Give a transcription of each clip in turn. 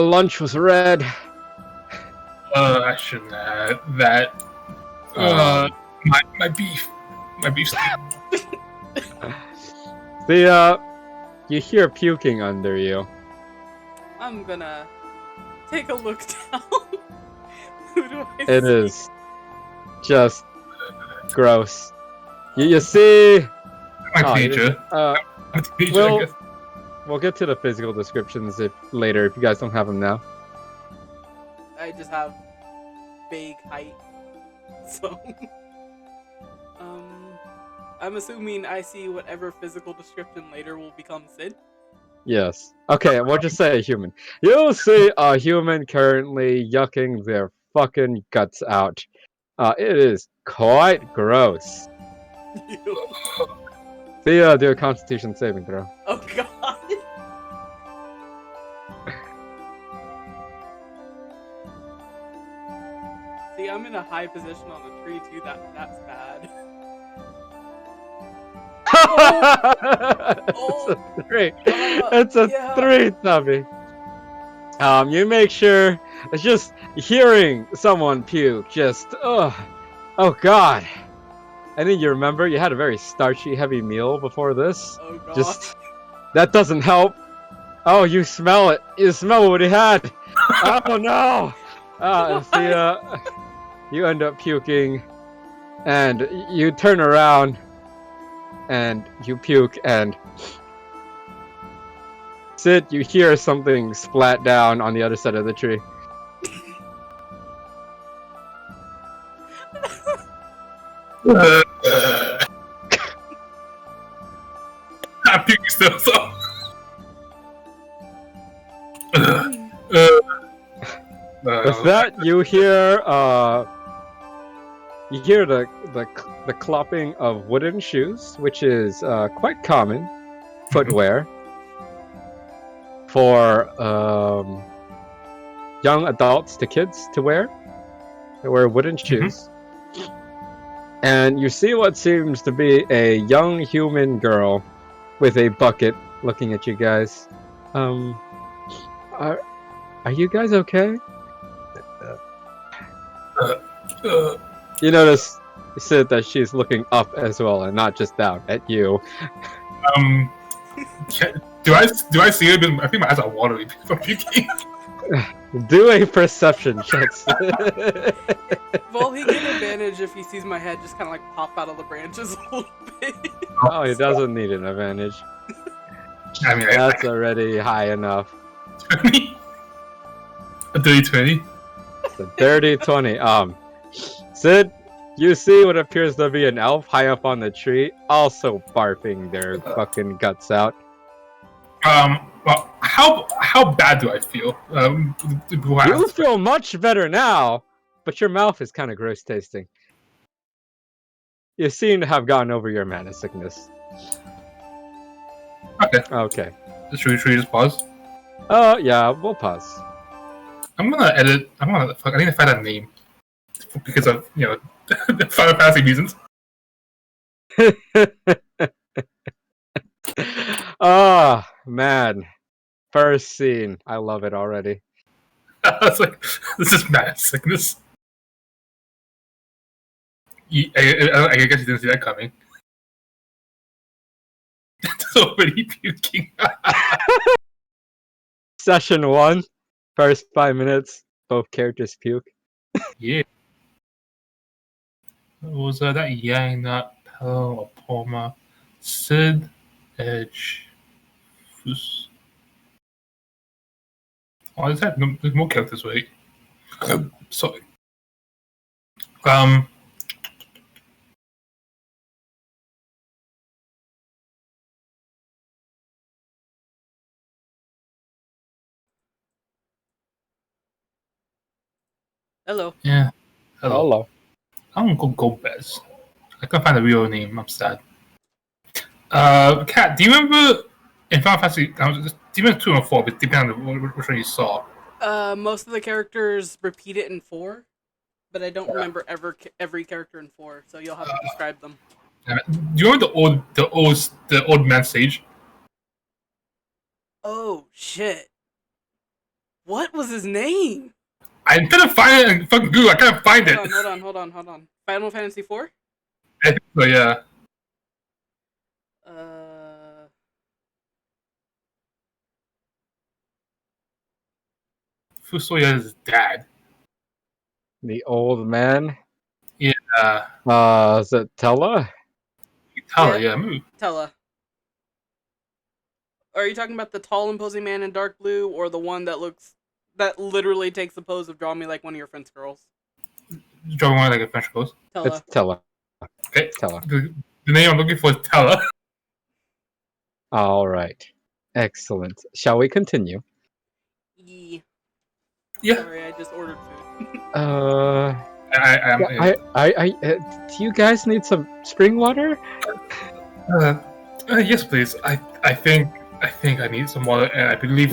lunch was red. I shouldn't have that. My beef. My beef. You hear puking under you. I'm gonna take a look down. Who do I It see? is just gross. You see. My teacher. We'll get to the physical descriptions later if you guys don't have them now. I just have vague height, so I'm assuming I see whatever physical description later will become Sid. Yes. Okay, we'll just say a human. You'll see a human currently yucking their fucking guts out. It is quite gross. Do a Constitution saving throw. Oh god. See, I'm in a high position on the tree too. That's bad. It's a 3. It's a 3, Tubby. You make sure it's just hearing someone puke. Just oh god. And then you remember you had a very starchy, heavy meal before this. Oh god. Just that doesn't help. Oh, you smell it. You smell what he had. Oh no. See, you end up puking, and you turn around, and you puke, and Sid, you hear something splat down on the other side of the tree. I'm puking still, so. With that, you hear the clopping of wooden shoes, which is quite common footwear for young adults to kids to wear. They wear wooden shoes. And you see what seems to be a young human girl with a bucket looking at you guys. Are you guys okay? You notice, Sid, that she's looking up as well and not just down at you. Do I see it? I think my eyes are watery from puking. Do a perception check. Well, he gets advantage if he sees my head just kind of like pop out of the branches a little bit. Oh, he doesn't need an advantage. I mean, that's already high enough. 20? A dirty 20? It's a dirty 20. Sid, you see what appears to be an elf high up on the tree, also barfing their fucking guts out. Well, how bad do I feel? You feel much better now, but your mouth is kind of gross tasting. You seem to have gotten over your mana sickness. Okay. Should we just pause? Yeah, we'll pause. I'm gonna edit. I need to find a name because of the Final Fantasy reasons. Oh man, first scene. I love it already. I was like, this is mad sickness. I guess you didn't see that coming. So many puking. Session 1, first 5 minutes, both characters puke. Yeah. Was that Yang, not Pell, Apoma, Sid, Edge, Fus. Oh, there's more characters, wait. Sorry. Hello. Yeah. Hello. Hello. I'm gonna go Bez. I can't find a real name. I'm sad. Kat, do you remember in Final Fantasy? Do you remember 2 and 4? But depending on which one you saw. Most of the characters repeat it in 4, but I don't remember every character in 4. So you'll have to describe them. Do you remember the old man sage? Oh shit! What was his name? I'm trying to find it in fucking Google. I can't find it. Hold on. Final Fantasy IV? I think so, yeah. Fusoya's dad. The old man. Yeah. Is it Tella? Yeah, maybe. Tella. Are you talking about the tall, imposing man in dark blue, or the one that literally takes the pose of draw me like one of your French girls? Draw one like a French girl. Tella. It's Tella. Okay. Tella. The name I'm looking for is Tella. All right. Excellent. Shall we continue? Yeah. Sorry, I just ordered food. Do you guys need some spring water? Yes, please. I think I need some water, and I believe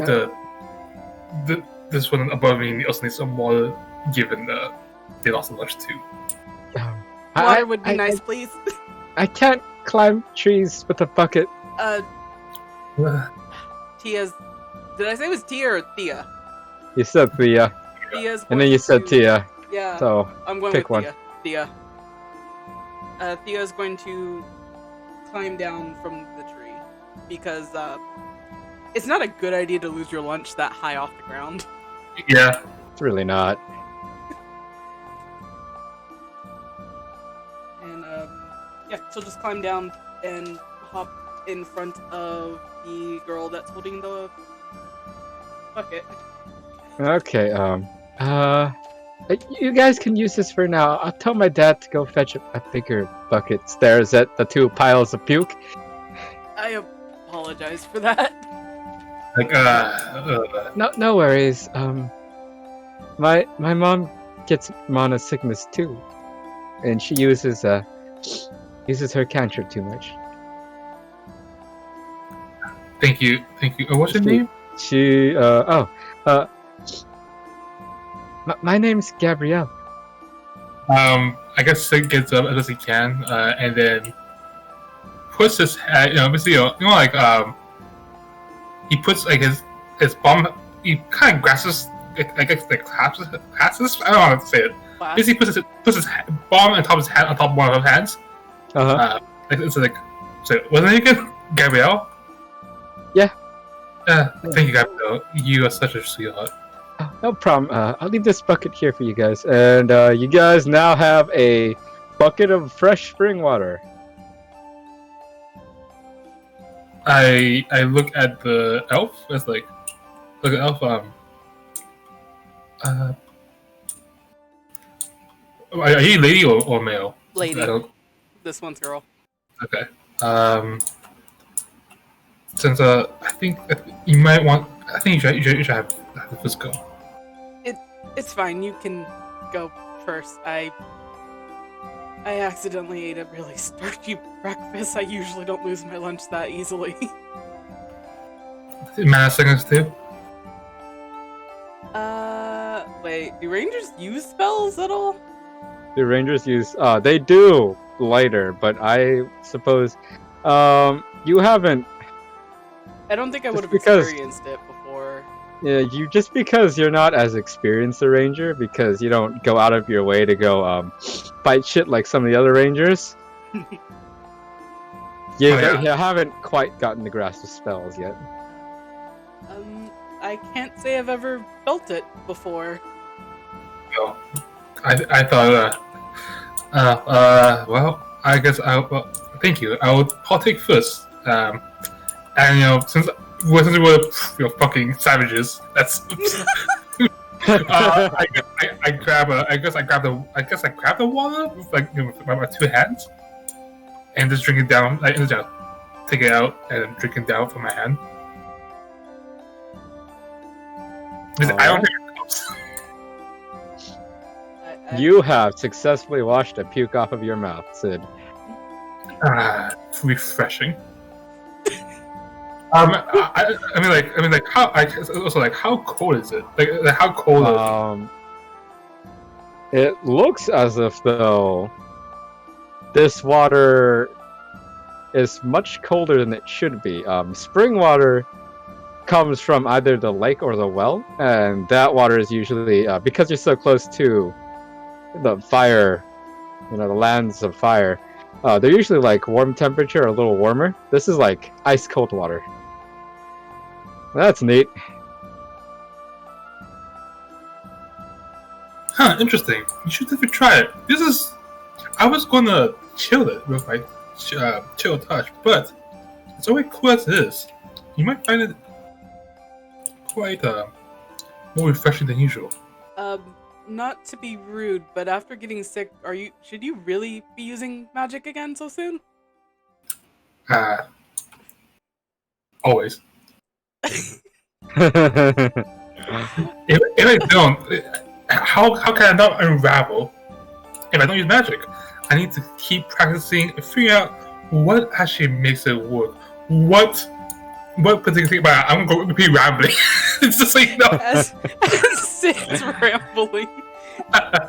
this one above me also needs some water, given they lost a lunch too. Water would be nice, please. I can't climb trees with a bucket. Tia's. Did I say it was Tia or Thea? You said Thea. Thea's And then you said Tia. Yeah. So I'm going pick with one. Thea. Thea's going to climb down from the tree because it's not a good idea to lose your lunch that high off the ground. Yeah. It's really not. And she'll just climb down and hop in front of the girl that's holding the bucket. Okay, you guys can use this for now. I'll tell my dad to go fetch a bigger bucket. Stares at the two piles of puke. I apologize for that. Like, No worries. My mom gets mana sickness too, and she uses her cantrip too much. Thank you. What's your name? My name's Gabrielle. I guess Sid gets up as he can, and then puts his head. He puts like his palm. He kind of grasps, I guess, like clasps. I don't know how to say it. Basically, puts his palm on top of his hand, on top of one of his hands. It's like, so wasn't it again, Gabrielle? Yeah. Thank you, Gabrielle. You are such a sweetheart. Oh, no problem. I'll leave this bucket here for you guys, and you guys now have a bucket of fresh spring water. I look at the elf. It's like, look at elf. Are you lady or male? Lady. This one's girl. Okay. Since I think you might want. I think you should have the first go. It's fine. You can go first. I accidentally ate a really starchy breakfast. I usually don't lose my lunch that easily. Mana sickness too. Wait. Do rangers use spells at all? The rangers use. They do lighter, but I suppose, you haven't. I don't think I would have because- experienced it before. Yeah, just because you're not as experienced a ranger, because you don't go out of your way to go fight shit like some of the other rangers. You haven't quite gotten the grasp of spells yet. I can't say I've ever felt it before. Well, I thought. Well, I guess thank you. I will partake first. And since we were fucking savages, that's. I grab the water with with my two hands, and just drink it down. Take it out and drink it down from my hand. I don't think it helps. You have successfully washed a puke off of your mouth, Sid. Refreshing. I mean, how cold is it? Like how cold? It looks as if though this water is much colder than it should be. Spring water comes from either the lake or the well, and that water is usually because you're so close to the fire, the lands of fire. They're usually like warm temperature or a little warmer. This is like ice cold water. That's neat. Huh, interesting. You should definitely try it. I was gonna chill it with my chill touch, but it's always cool as it is. You might find it quite more refreshing than usual. Not to be rude, but after getting sick, should you really be using magic again so soon? Always. if I don't, how can I not unravel if I don't use magic? I need to keep practicing and figure out what actually makes it work. What particular thing about it? I'm going to be rambling. It's just like, As Sid's rambling,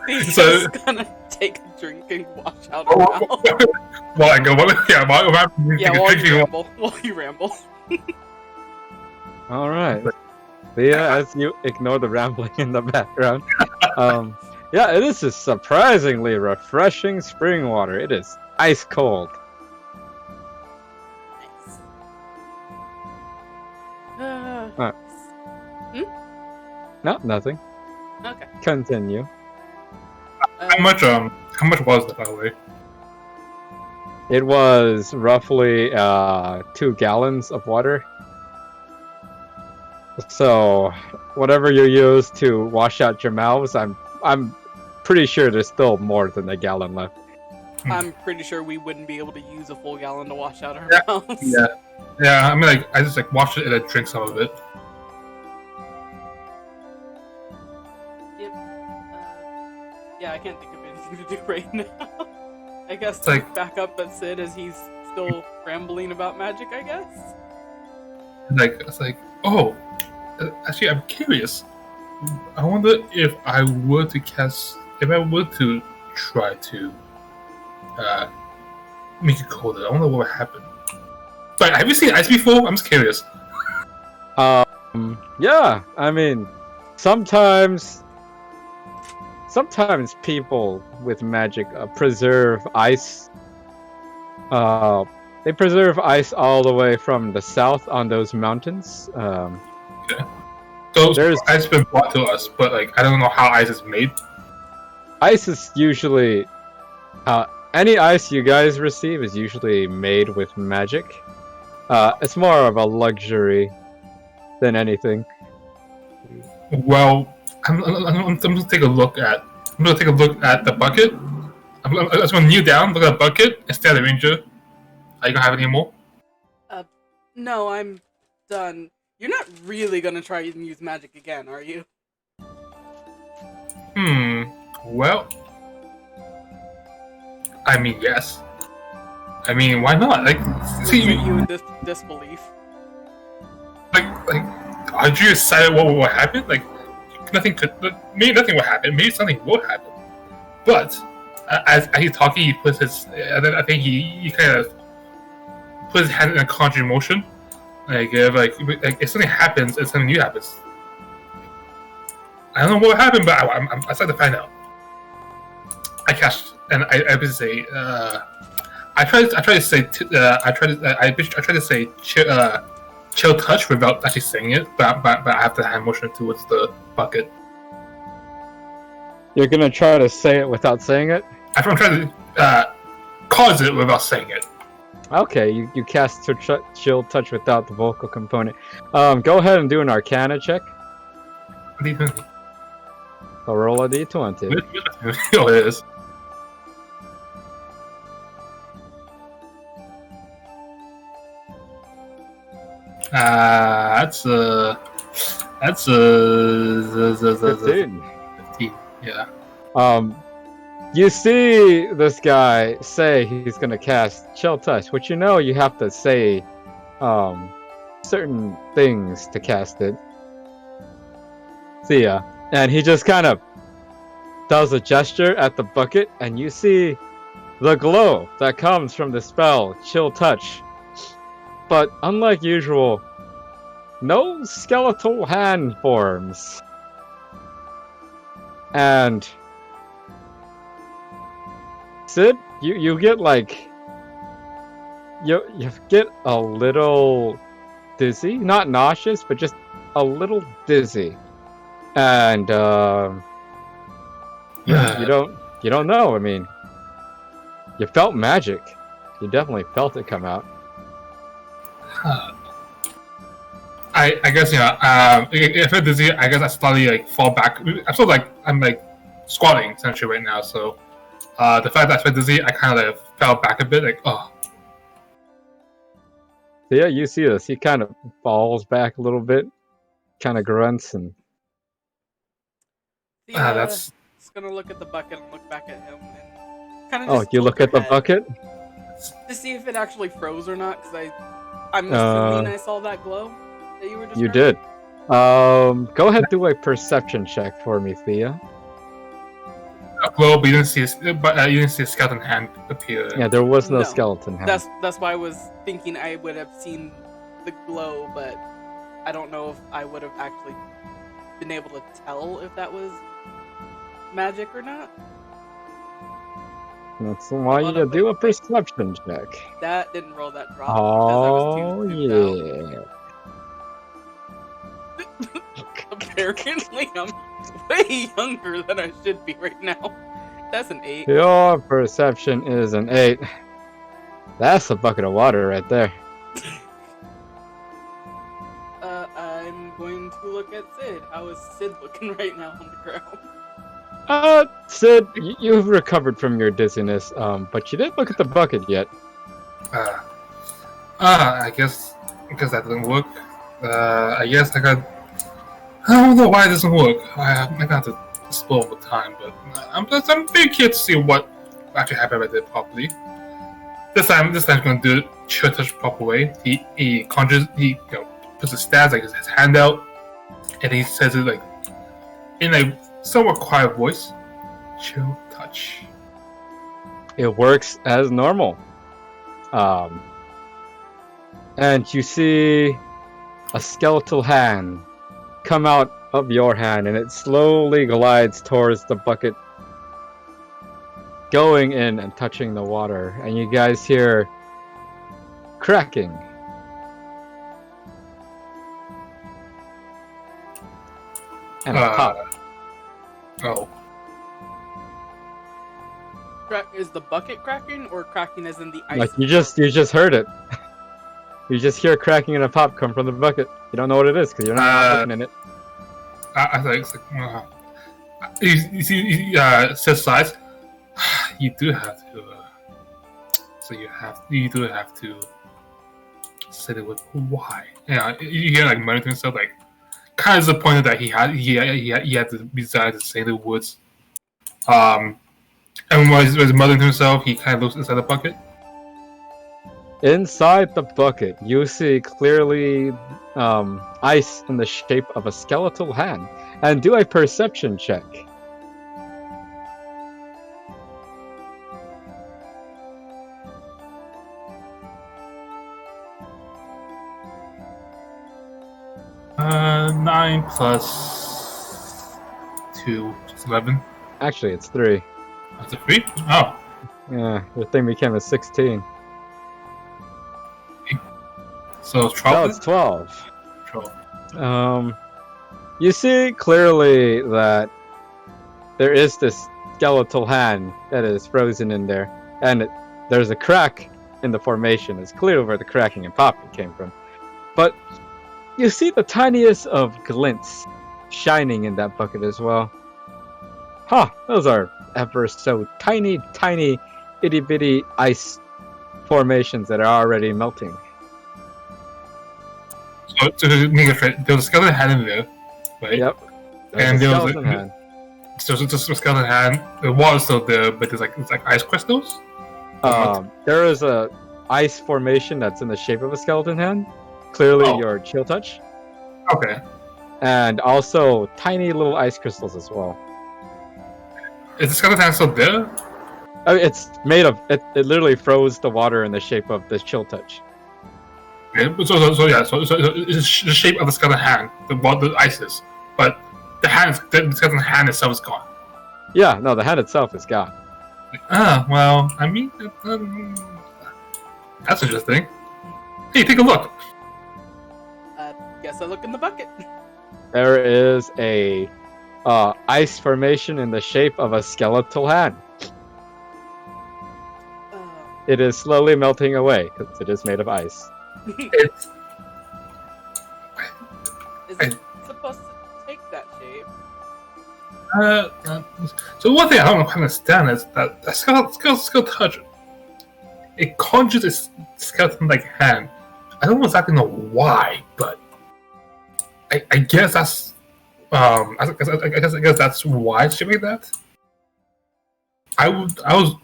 he's So- just gonna take a drink and wash out her mouth. While I go, While you ramble. All right. Thea, as you ignore the rambling in the background, yeah, it is a surprisingly refreshing spring water. It is ice cold. Nice. No, nothing. Okay. Continue. How much was that, by the way? It was roughly 2 gallons of water. So, whatever you use to wash out your mouths, I'm pretty sure there's still more than a gallon left. I'm pretty sure we wouldn't be able to use a full gallon to wash out our mouths. Yeah. I mean, I just wash it and I drink some of it. Yep. Yeah, I can't think of anything to do right now. I guess It's like- back up at Sid as he's still rambling about magic, I guess. It's like, oh, actually, I'm curious. I wonder if I were to try to make it colder, I wonder what would happen. But have you seen ice before? I'm just curious. Yeah, I mean, sometimes people with magic preserve ice. They preserve ice all the way from the south on those mountains. Those ice been brought to us, but I don't know how ice is made. Ice is usually any ice you guys receive is usually made with magic. It's more of a luxury than anything. Well, I'm gonna take a look at the bucket. I'm just gonna kneel down, look at the bucket, and stare at the ranger. Are you gonna have any more? No, I'm done. You're not really gonna try and use magic again, are you? Well, I mean, yes. I mean, why not? See, You in disbelief. Aren't you excited what will happen? Maybe nothing will happen. Maybe something will happen. But as he's talking, he puts his. I think he kind of puts his hand in a conjuring motion. If something happens, and something new happens. I don't know what will happen, but I'm excited to find out. I cast, and I basically say, I try to say chill touch without actually saying it, but I have to hand motion towards the bucket. You're gonna try to say it without saying it? I'm trying to cause it without saying it. Okay, you cast chill touch without the vocal component. Go ahead and do an Arcana check. What do you think? I'll roll a d20. Oh, it is. That's 15. 15. Yeah. You see this guy say he's gonna cast Chill Touch, which you have to say certain things to cast it. See ya. And he just kind of does a gesture at the bucket, and you see the glow that comes from the spell Chill Touch. But unlike usual no skeletal hand forms. And Sid, you get like you get a little dizzy, not nauseous, but just a little dizzy. And you don't know. I mean, you felt magic. You definitely felt it come out. I guess if I'm dizzy, I guess I slightly like fall back. I'm like squatting essentially right now. So the fact that I felt dizzy, I kind of like fell back a bit. Like So yeah, you see this. He kind of falls back a little bit, kind of grunts, and that's. Just gonna look at the bucket and look back at him, and kind of. Oh, you look at the bucket to see if it actually froze or not, because I'm assuming I saw that glow that you were just. You did. Go ahead and do a perception check for me, Thea. Glow, but you didn't see a skeleton hand appear. Yeah, there was no skeleton hand. That's why I was thinking I would have seen the glow, but I don't know if I would have actually been able to tell if that was magic or not. That's why you do a perception check. That didn't roll that drop. Oh yeah. Apparently, I'm way younger than I should be right now. That's an 8. Your perception is an 8. That's a bucket of water right there. I'm going to look at Sid. How is Sid looking right now on the ground? Sid, you've recovered from your dizziness, but you didn't look at the bucket yet. I guess that didn't work. I guess I don't know why it doesn't work. I got to explore over time, but I'm very curious to see what actually happened right there properly. This time I'm gonna do it chill touch proper way. He puts his stats, like his hand out, and he says it like in a somewhat quiet voice. Chill touch. It works as normal. And you see a skeletal hand come out of your hand, and it slowly glides towards the bucket, going in and touching the water, and you guys hear cracking. And a pop. Oh. Is the bucket cracking, or cracking as in the ice? Like you just heard it. You just hear cracking and a pop come from the bucket. You don't know what it is because you're not looking in it. I think it's like you see, says size. You do have to. You do have to say the word why. Yeah, you hear like muttering to himself, like kind of disappointed that he had to decide to say the words. And when he was muttering to himself, he kind of looks inside the bucket. Inside the bucket, you see clearly ice in the shape of a skeletal hand. And do a perception check. Nine plus 2, which is 11. Actually, it's 3. That's a 3? Oh. Yeah, the thing became a 16. So 12? No, it's 12. 12. You see clearly that there is this skeletal hand that is frozen in there, and there's a crack in the formation. It's clear where the cracking and popping came from. But you see the tiniest of glints shining in that bucket as well. Those are ever so tiny, itty-bitty ice formations that are already melting. So to make it fair, there was a skeleton hand in there, right? Yep. And there was hand. So it's just a skeleton hand. The wall is still there, but it's like ice crystals. There is a ice formation that's in the shape of a skeleton hand. Clearly, your chill touch. Okay. And also tiny little ice crystals as well. Is the skeleton hand still there? It's made of it. It literally froze the water in the shape of the chill touch. So it's the shape of the skeleton hand, the ice is, but the skeleton hand itself is gone. Yeah, no, the hand itself is gone. Well, I mean, that's interesting. Hey, take a look. Guess I look in the bucket. There is a ice formation in the shape of a skeletal hand. It is slowly melting away because it is made of ice. It's. Is it supposed to take that shape? So one thing I don't quite understand is that a skull touch, it conjures a skeleton-like hand. I don't exactly know why, but I guess that's I guess that's why it's like that. I was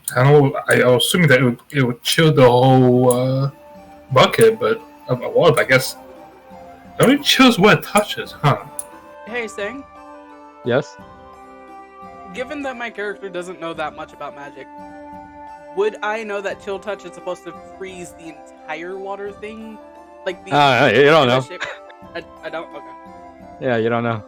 assuming that it would chill the whole bucket, but of water. I guess it only chills what it touches, huh? Hey, Sang. Yes. Given that my character doesn't know that much about magic, would I know that chill touch is supposed to freeze the entire water thing? Like the you don't know. Shape? I don't. Okay. Yeah, you don't know.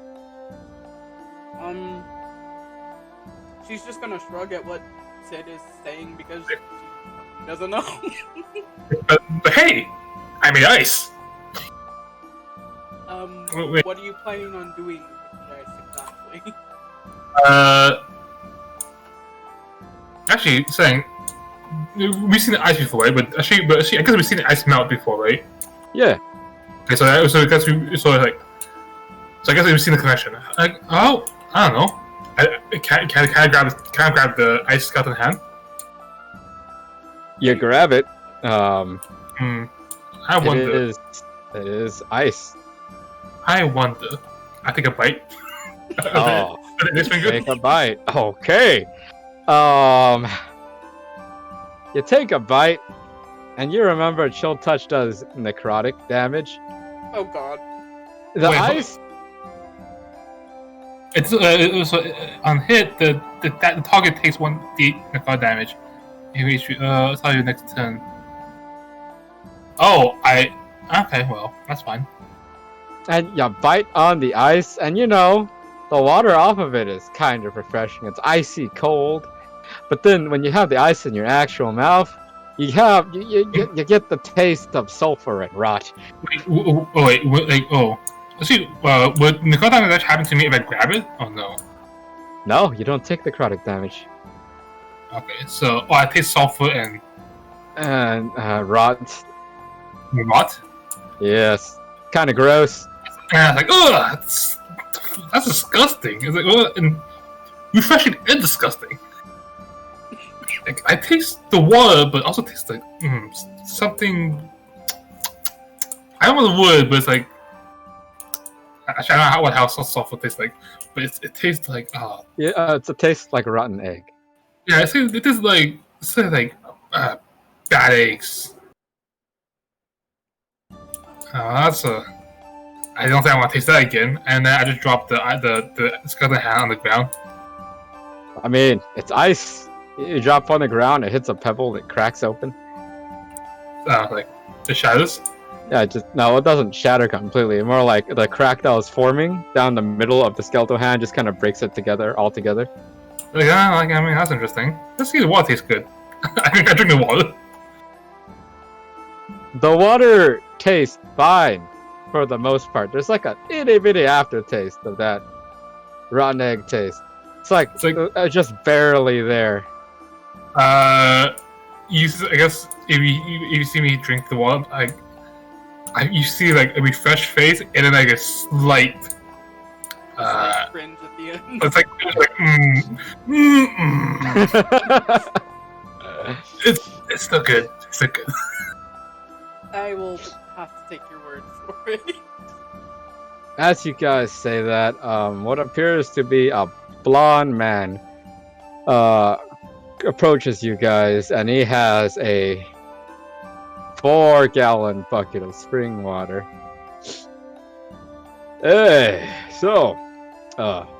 She's just gonna shrug at what Sid is saying because she doesn't know. but hey, I made ice. Wait. What are you planning on doing with the ice exactly? Actually, saying we've seen the ice before, right? But actually, I guess we've seen the ice melt before, right? Yeah. Okay, so I guess I guess we've seen the connection. Like, oh, I don't know. Can I grab the ice skeleton hand? You grab it. I wonder. It is ice. I wonder. I take a bite. Oh, this finger. take a bite. Okay. You take a bite, and you remember chill touch does necrotic damage. Oh God. The Wait, ice. It's on hit the target takes 1d necrotic damage. I'll tell you next turn. Oh, okay. Well, that's fine. And you bite on the ice, and you know the water off of it is kind of refreshing. It's icy cold, but then when you have the ice in your actual mouth, you get the taste of sulfur and rot. Wait. See, would necrotic damage happen to me if I grab it? Oh no. No, you don't take necrotic damage. Okay, so I taste sulfur and rot. Rot? Yes, kind of gross. And I was like, oh, that's disgusting. It's like, oh, and refreshing and disgusting. Like, I taste the water, but also taste like something. I don't know the word, but it's like. Actually, I don't know how sulfur tastes like, but it tastes like yeah, it's a taste like a rotten egg. Yeah, it tastes like bad eggs. That's I don't think I want to taste that again. And then I just dropped the skeleton hand on the ground. I mean, it's ice. You drop on the ground, it hits a pebble, it cracks open. Like the shadows. Yeah, it doesn't shatter completely. More like the crack that was forming down the middle of the skeletal hand just kind of breaks it all together. Yeah, I mean that's interesting. Let's see, the water tastes good. I think I drink the water. The water tastes fine for the most part. There's like a itty bitty aftertaste of that rotten egg taste. It's like just barely there. I guess if you see me drink the water, you see like a refreshed face and then like a slight cringe at the end. It's like it's still good. It's still good. I will have to take your word for it. As you guys say that, what appears to be a blonde man approaches you guys, and he has a 4-gallon bucket of spring water. Hey, so,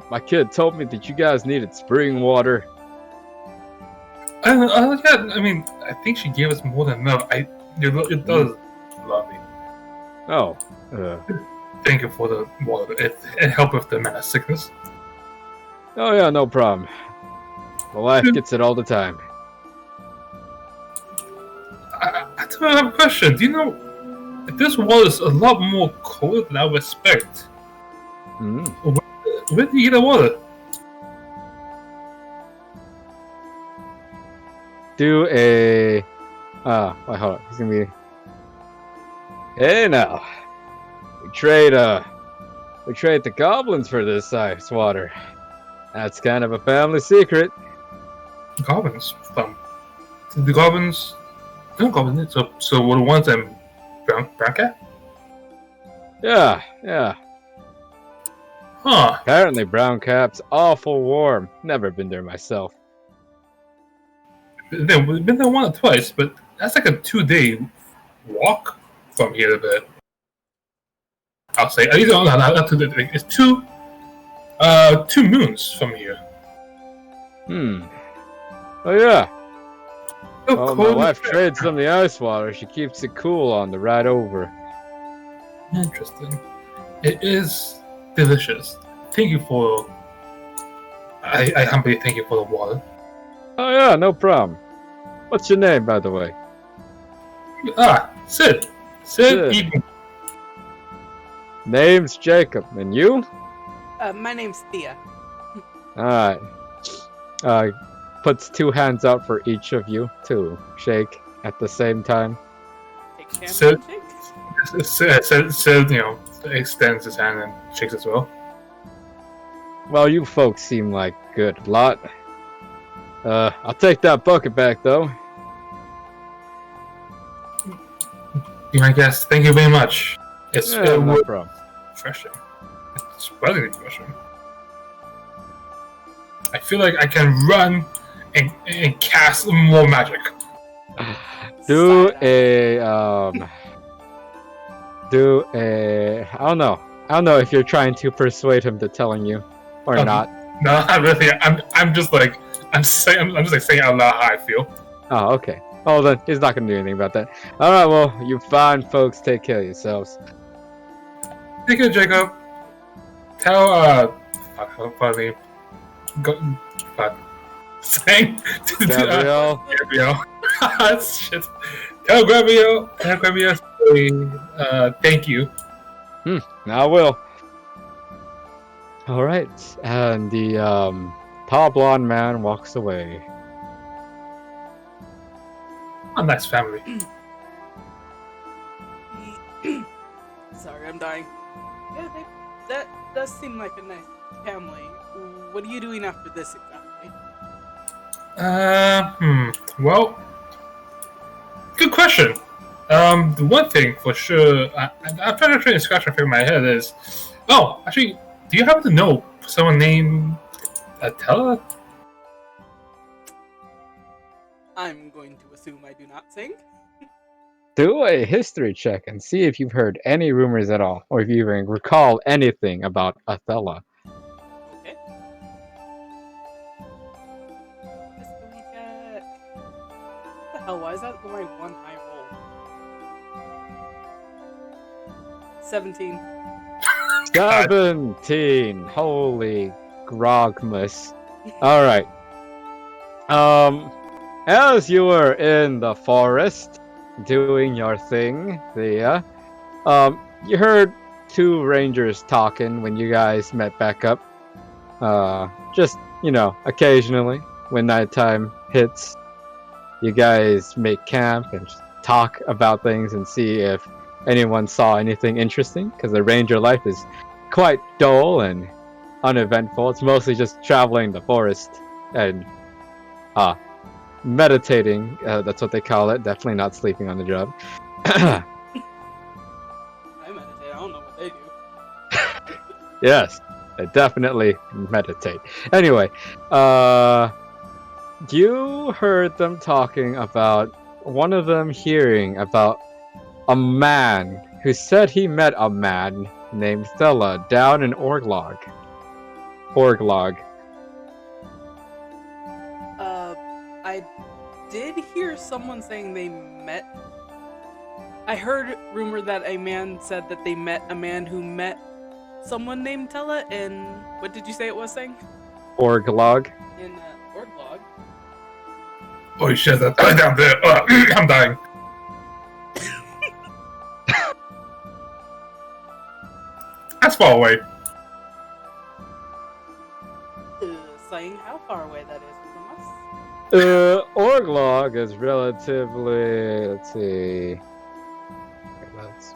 my kid told me that you guys needed spring water. Yeah, I mean, I think she gave us more than enough. It does love me. Oh, Thank you for the water. It helped with the mana sickness. oh yeah, no problem. My wife gets it all the time. I do have a question. Do you know if this water is a lot more cold than I would expect? Mm. Where do you get the water? Do a. Wait, hold on. He's gonna be. Hey now, we trade the goblins for this ice water. That's kind of a family secret. Goblins. The goblins. No goblins. So were the ones in brown cat? Yeah. Huh. Apparently, Brown Cap's awful warm. Never been there myself. We've been there once or twice, but that's like a 2-day walk from here to there. I'll say. Not 2 days. It's 2 moons from here. Oh yeah. So Oh, my wife trades some of the ice water. She keeps it cool on the ride over. Interesting. It is delicious. Thank you for. I humbly thank you for the water. Oh yeah, no problem. What's your name, by the way? Sid. Sid. Eden. Name's Jacob, and you? My name's Thea. Alright. Puts 2 hands out for each of you to shake at the same time. Take a chance Sid. and shake. Sid, extends his hand and shakes as well. Well, you folks seem like a good lot. I'll take that bucket back, though. Be my guest. Thank you very much. It's Yeah, no problem. refreshing. It's surprisingly refreshing. I feel like I can run and cast more magic. Do a I don't know if you're trying to persuade him to telling you or not. No, not really. I'm just like saying out loud how I feel. Oh, okay. Oh, then he's not gonna do anything about that. All right. Well, you fine folks, take care of yourselves. Take care, Jacob. Tell how funny. Saying Gabrielle. Gabrielle. Shit. Tell Gabrielle. Thank you. I will. All right, and the tall blonde man walks away. A nice family. Sorry, I'm dying. Yeah, that does seem like a nice family. What are you doing after this exactly? Well, good question. The one thing for sure, I'm trying to scratch my figure in my head is, actually, do you happen to know someone named Atella? I'm going to assume I do not sing. Do a history check and see if you've heard any rumors at all, or if you even recall anything about Athela. Okay. History check. What the hell? Why is that my one high roll? 17. 17. Holy grogmas. Alright. As you were in the forest doing your thing, Thea, you heard 2 rangers talking when you guys met back up. Just, occasionally when nighttime hits, you guys make camp and just talk about things and see if anyone saw anything interesting, because the ranger life is quite dull and uneventful. It's mostly just traveling the forest and meditating. That's what they call it. Definitely not sleeping on the job. I meditate. I don't know what they do. Yes, they definitely meditate. Anyway, you heard them talking about one of them hearing about a man who said he met a man named Thella down in Orglog. I did hear someone saying they met I heard rumor that a man said that they met a man who met someone named Tella in, what did you say it was saying? Orglog. In Orglog. Holy shit, that's down there. I'm dying. That's far away. Saying how far away that is from us. Orglog is relatively, let's see. Let's...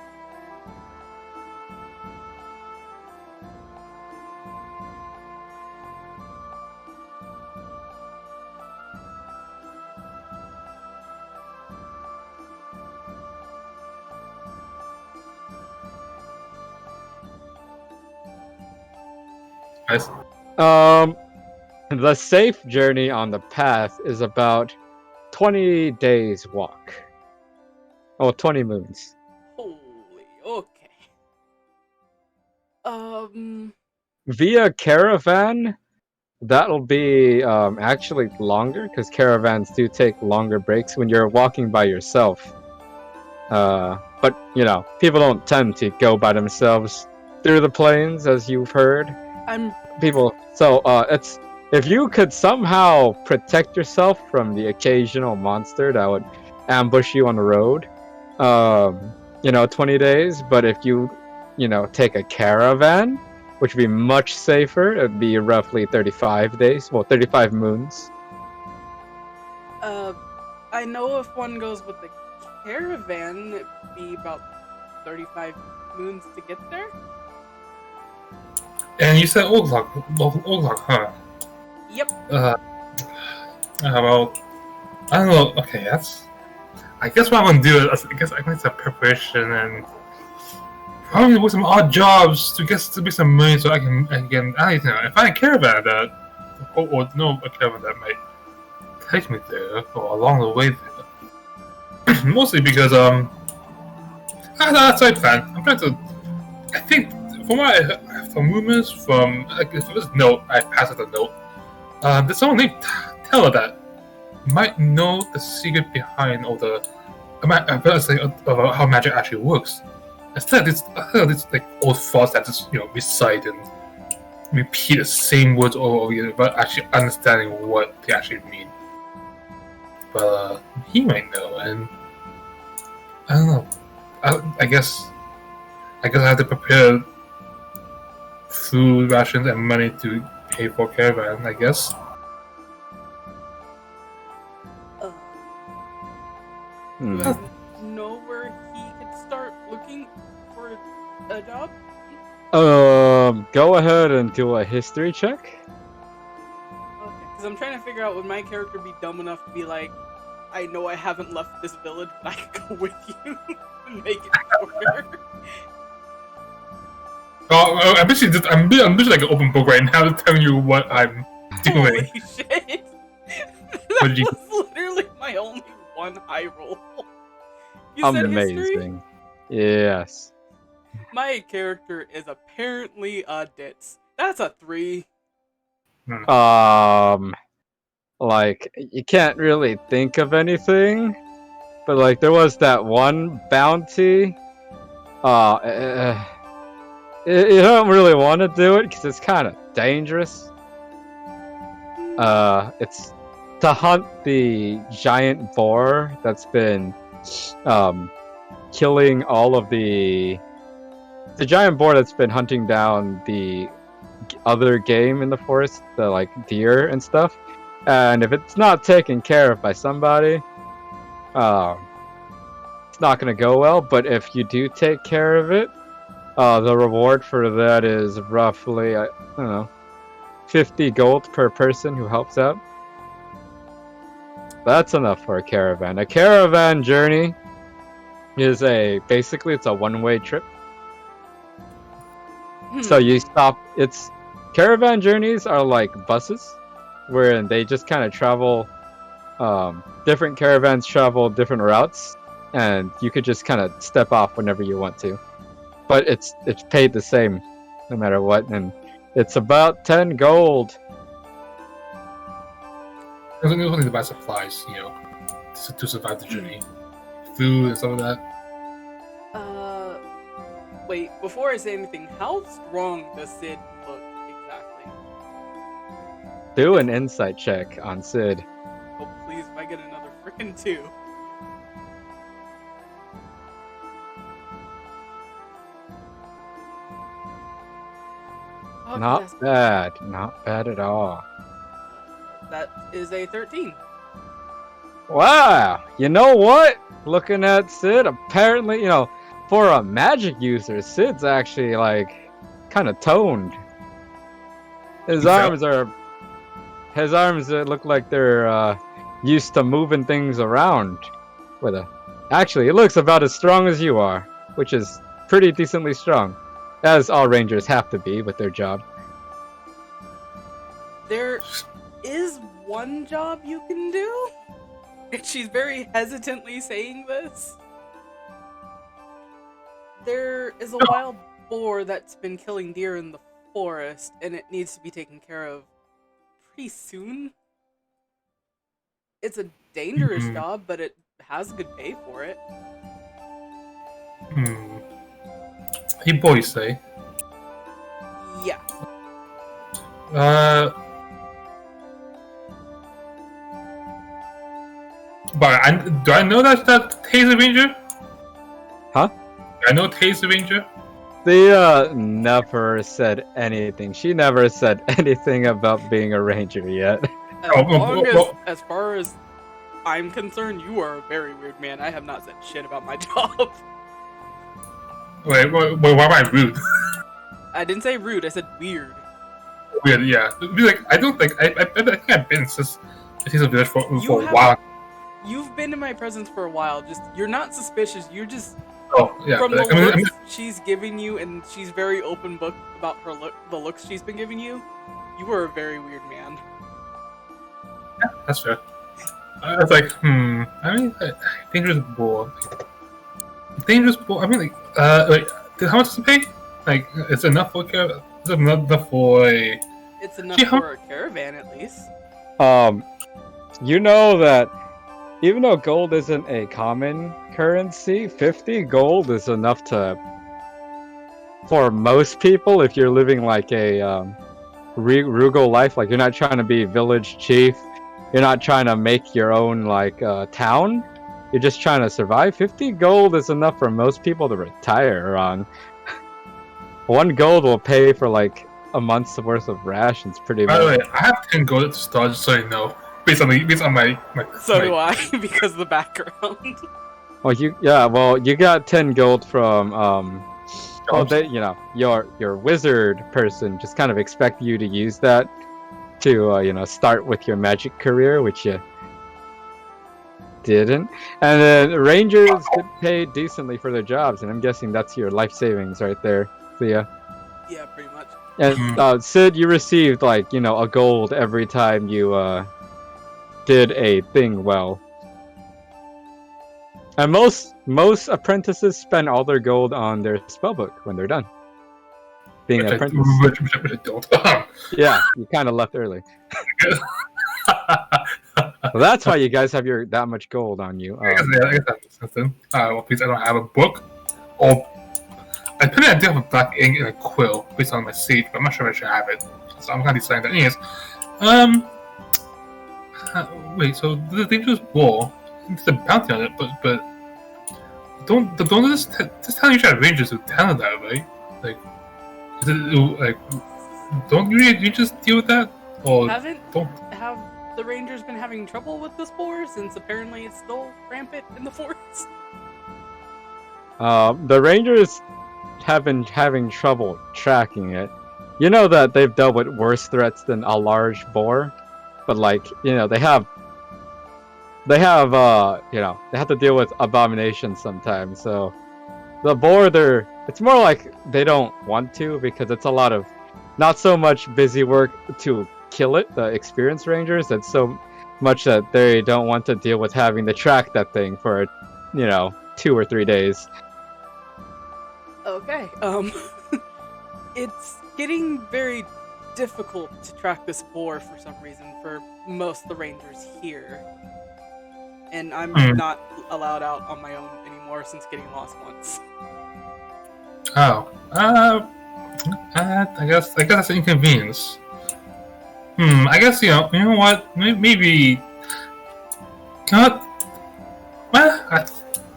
Nice. The safe journey on the path is about 20 days walk. Oh, 20 moons. Holy, okay. Via caravan, that'll be actually longer, because caravans do take longer breaks when you're walking by yourself. But, you know, people don't tend to go by themselves through the plains, as you've heard. It's... If you could somehow protect yourself from the occasional monster that would ambush you on the road, 20 days. But if you take a caravan, which would be much safer, it'd be roughly 35 days. Well, 35 moons. I know if one goes with the caravan, it'd be about 35 moons to get there. And you said Orglog, huh? Yep. Well, I don't know. Okay, that's. I guess what I'm gonna do is, I guess I'm gonna have preparation and probably work some odd jobs to get to be some money so I can find a caravan that, or a caravan that might take me there or along the way there. Mostly because that's my plan. I'm trying to. I think from rumors from this note, I passed out a note. There's someone named Tella that might know the secret behind all the about how magic actually works. Instead, it's like old thoughts that just recite and repeat the same words over again, but actually understanding what they actually mean. But he might know, and I don't know. I guess I have to prepare food rations and money to pay for caravan, I guess. Do you guys know where he could start looking for a job? Go ahead and do a history check. Okay, because I'm trying to figure out, would my character be dumb enough to be like, I know I haven't left this village, but I could go with you and make it shorter. Oh, I'm basically like an open book right now, telling you what I'm doing. Holy shit! What did you? Was literally my only one high roll. You said amazing. History? Yes. My character is apparently a ditz. That's a 3. Like, you can't really think of anything, but like there was that one bounty. You don't really want to do it because it's kind of dangerous. It's to hunt the giant boar that's been killing all of the giant boar that's been hunting down the other game in the forest, the like deer and stuff. And if it's not taken care of by somebody, it's not gonna go well. But if you do take care of it, the reward for that is roughly, I don't know, 50 gold per person who helps out. That's enough for a caravan. A caravan journey is basically it's a one-way trip. So you stop. Caravan journeys are like buses, wherein they just kind of travel. Different caravans travel different routes, and you could just kind of step off whenever you want to. But it's paid the same, no matter what, and it's about 10 gold. There's only to buy supplies, to survive the journey, food and some of that. Wait, before I say anything, how strong does Sid look exactly? Do an insight check on Sid. Oh, please, if I get another freaking 2. Oh, Not yes. bad. Not bad at all. That is a 13. Wow. You know what? Looking at Sid, apparently, for a magic user, Sid's actually, kind of toned. His arms look like they're used to moving things around. Actually, he looks about as strong as you are, which is pretty decently strong, as all rangers have to be with their job. There is one job you can do, and she's very hesitantly saying this. There is a wild boar that's been killing deer in the forest, and it needs to be taken care of pretty soon. It's a dangerous job, but it has good pay for it. Hey, boys, say. Yeah. But do I know that Taser Ranger? Huh? I know Taser Ranger. They never said anything. She never said anything about being a ranger yet. As far as I'm concerned, you are a very weird man. I have not said shit about my job. Wait, why am I rude? I didn't say rude. I said weird. Weird, yeah. I don't think I think I've been since Taser Village for a while. You've been in my presence for a while. Just you're not suspicious. You're just yeah. From the looks she's giving you, and she's very open book about the looks she's been giving you. You are a very weird man. Yeah, that's fair. I was like, I mean, dangerous boar. Dangerous boar. I mean, wait, how much does it pay? Like, it's enough for It's enough for a. It's enough for a caravan, at least. You know that even though gold isn't a common currency, 50 gold is enough for most people if you're living like a rugal life. Like, you're not trying to be village chief. You're not trying to make your own town. You're just trying to survive. 50 gold is enough for most people to retire on. 1 gold will pay for a month's worth of rations, pretty much. By the way, I have 10 gold at the start, just so you know. Based on my So do I, because of the background. Well, you got 10 gold from your wizard person just kind of expect you to use that to start with your magic career, which you didn't. And then rangers get paid decently for their jobs, and I'm guessing that's your life savings right there, Thea. Yeah, pretty much. And Sid, you received a gold every time you did a thing well. And most apprentices spend all their gold on their spellbook when they're done being an apprentice. Which I don't. Yeah, you kind of left early. Well, that's why you guys have that much gold on you. I guess that's something. Well, please, I don't have a book. Or I think I do have a black ink and a quill based on my seed, but I'm not sure if I should have it. So I'm gonna decide that. Anyways, wait. So the dangerous boar. It's a bounty on it, but don't this town usually have rangers who tell that, right? Is it don't you just deal with that, or have the rangers been having trouble with this boar since apparently it's still rampant in the forest? The rangers have been having trouble tracking it. You know that they've dealt with worse threats than a large boar, but they have to deal with abominations sometimes. So the boar, it's more like they don't want to, because it's a lot of not so much busy work to kill it, the experienced rangers. It's so much that they don't want to deal with having to track that thing for 2 or 3 days. Okay. It's getting very difficult to track this boar for some reason for most of the rangers here. And I'm not allowed out on my own anymore since getting lost once. Oh. I guess that's an inconvenience. I guess you know what? Maybe. You know what? Well,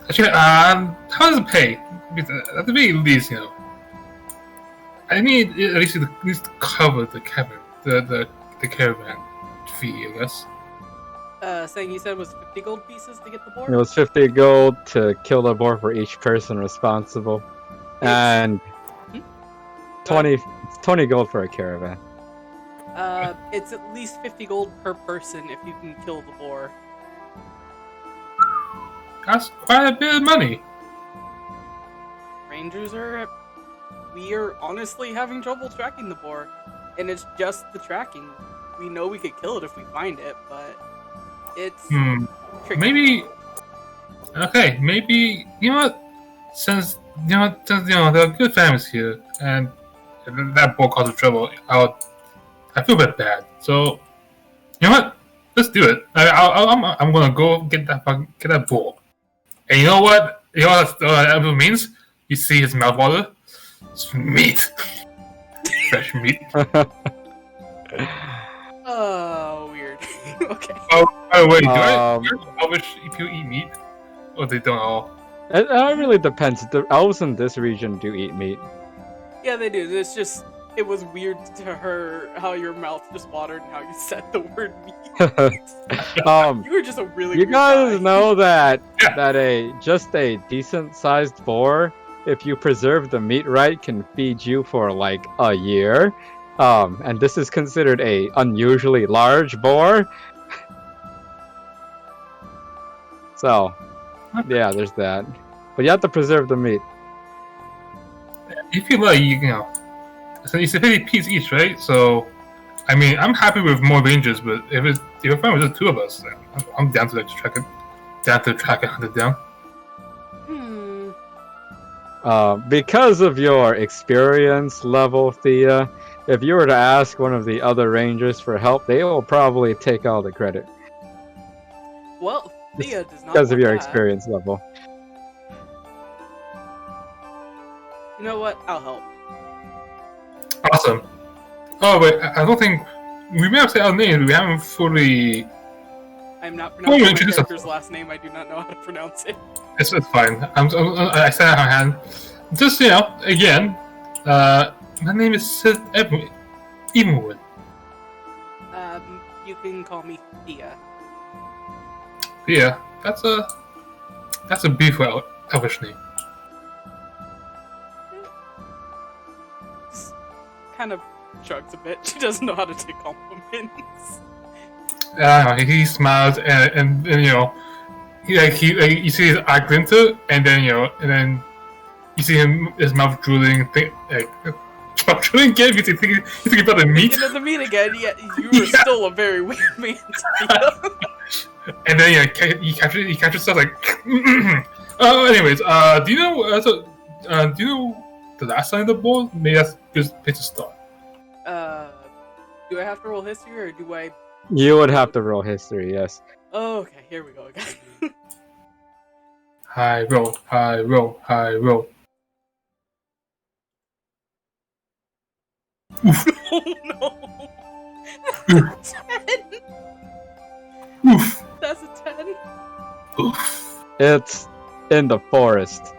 actually, how does it pay? At the very least, I need at least to cover the cabin, the caravan fee, I guess. Saying you said it was 50 gold pieces to get the boar? It was 50 gold to kill the boar for each person responsible, and 20 gold for a caravan. It's at least 50 gold per person if you can kill the boar. That's quite a bit of money. Rangers we are honestly having trouble tracking the boar, and it's just the tracking. We know we could kill it if we find it, but it's tricky. Maybe. Okay, maybe what? Since there are good families here, and that boar causes trouble, I feel a bit bad. So, you know what? Let's do it. I'm gonna go get that boar. And you know what? You know what that means? You see his mouth water? It's meat. Fresh meat. Oh, weird. Okay. Oh, by the way, do I publish if you eat meat? Or they don't all? It really depends. The elves in this region do eat meat. Yeah, they do. It's just, it was weird to her how your mouth just watered and how you said the word meat. You were just a really You weird guys guy. know that just a decent sized boar, if you preserve the meat right, can feed you for like a year. And this is considered a unusually large boar. So, yeah, there's that. But you have to preserve the meat. If you like, so it's a 50 piece each, right? So, I mean, I'm happy with more rangers, but if you're fine with just two of us, then I'm down to track it, hunt it down. Because of your experience level, Thea, if you were to ask one of the other rangers for help, they will probably take all the credit. Well, Thea does not because of your that. experience level. You know what? I'll help. Awesome. Oh wait, I don't think we may have said our names. We haven't fully. I'm not pronouncing my introduce character's last name. I do not know how to pronounce it. It's fine. I said my hand. Just again, my name is Sid Evenwood. You can call me Thea. Yeah, that's a beautiful elvish name. Kind of shrugs a bit. She doesn't know how to take compliments. He smiles and you see his eye glinter, and then you see his mouth drooling. Mouth drooling again because he's thinking about the meat. Thinking of the meat again. Yeah, you were still a very weird man. And then he captures stuff like. Oh, anyways, do you know the last time the ball? Maybe that's a good place to start. Do I have to roll history or do I? You would have to roll history, yes. Oh, okay, here we go again. High roll, high roll, high roll. Oof. Oh no! That's a 10! Oof. That's a 10? Oof. It's in the forest.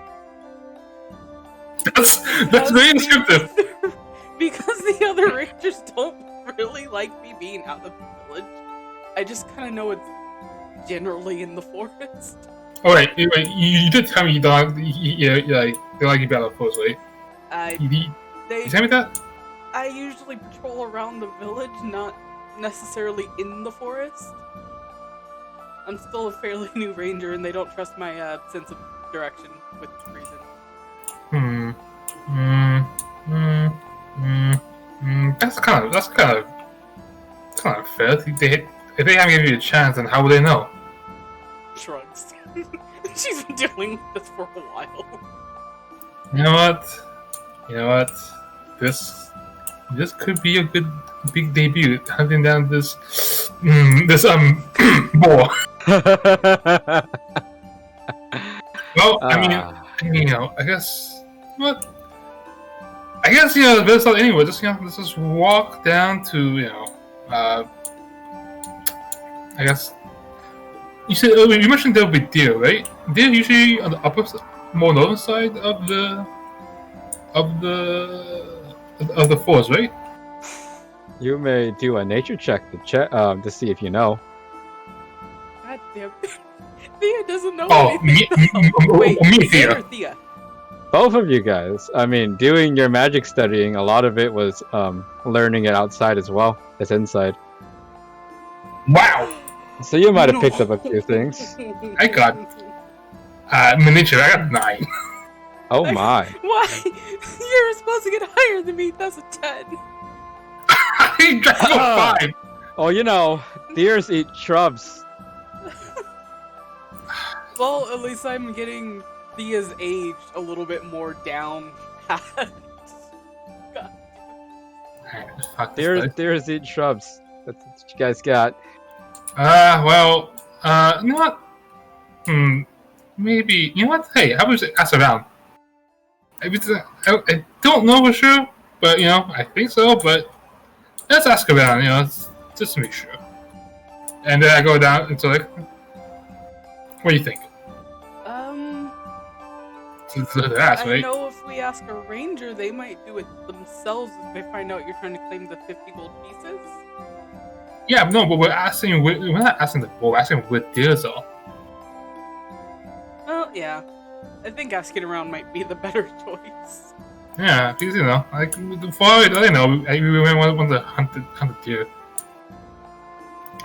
That's very descriptive. Because the other rangers don't really like me being out of the village. I just kind of know it's generally in the forest. Oh wait, you did tell me you don't like you better forest, right? You tell me that? I usually patrol around the village, not necessarily in the forest. I'm still a fairly new ranger, and they don't trust my sense of direction with reason. That's kind of fair. If they haven't given you a chance, then how would they know? Shrugs. She's been dealing with this for a while. You know what? This could be a good big debut. Hunting down this boar. Well, I guess what? I guess the best thought anyway. Just let's just walk down to I guess you said you mentioned there would be deer, right? Deer usually on the upper, more northern side of the forest, right? You may do a nature check to see if you know. God damn it. Thea doesn't know Oh, anything. Wait, me, Thea or Thea? Both of you guys. I mean, doing your magic studying, a lot of it was learning it outside as well as inside. Wow. So you might have picked up a few things. I got miniature. I got 9. Oh my. Why? You're supposed to get higher than me. That's a 10. I dropped a 5. Oh, you know, deers eat shrubs. Well, at least I'm getting Thea's age a little bit more down pat. Deers eat shrubs. That's what you guys got. Well, you know what? Maybe, you know what? Hey, how about we ask around? I don't know for sure, but, I think so, but let's ask around, just to make sure. And then I go down into, like, what do you think? I know if we ask a ranger, they might do it themselves if they find out you're trying to claim the 50 gold pieces. Yeah, no, but we're not asking the bull, we're asking with deers though. Well, yeah. I think asking around might be the better choice. Yeah, because like before I know, we want to hunt the deer.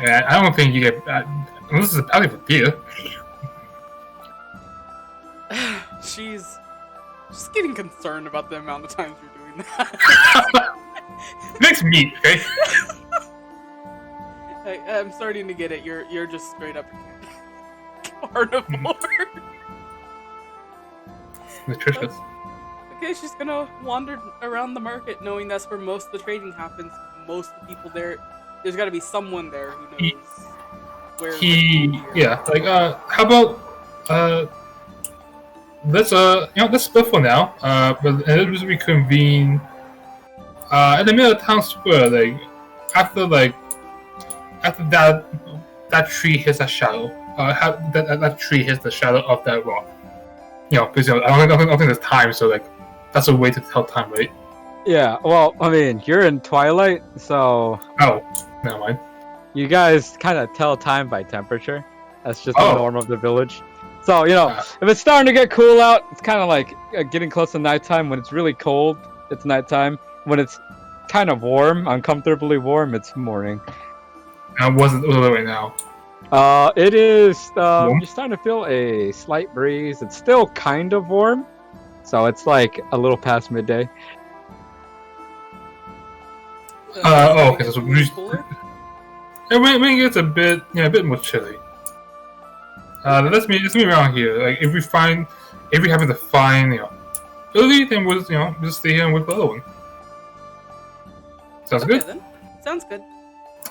Yeah, I don't think you get unless it's a penalty for deer. She's just getting concerned about the amount of times you're doing that. Next meat, okay? I'm starting to get it. You're just straight up carnivore. Nutritious. Okay, she's gonna wander around the market, knowing that's where most of the trading happens. Most of the people there's got to be someone there who knows where. Yeah, like how about let's split for now. But let's reconvene at the middle of town square, like after that tree hits that shadow. That tree hits the shadow of that rock. Because I don't think there's time, so like that's a way to tell time, right? Yeah. Well, I mean, you're in twilight, so. Oh, never mind. You guys kind of tell time by temperature. That's just the norm of the village. So, if it's starting to get cool out, it's kind of like getting close to nighttime. When it's really cold, it's nighttime. When it's kind of warm, uncomfortably warm, it's morning. I wasn't right now. It is, you're starting to feel a slight breeze. It's still kind of warm. So it's like a little past midday. Okay, so when it gets a bit more chilly. Let's meet around here. Like if we happen to find, early, then we'll just stay here and wait for the other one. Sounds good. Then. Sounds good.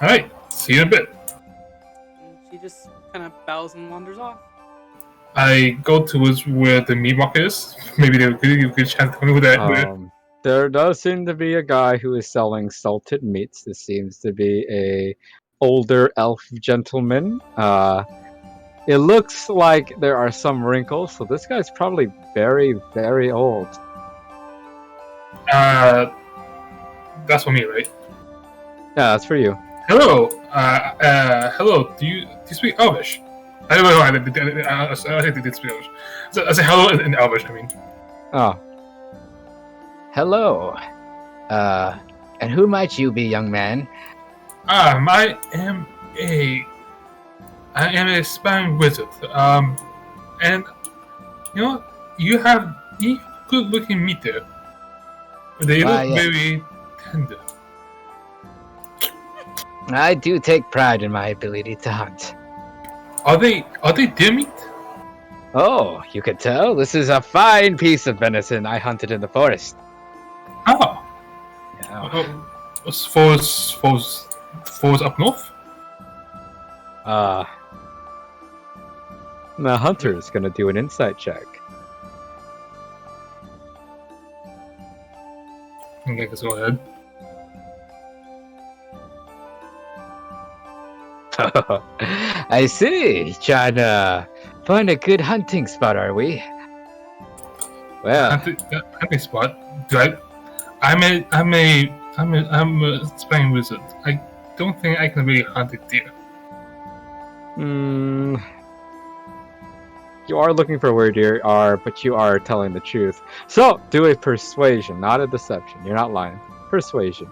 All right, see you in a bit. And she just kind of bows and wanders off. I go towards where the meat market is. Maybe they'll give you a good chance to tell me who that. There does seem to be a guy who is selling salted meats. This seems to be a older elf gentleman. It looks like there are some wrinkles, so this guy's probably very, very old. That's for me, right? Yeah, that's for you. Hello. Hello. Do you speak Elvish? I don't know. I think they did speak Elvish. So I say hello in Elvish. I mean. Oh. Hello. And who might you be, young man? I am a spine wizard. And you have good-looking meat there. They look very tender. I do take pride in my ability to hunt. Are they deer meat? Oh, you could tell. This is a fine piece of venison I hunted in the forest. Oh. Yeah. Falls up north? The hunter's gonna do an insight check. Okay, just go ahead. I see. Trying to find a good hunting spot, are we? Well, Hunting spot. I'm a spring wizard. I don't think I can really hunt a deer. You are looking for where deer are, but you are telling the truth. So, do a persuasion, not a deception. You're not lying. Persuasion.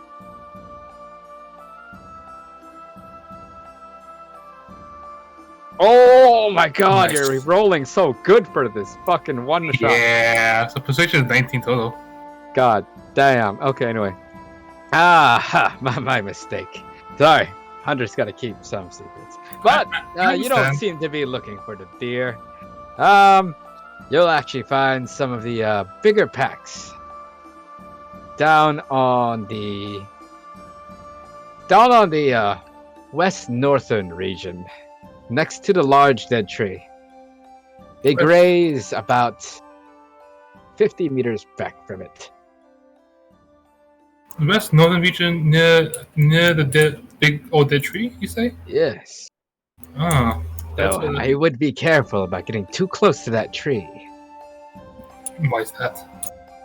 Oh my god, Nice. you're rolling so good for this fucking one shot. Yeah, so persuasion is 19 total. God damn. Okay, anyway. my mistake. Sorry, Hunter's got to keep some secrets. But I you don't understand. seem to be looking for the deer. You'll actually find some of the bigger packs down on the west northern region, next to the large dead tree. They West- graze about 50 meters back from it. West northern region near the big old dead tree, you say? Yes. Oh, that's So I would be careful about getting too close to that tree. why is that?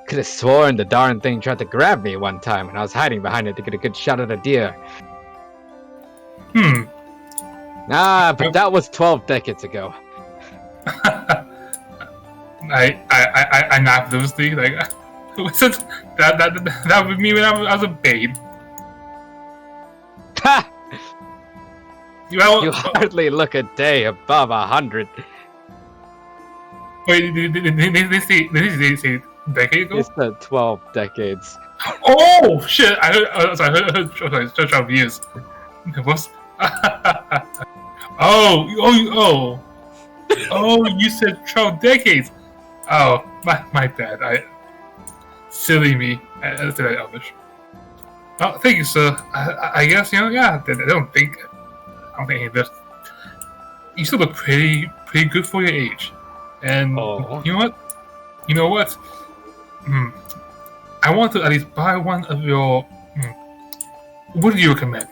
Could have sworn the darn thing tried to grab me one time when I was hiding behind it to get a good shot at a deer. But that was 12 decades ago. I napped nervously, like wasn't that would me when I was a babe. Ha! Well, You hardly look a day above 100. wait, did they say decade ago? It's the 12 decades. Oh shit! I heard 12 years. What's oh, you said 12 decades. Oh, my bad. Silly me. I said that Elvish. Oh, thank you, sir. I guess, yeah, I don't think this. You still look pretty good for your age. And Oh. you know what? I want to at least buy one of your. What do you recommend?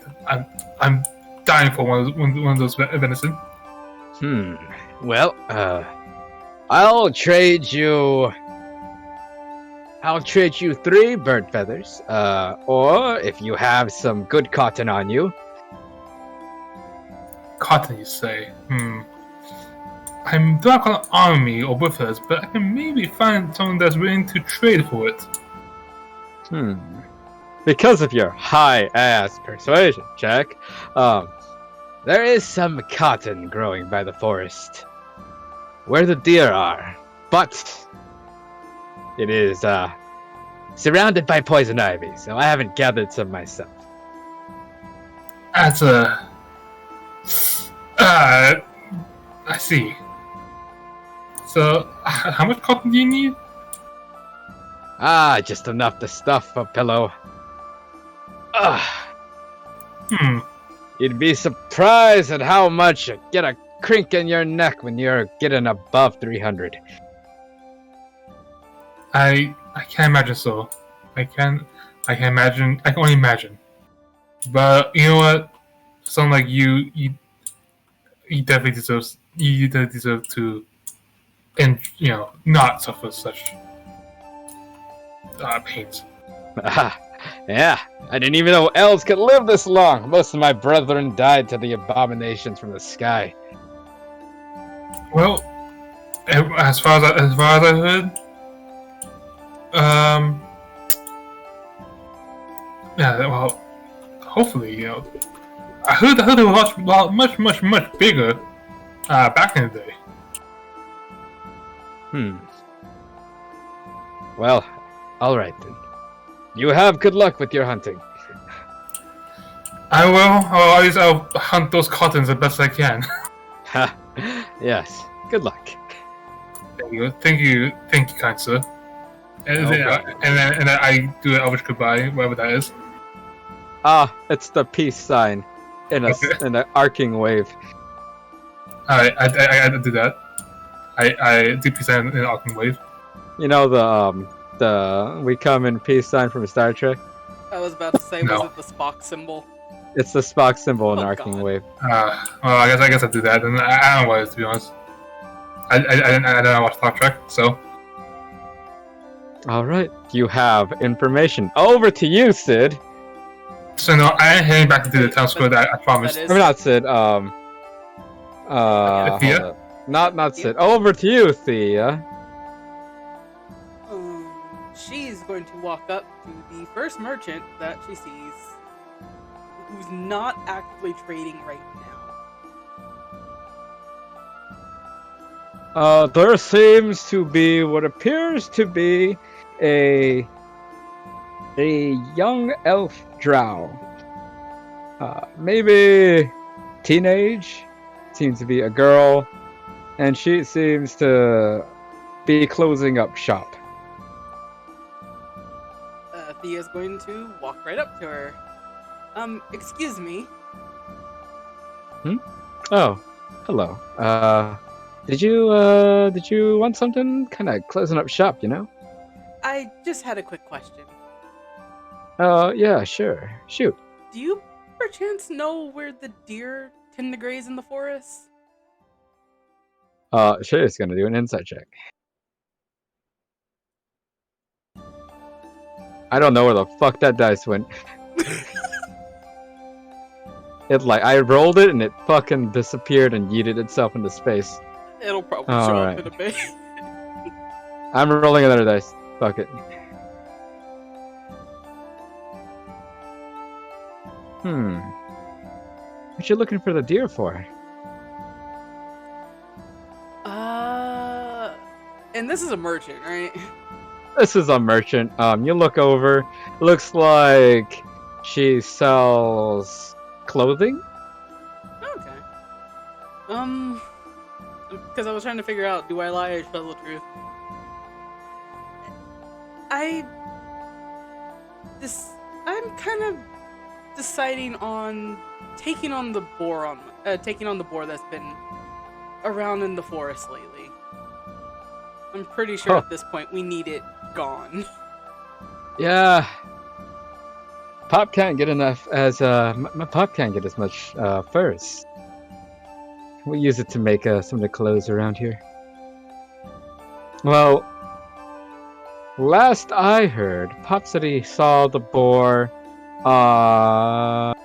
I'm dying for one of those venison. Well, I'll trade you 3 bird feathers. Or if you have some good cotton on you. Cotton, you say? I'm not gonna arm me or with us, but I can maybe find someone that's willing to trade for it. Because of your high-ass persuasion check, There is some cotton growing by the forest, where the deer are, but it is surrounded by poison ivy, so I haven't gathered some myself. That's I see. So, how much cotton do you need? Just enough to stuff a pillow. You'd be surprised at how much you get a crink in your neck when you're getting above 300. I can't imagine so. I can only imagine. But you know what? Someone like you definitely deserve to, and not suffer such pains. Yeah, I didn't even know elves could live this long. Most of my brethren died to the abominations from the sky. Well, as far as I heard, yeah. Well, hopefully, I heard they were much bigger back in the day. Well, all right then. You have good luck with your hunting. I will. At least I'll hunt those cottons the best I can. Ha. Yes. Good luck. Thank you, kind sir. And then I do an Elvish goodbye, whatever that is. It's the peace sign in an arcing wave. Alright, I do that. I do peace sign in an arcing wave. You know we come in peace sign from Star Trek? I was about to say, No. was it the Spock symbol? It's the Spock symbol in Oh, Arcing God. Wave. Well, I guess I'll do that. And I don't know what it is, to be honest. I don't watch Star Trek, so. All right, you have information. Over to you, Sid. So no, I ain't heading back into the town square that I promised. That I is- mean, not Sid. Thea? hold up. Not Sid. Over to you, Thea. She's going to walk up to the first merchant that she sees, who's not actively trading right now. There seems to be what appears to be a young elf drow. Maybe teenage. Seems to be a girl, and she seems to be closing up shop. Thea's going to walk right up to her. Excuse me. Oh, hello. Did you want something? Kind of closing up shop, you know? I just had a quick question. Yeah, sure. Shoot. Do you perchance know where the deer tend to graze in the forest? She's gonna do an insight check. I don't know where the fuck that dice went. I rolled it and it fucking disappeared and yeeted itself into space. It'll probably All show right. up in a bit. I'm rolling another dice. Fuck it. What you looking for the deer for? And this is a merchant, right? This is a merchant. You look over. Looks like she sells clothing. Okay. Because I was trying to figure out, do I lie or tell the truth? I'm kind of deciding on taking on the boar that's been around in the forest lately. I'm pretty sure at this point we need it gone. Yeah. Pop can't get enough as my pop can't get as much furs. We use it to make some of the clothes around here. Well, last I heard, Pop said he saw the boar around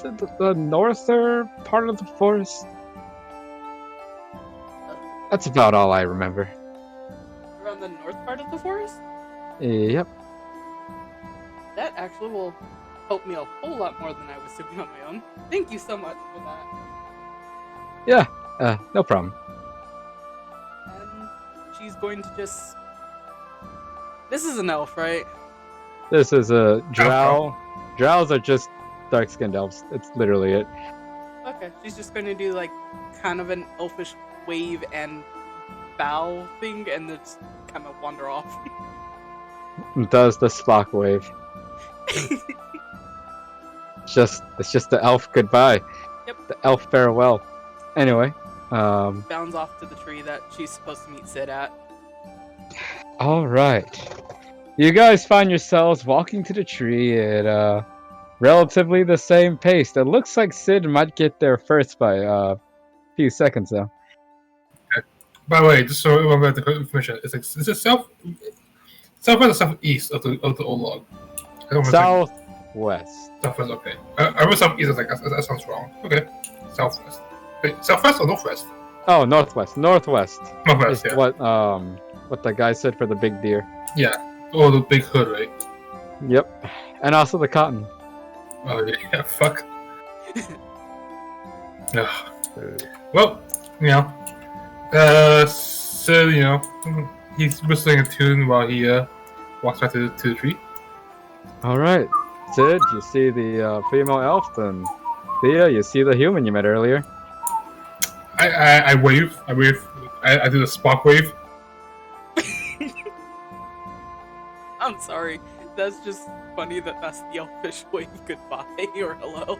the northern part of the forest. That's about all I remember. Around the north part of the forest? Yep. That actually will help me a whole lot more than I was doing on my own. Thank you so much for that. Yeah, no problem. And she's going to just... This is an elf, right? This is a drow. Drows are just dark-skinned elves. It's literally it. Okay, she's just going to do like kind of an elfish wave and bow thing and then just kind of wander off. Does the Spock wave. It's just the elf goodbye. Yep. The elf farewell. Anyway, Bounds off to the tree that she's supposed to meet Sid at. all right. You guys find yourselves walking to the tree at relatively the same pace. It looks like Sid might get there first by a few seconds, though. By the way, just so everyone got the information, is it southwest or southeast of the old log? I don't remember. Southwest. Southwest, okay. I was southeast. I was like, that sounds wrong. Okay, southwest. Wait, southwest or northwest? Oh, northwest. Northwest. Northwest, Is yeah. what the guy said for the big deer. Yeah. Oh, the big hood, right? Yep. And also the cotton. Oh yeah, fuck. Ugh. Well, you know, so you know, he's whistling a tune while he walks back to the tree. All right, Sid, you see the female elf, and Thea, you see the human you met earlier. I wave. I do the Spock wave. I'm sorry. That's just funny that that's the elfish wave goodbye or hello.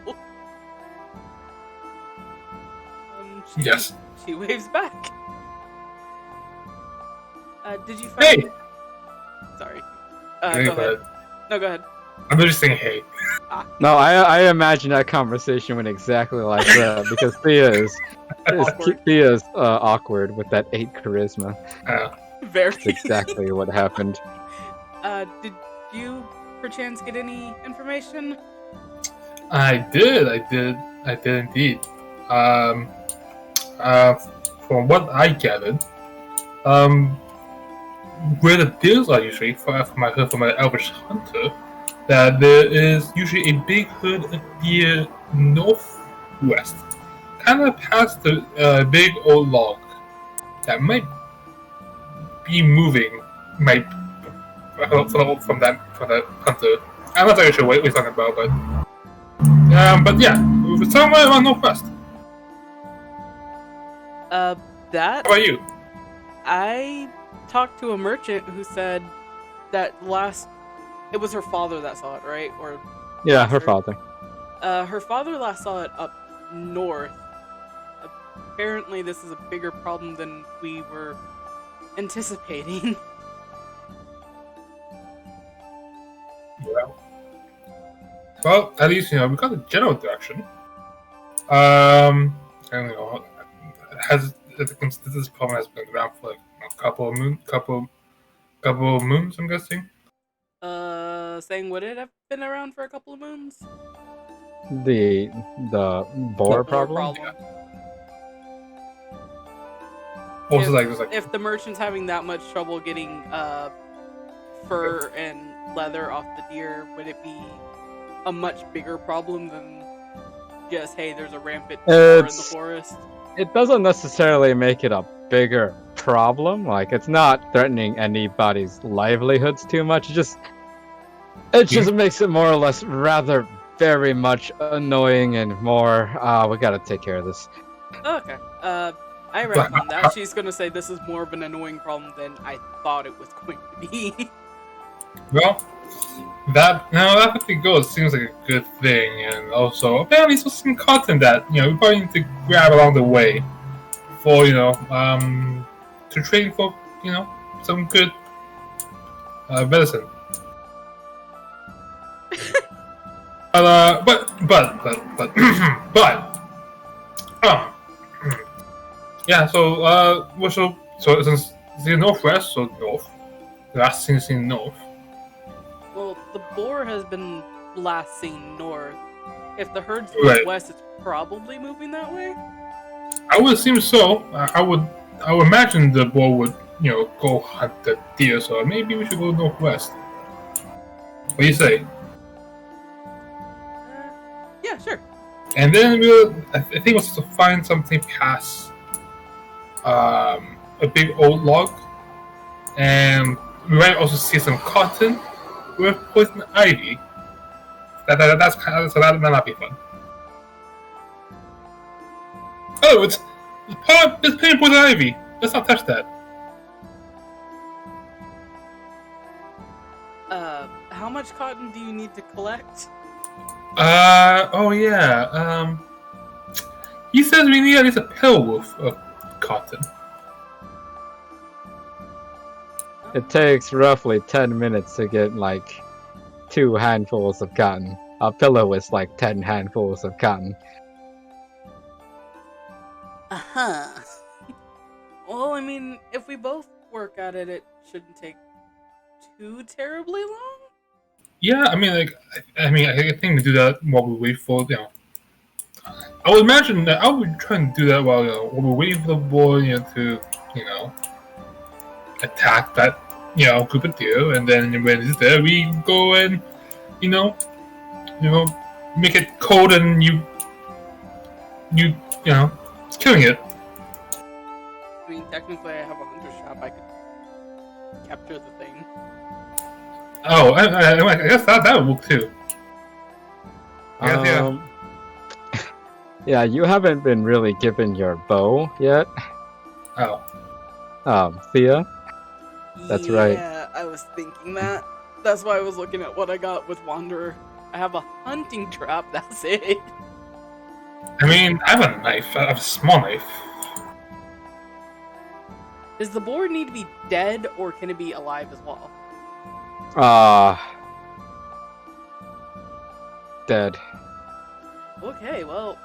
Yes. She waves back. Did you find? Hey! Sorry. Okay, Go ahead. No, go ahead. I'm just saying hey. No, I imagine that conversation went exactly like that because Thea's awkward with that 8 charisma. Very. Uh, Did Exactly what happened. you perchance get any information? I did indeed. From what I gathered, where the deals are usually, from I heard from an elvish hunter, that there is usually a big herd of deer northwest, kind of past the big old log that might be moving, from that hunter. I'm not really sure what he's talking about, but yeah, somewhere around northwest. That How about you? I talked to a merchant who said that it was her father that saw it, right? Or Yeah, her father. her father last saw it up north. Apparently, this is a bigger problem than we were anticipating. Yeah. Well, at least we got the general direction. I don't know. This problem has been around for like a couple of moons, I'm guessing. Saying would it have been around for a couple of moons? The boar problem? Yeah. Also, If the merchant's having that much trouble getting fur and leather off the deer, would it be a much bigger problem than just, hey, there's a rampant boar in the forest? It doesn't necessarily make it a bigger problem. Like, it's not threatening anybody's livelihoods too much. It just makes it more or less rather very much annoying and more, we gotta take care of this. Okay. I read on that. She's gonna say this is more of an annoying problem than I thought it was going to be. Well, that way it goes seems like a good thing, and also apparently there's some cotton that we probably need to grab along the way for to trade for some good medicine. Yeah. So since the northwest, so north, last seen north. Well, the boar has been last seen north. If the herd's moving west, it's probably moving that way. I would assume so. I would imagine the boar would go hunt the deer. So maybe we should go northwest. What do you say? Yeah, sure. And then I think we'll have to find something past a big old log, and we might also see some cotton with poison ivy. That's kind of, so that might not be fun. Oh, it's plain poison ivy. Let's not touch that. How much cotton do you need to collect? Oh yeah. He says we need at least a pill worth of cotton. It takes roughly 10 minutes to get like 2 handfuls of cotton. A pillow is like 10 handfuls of cotton. Uh-huh. Well, I mean, if we both work at it, it shouldn't take too terribly long. Yeah, I think we do that while we wait for I would imagine that I would try and do that while we're waiting for the boy to attack that group of deer, and then when it's there, we go and make it cold and killing it. I mean, technically, I have a hunter's trap. I could capture the thing. Oh, I guess that would work too. Yeah, you haven't been really given your bow yet. Oh. Thea? That's right. Yeah, I was thinking that. That's why I was looking at what I got with Wanderer. I have a hunting trap, that's it. I mean, I have a knife. I have a small knife. Does the boar need to be dead, or can it be alive as well? Dead. Okay, well,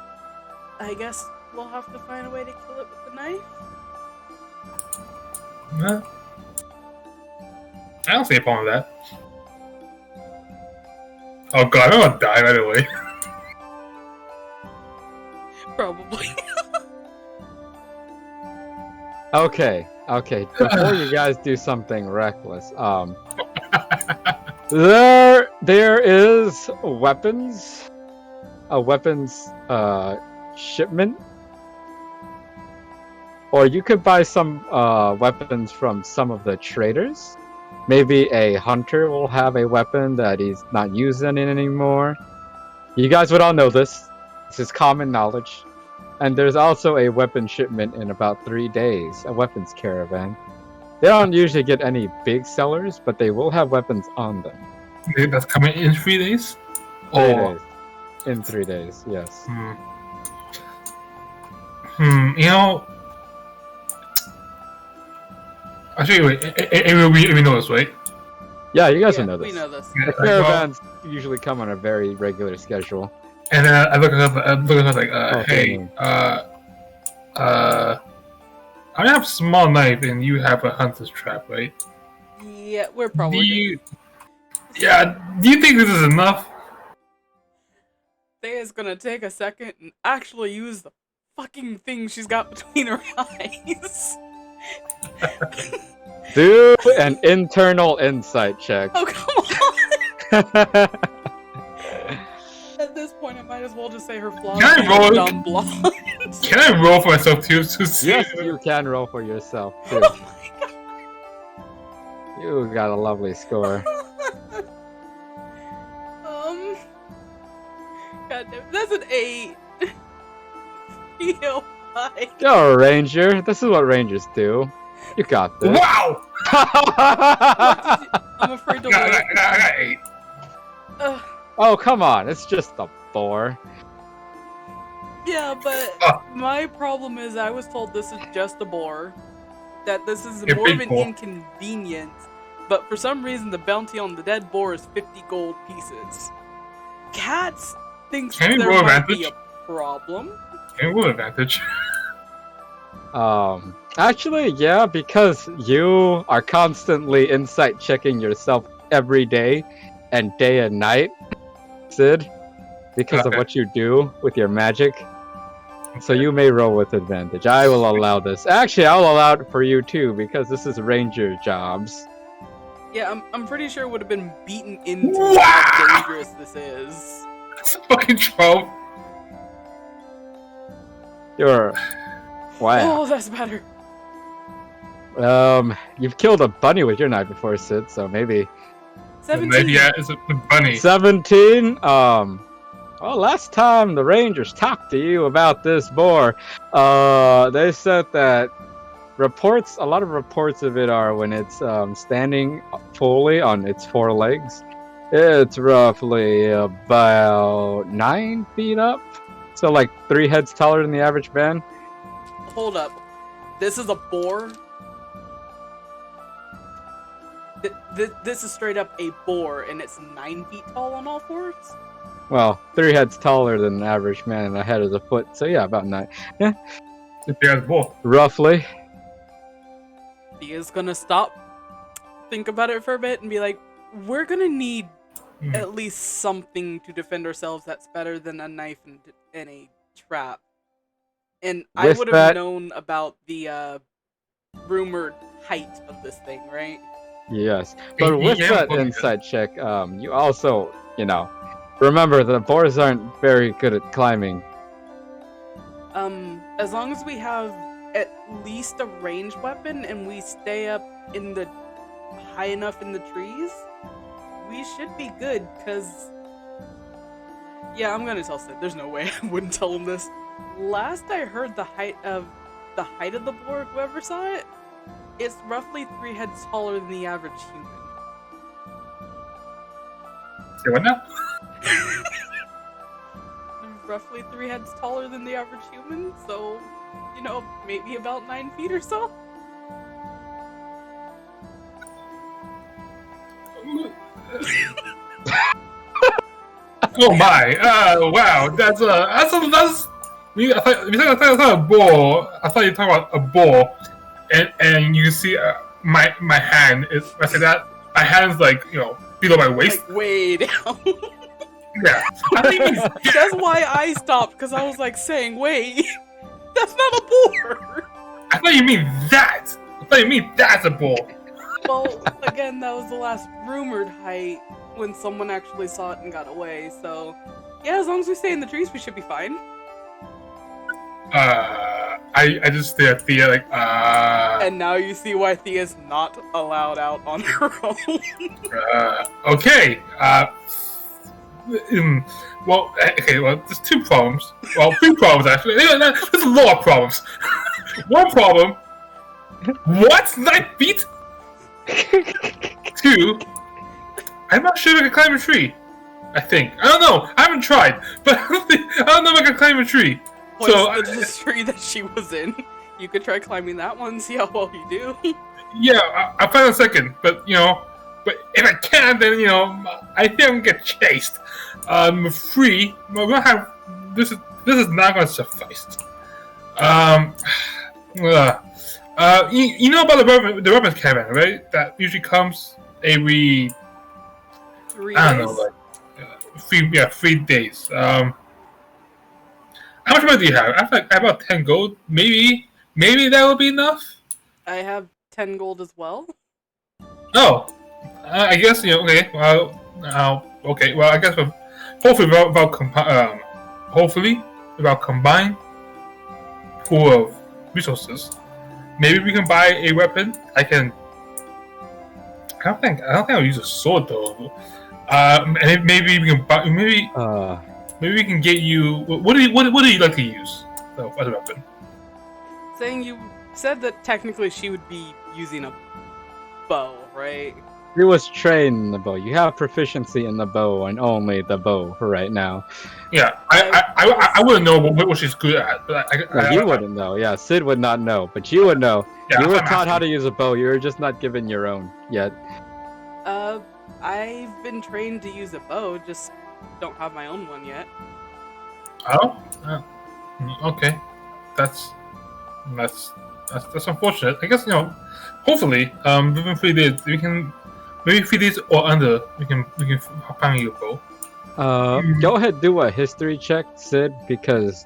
I guess we'll have to find a way to kill it with the knife. Nah. I don't see a problem with that. Oh god, I'm gonna die right away. Probably. Okay. Before you guys do something reckless, there is weapons, a weapons shipment, or you could buy some weapons from some of the traders. Maybe a hunter will have a weapon that he's not using it anymore. You guys would all know this. This is common knowledge. And there's also a weapon shipment in about 3 days, a weapons caravan. They don't usually get any big sellers, but they will have weapons on them. That's coming in 3 days? 3 days. In 3 days, yes. You know... Actually, wait, we know this, right? Yeah, you guys will know We this. know this. The caravans usually come on a very regular schedule. And then I look at like, Okay. hey, I have a small knife and you have a hunter's trap, right? Yeah, we're probably good. Do you think this is enough? Thea's gonna take a second and actually use the fucking thing she's got between her eyes. Do an internal insight check. Oh, come on! At this point, I might as well just say her flaws Can I are roll? dumb blonde. Can I roll for myself too? To see? Yes, you can roll for yourself too. Oh my god. You got a lovely score. God damn, that's an 8. Yo, bye. Go, Ranger. This is what Rangers do. You got this. Wow! I'm afraid to I look. got 8. Oh, come on. It's just a boar. Yeah, but my problem is I was told this is just a boar. That this is A more of big an boar. inconvenience. But for some reason, the bounty on the dead boar is 50 gold pieces. Cats thinks Can we there roll might be advantage? a problem. Can we roll advantage? Actually, yeah, because you are constantly insight checking yourself every day and night, Sid, because of Okay. what you do with your magic. So you may roll with advantage. I will allow this. Actually, I'll allow it for you too, because this is ranger jobs. Yeah, I'm pretty sure it would have been beaten into Wow! how dangerous this is. It's a fucking 12. You're... Wow. Oh, that's better. You've killed a bunny with your knife before, Sid, so maybe... 17. Maybe it's a bunny. 17? Well, last time the Rangers talked to you about this boar, they said that a lot of reports of it are when it's standing fully on its 4 legs. It's roughly about 9 feet up. So like 3 heads taller than the average man. Hold up. This is a boar? This is straight up a boar, and it's 9 feet tall on all 4s? Well, 3 heads taller than an average man, and a head is a foot. So yeah, about 9. Yeah, Yeah, the bull. roughly. He is gonna stop, think about it for a bit, and be like, we're gonna need at least something to defend ourselves that's better than a knife and a trap. And I With would have that- known about the rumored height of this thing, right? Yes, but with Yeah, that well, insight check, you also, remember the boars aren't very good at climbing. As long as we have at least a ranged weapon and we stay up in the high enough in the trees, we should be good, cause yeah, I'm gonna tell Sid. There's no way I wouldn't tell him this. Last I heard the height of the boar, whoever saw it, it's roughly 3 heads taller than the average human. Say what now? Roughly 3 heads taller than the average human, so, maybe about 9 feet or so. Oh my! Wow, that's. I thought a ball. I thought you were talking about a ball, and you see my hand is. I say that my hand's like below my waist. Like way down. Yeah, I think That's why I stopped, because I was like saying, wait, that's not a board. I thought you mean that. I thought you mean that's a ball. Well, again, that was the last rumored height when someone actually saw it and got away. So, yeah, as long as we stay in the trees, we should be fine. I just stare at Thea like, And now you see why Thea's not allowed out on her own. Okay. Well, okay. Well, there's two problems. Well, three problems actually. There's a lot of problems. One problem. What? 9 feet? 2. I'm not sure if I can climb a tree. I think. I don't know. I haven't tried, but I don't know if I can climb a tree. Points to the tree that she was in. You could try climbing that one, see how well you do. Yeah, I'll find a second, but but if I can, then I think I'm gonna get chased. Free. We're gonna have this is not gonna suffice. You know about the weapons caravan, right? That usually comes every 3 I days. don't know, like 3 days. How much money do you have? I have about 10 gold. Maybe that will be enough. I have 10 gold as well. Oh, I guess okay. Well, okay. Well, I guess hopefully without combined pool of resources, maybe we can buy a weapon. I don't think I'll use a sword though. And maybe we can buy. Maybe we can get you. What do you like to use as a weapon? Saying you said that technically she would be using a bow, right? He was trained in the bow. You have proficiency in the bow and only the bow for right now. Yeah, I wouldn't know what she's good at, but You wouldn't know. Yeah, Sid would not know, but you would know. Yeah, you were I'm taught how asking. to use a bow. You were just not given your own yet. I've been trained to use a bow, just don't have my own one yet. Oh, okay. That's unfortunate. I guess hopefully, within 3 days we can, maybe 3 days or under, we can find you a bow. Go ahead, do a history check, Sid, because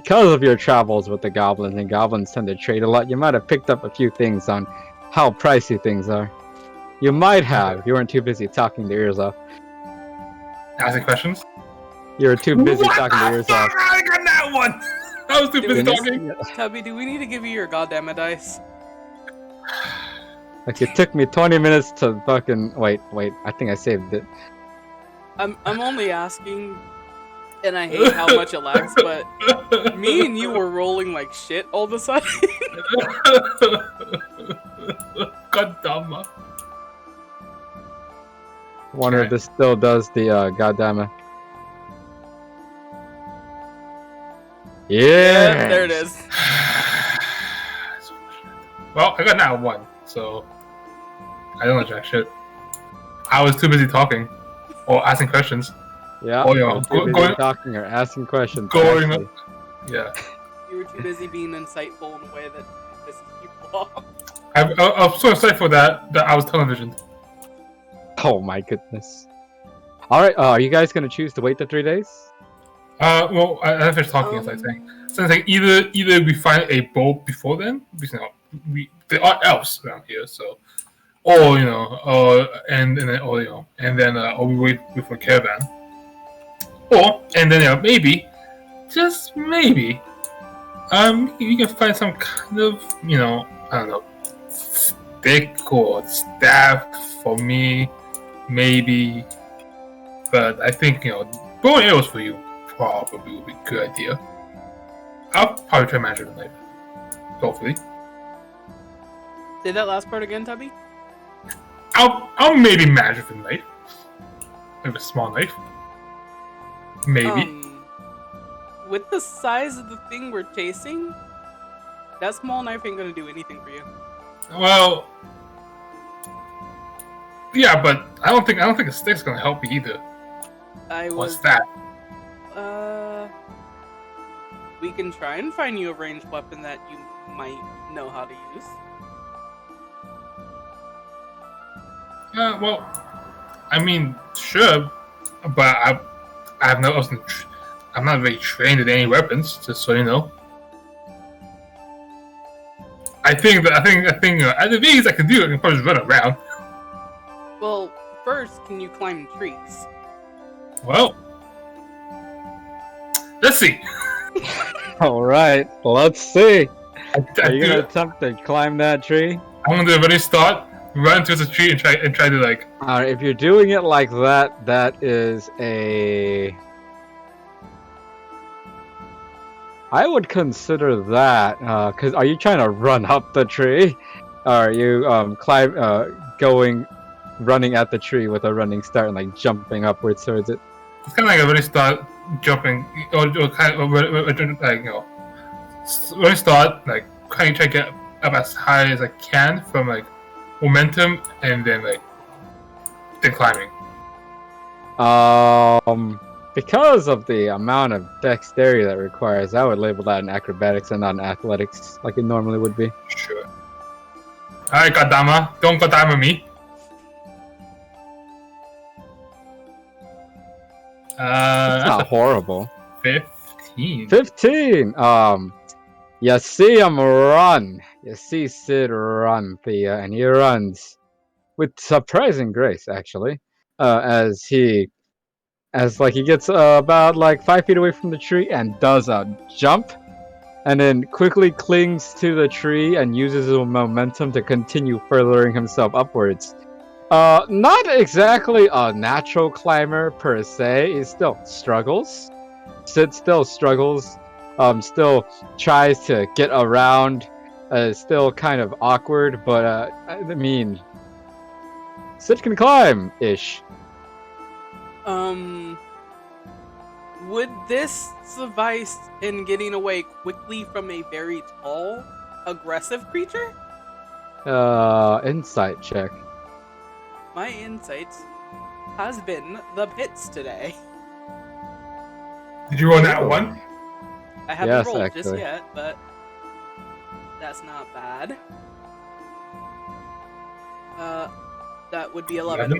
of your travels with the goblins, and goblins tend to trade a lot. You might have picked up a few things on how pricey things are. You might have. You weren't too busy talking their ears off. Asking questions. You were too busy talking their ears off. I got that one. I was too busy talking. Tubby, do we need to give you your goddamn dice? Like, it took me 20 minutes to fucking wait. I think I saved it. I'm only asking, and I hate how much it lags, but me and you were rolling like shit all of a sudden. God damn it. Wonder if this still does the goddamn. Yeah. There it is. Well, I got that one, so I don't know jack shit. I was too busy talking or asking questions. Yeah. Oh, you're too busy talking or asking questions. Going actually. up. Yeah. You were too busy being insightful in a way that pisses people off. I'm so excited for that I was televisioned. Oh my goodness. All right. Are you guys gonna choose to wait the 3 days? Well, I finished talking as I say. So it's like either we find a boat before then, because there are elves around here, so, or and then or we wait for a caravan, and then maybe, just maybe, you can find some kind of I don't know, stick or staff for me, maybe, but I think bow and arrows for you probably would be a good idea. I'll probably try magic with a knife. Hopefully. Say that last part again, Tubby? I'll maybe magic with a knife. Maybe a small knife. Maybe. With the size of the thing we're chasing, that small knife ain't gonna do anything for you. Well, Yeah, but I don't think a stick's gonna help you either. What's that? We can try and find you a ranged weapon that you might know how to use. Well, I mean, sure, but I have no. I'm not very trained in any weapons, just so you know. I think at the least I can do it. I can probably just run around. Well, first, can you climb trees? Well, let's see. All right, let's see. Are you gonna attempt to climb that tree? I'm gonna do a running start, run towards the tree, and try to like. Alright, if you're doing it like that, that is a. I would consider that, because are you trying to run up the tree? Or are you running at the tree with a running start and like jumping upwards towards it? It's kind of like a running start, jumping, or kind of like running start, like try to get up as high as I can from like momentum, and then climbing. Because of the amount of dexterity that requires, I would label that an acrobatics and not an athletics, like it normally would be. Sure. Alright, Godama. Don't Godama me. It's not horrible. 15. 15! You see him run. You see Sid run, Thea, and he runs with surprising grace, actually. As he gets about 5 feet away from the tree and does a jump, and then quickly clings to the tree and uses his momentum to continue furthering himself upwards. Not exactly a natural climber per se. He still struggles. Sid still struggles. Still tries to get around. Still kind of awkward, but I mean, Sid can climb-ish. Would this suffice in getting away quickly from a very tall, aggressive creature? Insight check. My insight has been the pits today. Did you roll that one? I haven't Yes, rolled actually. just yet, but that's not bad. That would be 11.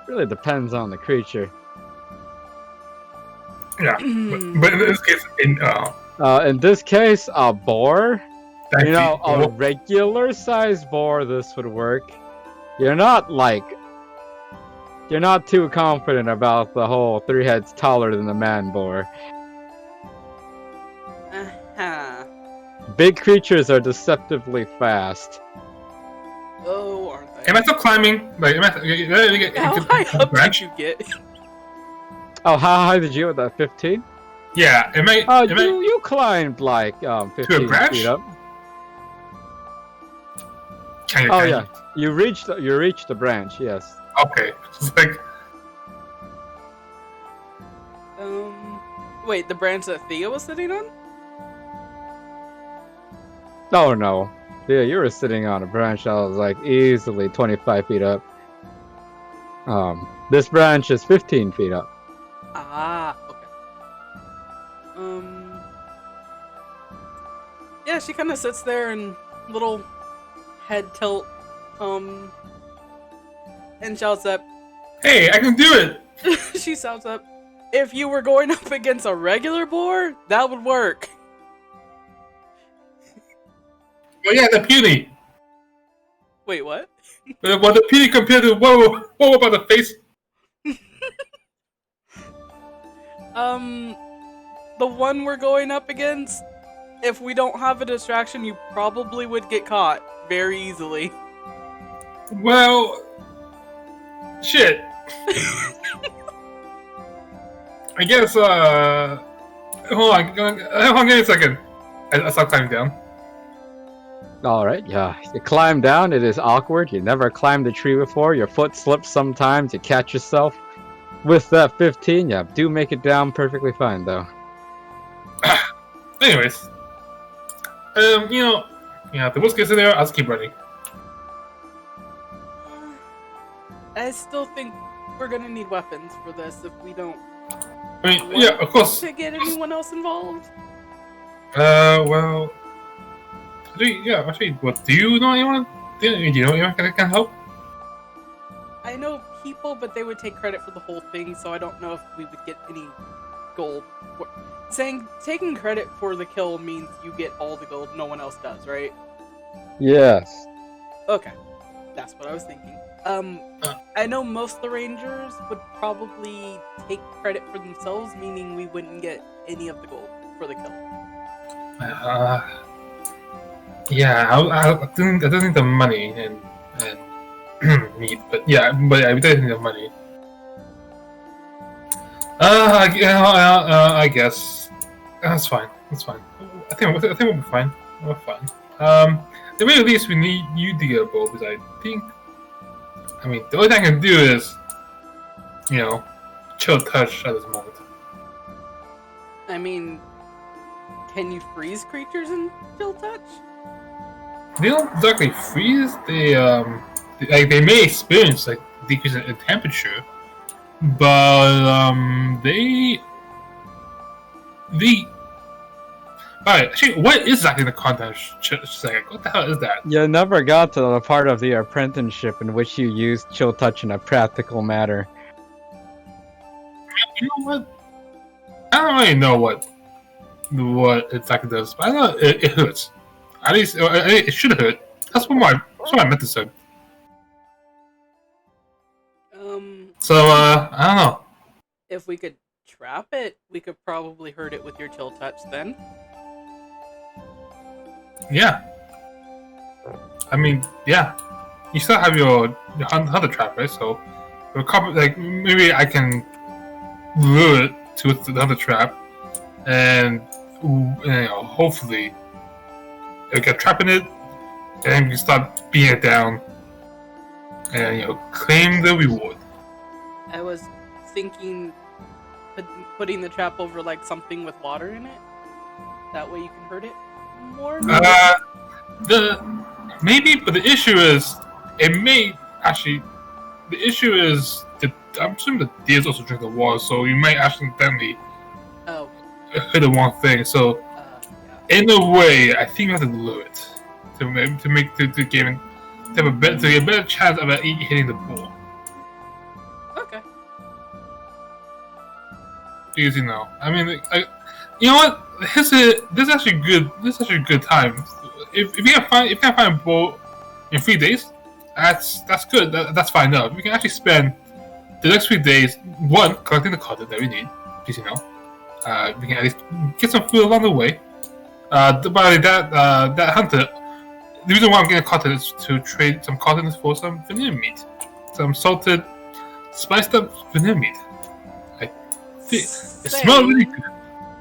Really depends on the creature. Yeah, but in this case, In this case, a boar. that A regular sized boar, this would work. You're not too confident about the whole 3 heads taller than the man boar. Uh-huh. Big creatures are deceptively fast. Oh, aren't they? am I still climbing? How high up did you get? Oh, how high did you get with that? 15? Yeah, You climbed 15 branch? feet up. Can Oh yeah, you reached the branch. Yes. Okay, it's like Wait, the branch that Thea was sitting on? Oh no. Yeah, you were sitting on a branch that was easily 25 feet up. This branch is 15 feet up. Ah, okay. Yeah, she kind of sits there and little head tilt, and shouts up. hey, I can do it! She shouts up. If you were going up against a regular boar, that would work. Oh yeah, the puny. Wait, what? Well, the puny compared to what about the face? The one we're going up against, if we don't have a distraction, you probably would get caught very easily. Well, shit. I guess, hold on, give me a second. I start climbing down. Alright, yeah. You climb down, it is awkward. You never climbed a tree before. Your foot slips sometimes, you catch yourself. With that 15, yeah, do make it down perfectly fine, though. Anyways. The worst case scenario, I'll just keep running. I still think we're gonna need weapons for this if we don't. I mean, yeah, of course. To get anyone else involved? Well, actually, what do you know anyone? Do you know anyone that can help? I know people, but they would take credit for the whole thing, so I don't know if we would get any gold. Taking credit for the kill means you get all the gold, no one else does, right? Yes. Okay, that's what I was thinking. I know most of the rangers would probably take credit for themselves, meaning we wouldn't get any of the gold for the kill. Yeah, I don't need the money and meat, but yeah, we don't need the money. I guess that's fine. That's fine. I think we'll be fine. We're fine. The very least we need you to get a bow, because I think. I mean, the only thing I can do is, chill touch at this moment. I mean, can you freeze creatures in chill touch? They don't exactly freeze. They may experience like decrease in temperature, but they. Alright, actually, what is exactly the content? What the hell is that? You never got to the part of the apprenticeship in which you used chill touch in a practical matter. You know what? I don't really know what exactly does, but I know it hurts. At least it should hurt. That's what I meant to say. So I don't know. If we could trap it, we could probably hurt it with your chill touch then. Yeah. I mean, yeah. You still have your hunter trap, right? So, maybe I can lure it to the hunter trap, and hopefully it'll get trapped in it, and we can start beating it down, and claim the reward. I was thinking putting the trap over like something with water in it. That way you can hurt it more. Maybe, but the issue is it may actually. The issue is I'm assuming the deers also drink the water, so you might accidentally hit the wrong thing. So, in a way, I think you have to lure it to make the game to have a better chance of hitting the ball. Okay. Because I mean, you know what? This is actually good. This is actually a good time. If you can find a ball in 3 days, that's good. That's fine enough. We can actually spend the next 3 days collecting the content that we need. Because we can at least get some food along the way. By that hunter, the reason why I'm getting content is to trade some content for some vanilla meat, some salted, spiced up vanilla meat. It smells really good.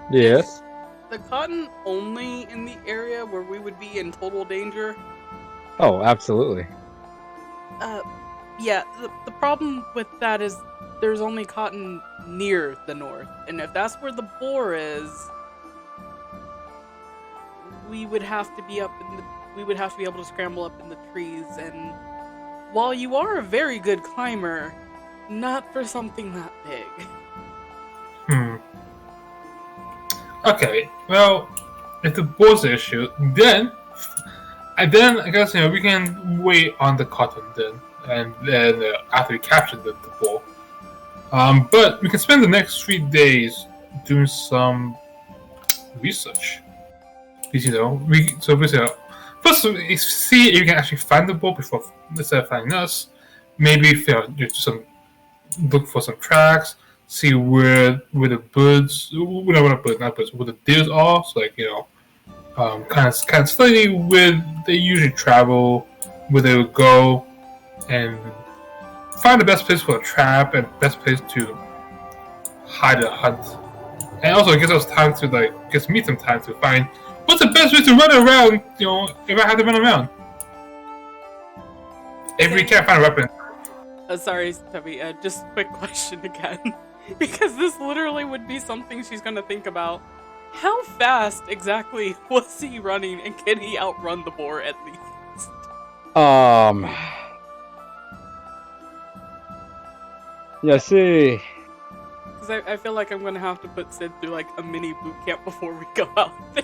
Yes. The cotton only in the area where we would be in total danger? Oh, absolutely. Yeah, the problem with that is there's only cotton near the north, and if that's where the boar is, we would have to be able to scramble up in the trees, and while you are a very good climber, not for something that big. Okay, well, if the boar's the issue, then I guess we can wait on the cotton and then after we capture the boar. But we can spend the next 3 days doing some research. Because first we see if you can actually find the boar before instead of finding us. Maybe look for some tracks. See where the birds, where the deers are. So kind of study where they usually travel, where they would go, and find the best place for a trap and best place to hide and hunt. And also it gives us time to gives me some time to find what's the best way to run around. If I have to run around, if we can't find a weapon. Sorry, Tubby. Just quick question again. Because this literally would be something she's gonna think about. How fast exactly was he running, and can he outrun the boar at least? You see, Because I feel like I'm gonna have to put Sid through like a mini boot camp before we go out there.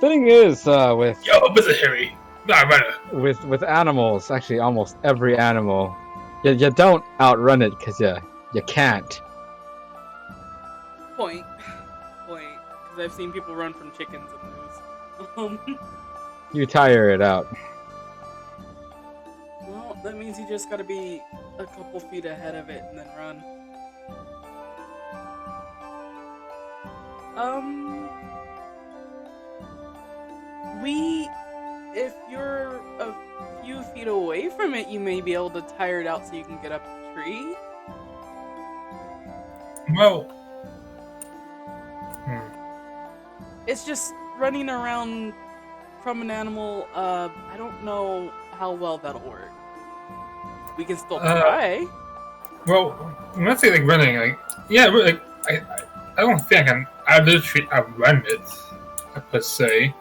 thing is, with Yo, Mr. Harry. Nah, runner. with animals, actually almost every animal, you don't outrun it because you can't. Point. Because I've seen people run from chickens and lose. You tire it out. Well, that means you just gotta be a couple feet ahead of it and then run. If you're a few feet away from it, you may be able to tire it out so you can get up the tree. Well, It's just running around from an animal. I don't know how well that'll work. We can still try. well, when I say like running, like yeah, like I don't think I can literally outrun it per se,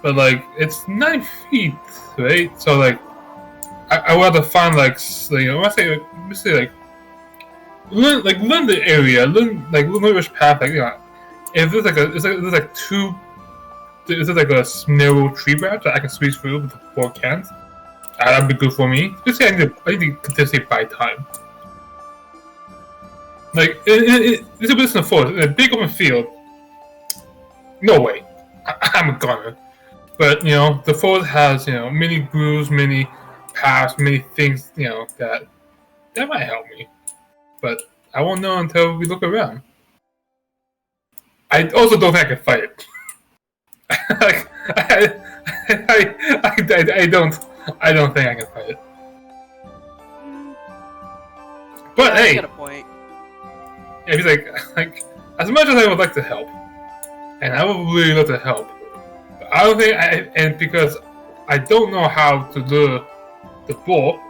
but like it's 9 feet, right? So like I would have to find like when I say learn the area, learn which path, like if there's like a narrow tree branch that I can squeeze through with the 4 cans, that'd be good for me. Especially I need to continuously buy time. Like it's a business in the forest, in a big open field. No way, I'm a goner. But the forest has many grooves, many paths, many things that might help me. But I won't know until we look around. I also don't think I can fight it. Like, I don't think I can fight it. But Yeah, hey, I get a point. if he's like as much as I would like to help, and I would really love to help, but I don't think and because I don't know how to do the ball,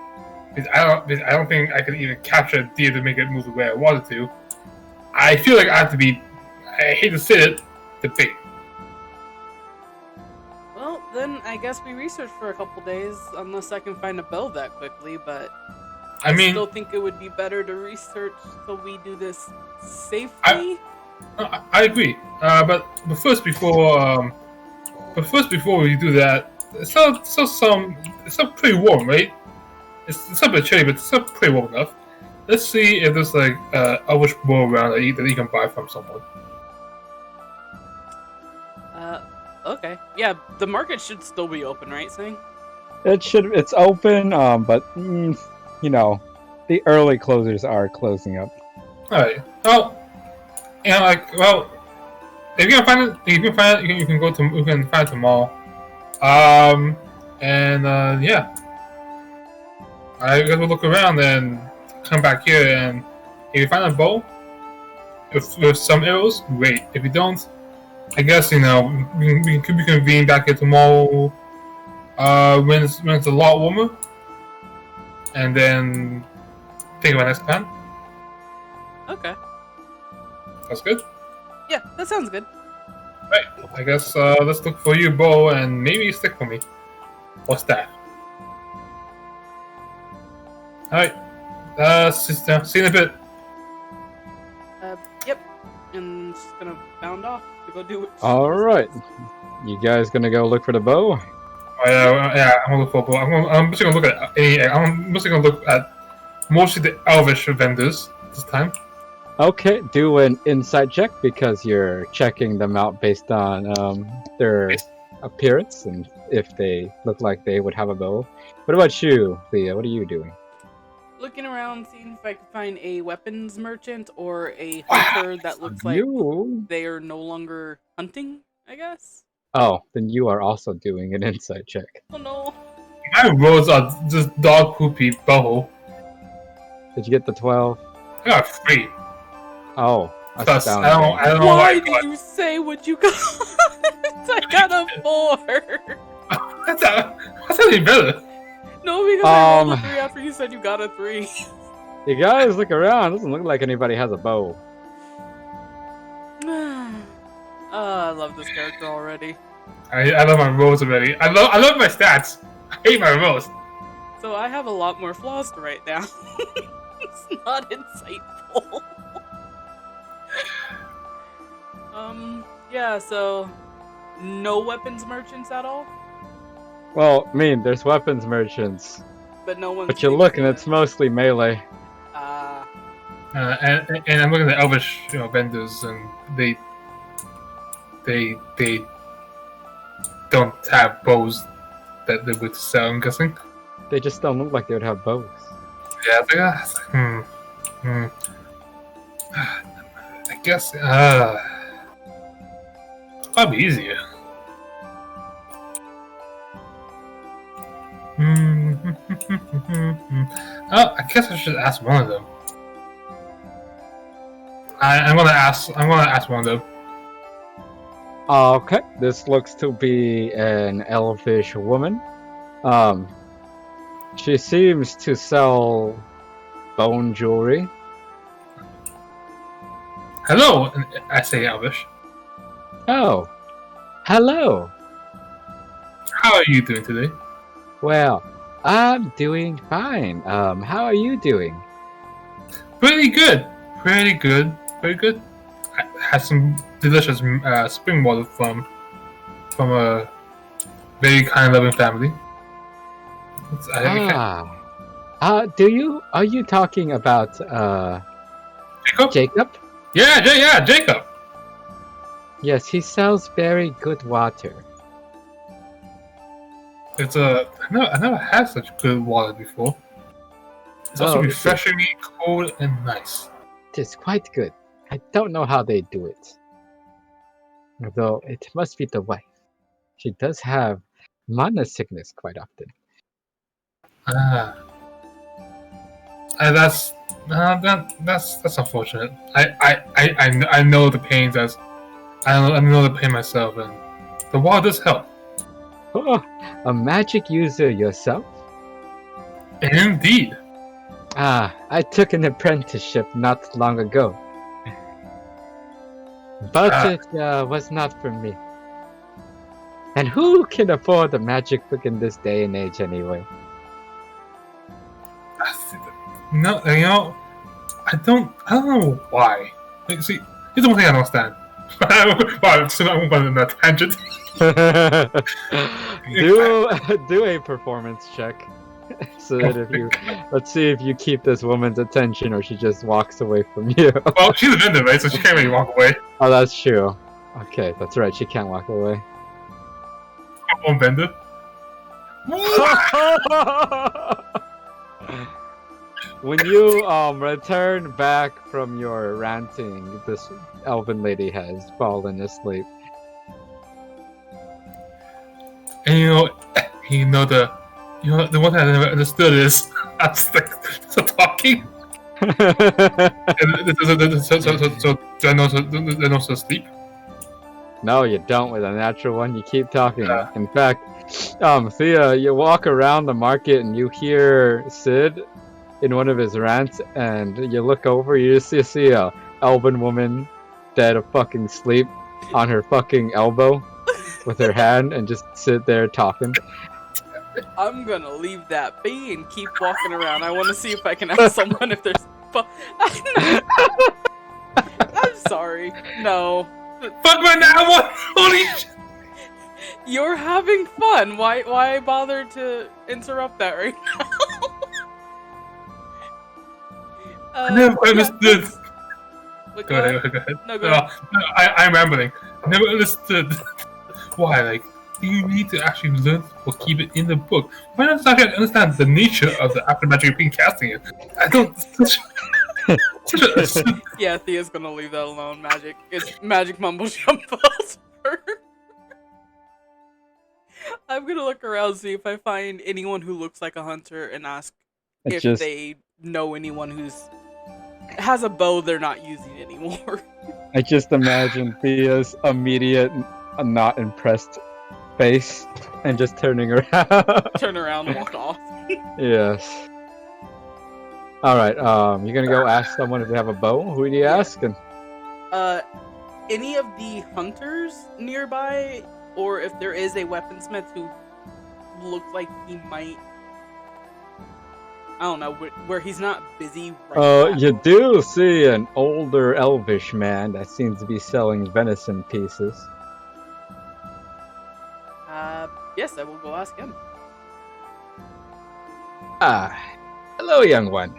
because I don't think I can even capture a deer to make it move the way I wanted to. I feel like I have to be. I hate to say it, the bait. Well, then I guess we research for a couple days, unless I can find a bow that quickly, but I still think it would be better to research so we do this safely. I agree. But first, before we do that, it's still pretty warm, right? It's a bit chilly, but it's still pretty warm enough. Let's see if there's like a elvish bow around that you can buy from someone. Okay. Yeah, the market should still be open, right, Sing? It's open, but the early closers are closing up. All right. Well, if you can find it, you can find it. You can find it tomorrow. Yeah. I guess we'll look around and come back here, and if you find a bow with some arrows, great. If you don't, I guess we can reconvene back here tomorrow. When it's a lot warmer, and then think of our next plan. Okay. That's good. Yeah, that sounds good. Right. I guess let's look for you, bow, and maybe stick for me. Or staff. Alright. See you in a bit. Yep. And just gonna bound off to go do it. All right, you guys gonna go look for the bow? Oh, yeah, I'm gonna look for a bow. I'm just gonna look at I'm just gonna look at mostly the elvish vendors this time. Okay, do an insight check because you're checking them out based on their appearance and if they look like they would have a bow. What about you, Leah? What are you doing? Looking around, seeing if I can find a weapons merchant or a hunter that looks like they are no longer hunting, I guess. Oh, then you are also doing an insight check. Oh no. My rolls are just dog poopy bow. Did you get the 12? I got 3. Oh, Plus, I astounding. don't know Why did you say what you got? I got a 4. That's even better. No, because I rolled a 3 after you said you got a 3. You guys look around. Doesn't look like anybody has a bow. I love this character already. I love my rolls already. I love my stats. I hate my rolls. So I have a lot more flaws to write down. It's not insightful. Yeah, so no weapons merchants at all? Well, I mean, there's weapons merchants, But no one. but you look and it's mostly melee. And I'm looking at elvish, vendors, and they don't have bows that they would sell. I'm guessing. They just don't look like they would have bows. Yeah, it's I guess it's probably easier. Oh, I guess I should ask one of them. I'm gonna ask one of them. Okay, this looks to be an elfish woman. She seems to sell bone jewelry. Hello, I say elvish. Oh, hello. How are you doing today? Well, I'm doing fine. How are you doing? Pretty good. Pretty good. Very good. I had some delicious spring water from a very kind, loving family. Are you talking about Jacob? Jacob? Yeah, Jacob. Yes, he sells very good water. It's I never had such good water before. It's also refreshingly cold and nice. It is quite good. I don't know how they do it. Although it must be the wife. She does have mana sickness quite often. That's unfortunate. I know the pains I know the pain myself, and the water does help. Oh, a magic user yourself? Indeed. I took an apprenticeship not long ago. But it was not for me. And who can afford a magic book in this day and age anyway? No, I don't know why. Like, see, here's the one thing I don't understand. Wow, so I'm going on a tangent. do a performance check. So that let's see if you keep this woman's attention or she just walks away from you. Well, she's a vendor, right? So she can't really walk away. Oh, that's true. Okay, that's right. She can't walk away. One vendor. When you return back from your ranting, this elven lady has fallen asleep. And the one thing I never understood is that's the talking. So do I know to sleep? No, you don't. With a natural one, you keep talking. In fact, Thea, you walk around the market and you hear Sid in one of his rants, and you look over, you see a elven woman dead of fucking sleep on her fucking elbow with her hand, and just sit there talking. I'm gonna leave that be and keep walking around. I want to see if I can ask someone if there's. I'm sorry. No. Fuck my now! Holy shit! You're having fun. Why bother to interrupt that right now? I never quite understood. Go ahead. No, go ahead. I'm rambling. I never understood why. Like, you need to actually learn or keep it in the book. Why not actually understand the nature of the after magic being casting it? I don't. Yeah, Thea's gonna leave that alone. Magic. It's magic mumbo jumbo. I'm gonna look around, see if I find anyone who looks like a hunter, and ask if they know anyone who's has a bow they're not using anymore. I just imagine Thea's immediate, not impressed face, and just turning around. Turn around and walk off. Yes. Alright, you're gonna go ask someone if they have a bow? Who do you ask? Any of the hunters nearby, or if there is a weaponsmith who looks like he might I don't know, where he's not busy right Oh, now. you do see an older elvish man that seems to be selling venison pieces. Yes, I will go ask him. Ah, hello, young one.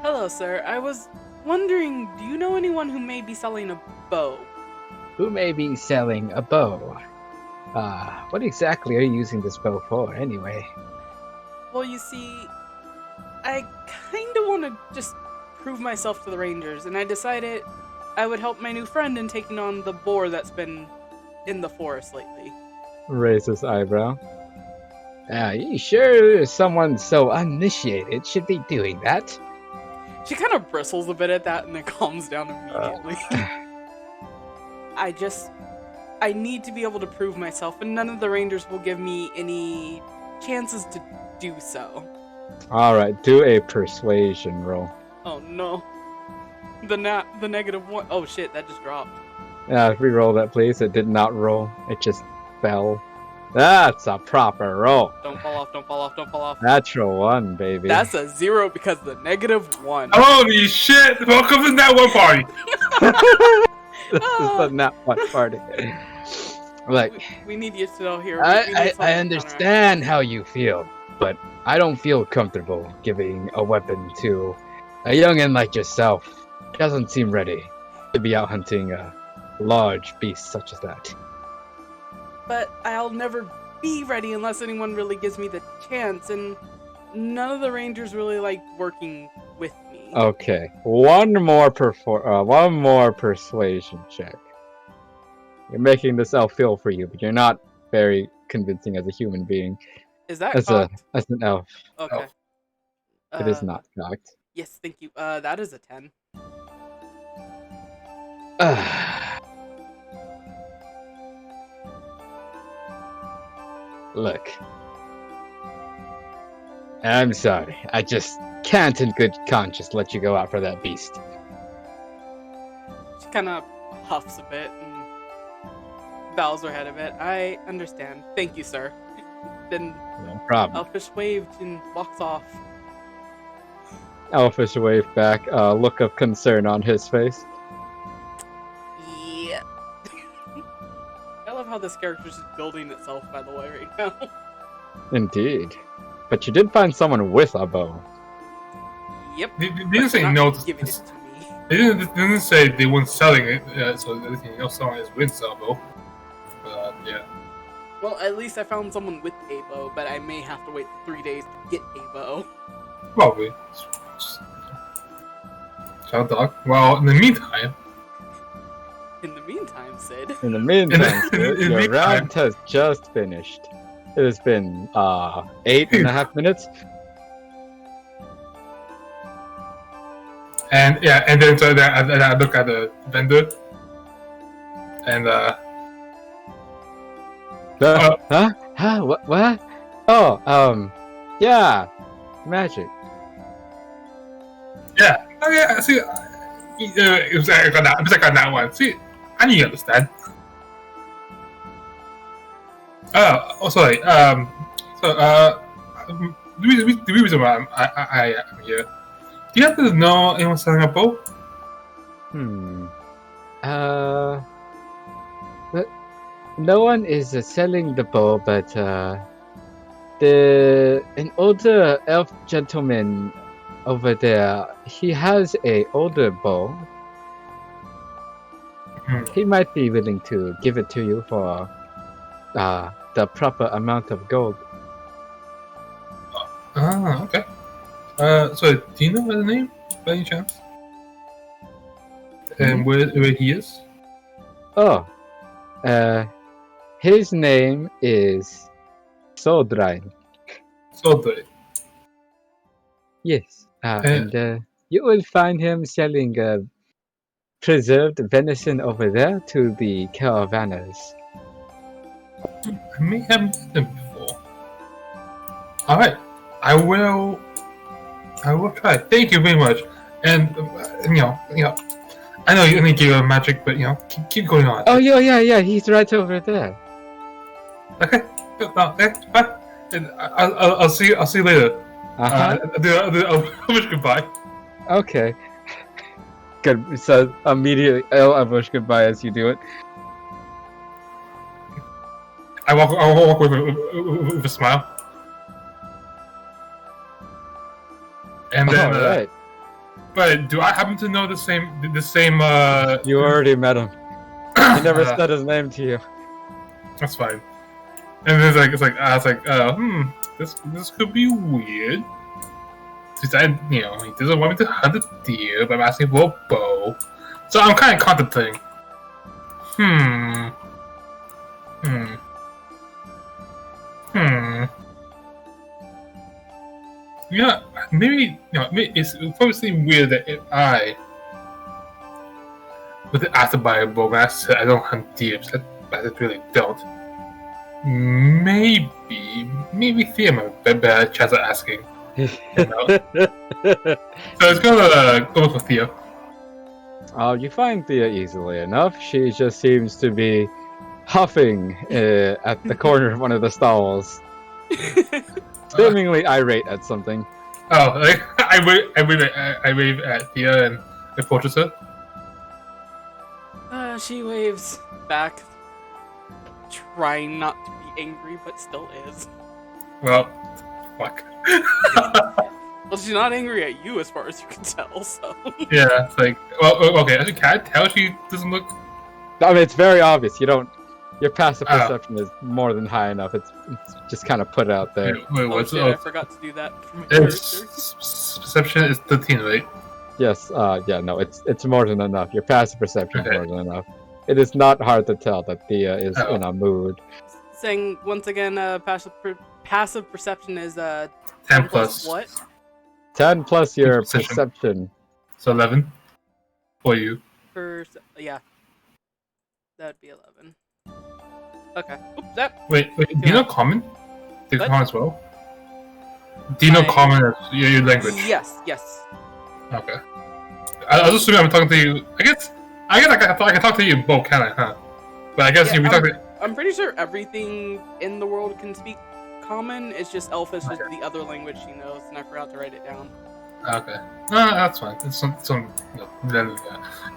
Hello, sir. I was wondering, do you know anyone who may be selling a bow? Who may be selling a bow? What exactly are you using this bow for, anyway? Well, you see, I kind of want to just prove myself to the Rangers, and I decided I would help my new friend in taking on the boar that's been in the forest lately. Raises eyebrow. You sure someone so uninitiated should be doing that? She kind of bristles a bit at that and then calms down immediately. I need to be able to prove myself, and none of the Rangers will give me any chances to do so. Alright, do a persuasion roll. Oh no. The -1. Oh shit, that just dropped. Re-roll that, please. It did not roll. It just fell. That's a proper roll. Don't fall off, don't fall off, don't fall off. Natural 1, baby. That's a 0 because of the -1. Holy shit! Welcome to that one party. This is the nat 1 party. Look, We need you to know here. I understand how you feel, but I don't feel comfortable giving a weapon to a youngin' like yourself. Doesn't seem ready to be out hunting a large beast such as that. But I'll never be ready unless anyone really gives me the chance, and none of the Rangers really like working with me. Okay, one more persuasion check. You're making this elf feel for you, but you're not very convincing as a human being. Is that As cocked? an elf, Okay. it is not cocked. Yes, thank you. That is a 10. Look, I'm sorry. I just can't in good conscience let you go out for that beast. She kind of huffs a bit and bows her head a bit. I understand. Thank you, sir. Then No problem. Elfish waved and walks off. Elfish wave back, look of concern on his face. Yeah. I love how this character's just building itself, by the way, right now. Indeed. But you did find someone with a bow. Yep. They didn't say Not no to giving this. it to me. They didn't say they weren't selling it, so everything else someone is with Sabo. But yeah. Well, at least I found someone with a bow, but I may have to wait 3 days to get a bow. Probably. Child dog. Well, in the meantime. In the meantime, Sid. In the meantime, In the your meantime- round has just finished. It has been 8.5 minutes. And yeah, and then so that I look at the vendor. And Huh? What? Oh, yeah, magic. yeah. Oh yeah, see, it was like on that one. See, I need to understand. Oh, sorry. The reason why I am here. Do you happen to know anyone selling a bow? But no one is selling the bow, but an older elf gentleman over there, he has a older bow. He might be willing to give it to you for the proper amount of gold. Ah, okay. So do you know his name by any chance? And where he is? Oh, his name is Sodrain. Sodre. Yes, and you will find him selling preserved venison over there to the caravanners. I may have met him before. Alright. I will try. Thank you very much. And you know, I know you only gave a magic, but keep going on. Oh yeah, he's right over there. Okay. Okay. Bye. And I'll see you later. Do Elvish goodbye. Okay. Good. So immediately, I wish goodbye as you do it. I walk away with a smile. And then, Alright. but do I happen to know the same? You already met him. He never said his name to you. That's fine. And then I was like, this could be weird. Since he doesn't want me to hunt a deer, but I'm asking for a bow. So I'm kind of contemplating. Yeah, maybe it's probably weird that if I was asked to buy a bow, and I said I don't hunt deer, I just really don't. Maybe Thea might have a better chance of asking. You know? So it's gonna go for Thea. You find Thea easily enough. She just seems to be huffing at the corner of one of the stalls, seemingly irate at something. Oh, like, I wave at Thea and approaches her. She waves back, trying not to be angry, but still is. Well, fuck. Well, she's not angry at you as far as you can tell, so... Yeah, it's like, well, okay, actually, can I tell she doesn't look... I mean, it's very obvious. Your passive perception is more than high enough. It's just kind of put out there. Wait, what's shit, I forgot to do that for my perception is 13, right? Yes, yeah, no, it's more than enough. Your passive perception is more than enough. It is not hard to tell that Thea is in a mood. Saying, once again, passive perception is 10 plus what? 10 plus your perception. So 11 for you. Yeah. That'd be 11. Okay. Oops, that. Wait, do you know common? Do you know common as well? Do you know common as your language? Yes. Okay. I was assuming I'm talking to you. I guess I can talk to you in both, can I? Huh? But I guess we talk. I'm pretty sure everything in the world can speak common. It's just Elfish is the other language she knows, and I forgot to write it down. Okay. No, that's fine. It's some.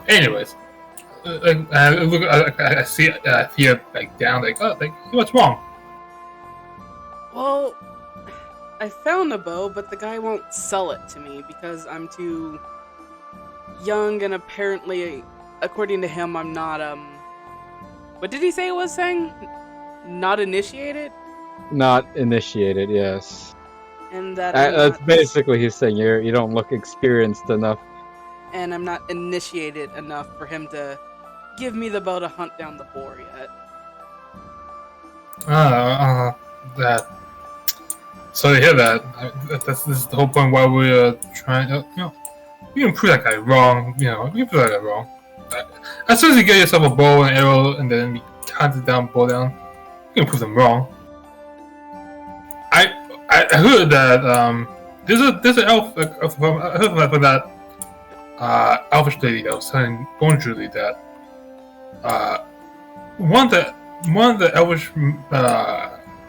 Anyways, I see Thea like down, like what's wrong? Well, I found a bow, but the guy won't sell it to me because I'm too young, and apparently, according to him, I'm not what did he say it was saying? Not initiated? Not initiated, yes. And that that's basically he's saying you don't look experienced enough. And I'm not initiated enough for him to give me the bow to hunt down the boar yet. That. So to hear that, this is the whole point why we're trying. We can prove that guy wrong. We can prove that guy wrong. As soon as you get yourself a bow and arrow, and then we count it down, bow down, you can prove them wrong. I heard that there's an elf. I heard from that elfish lady that was telling Bonjulie that one of the elvish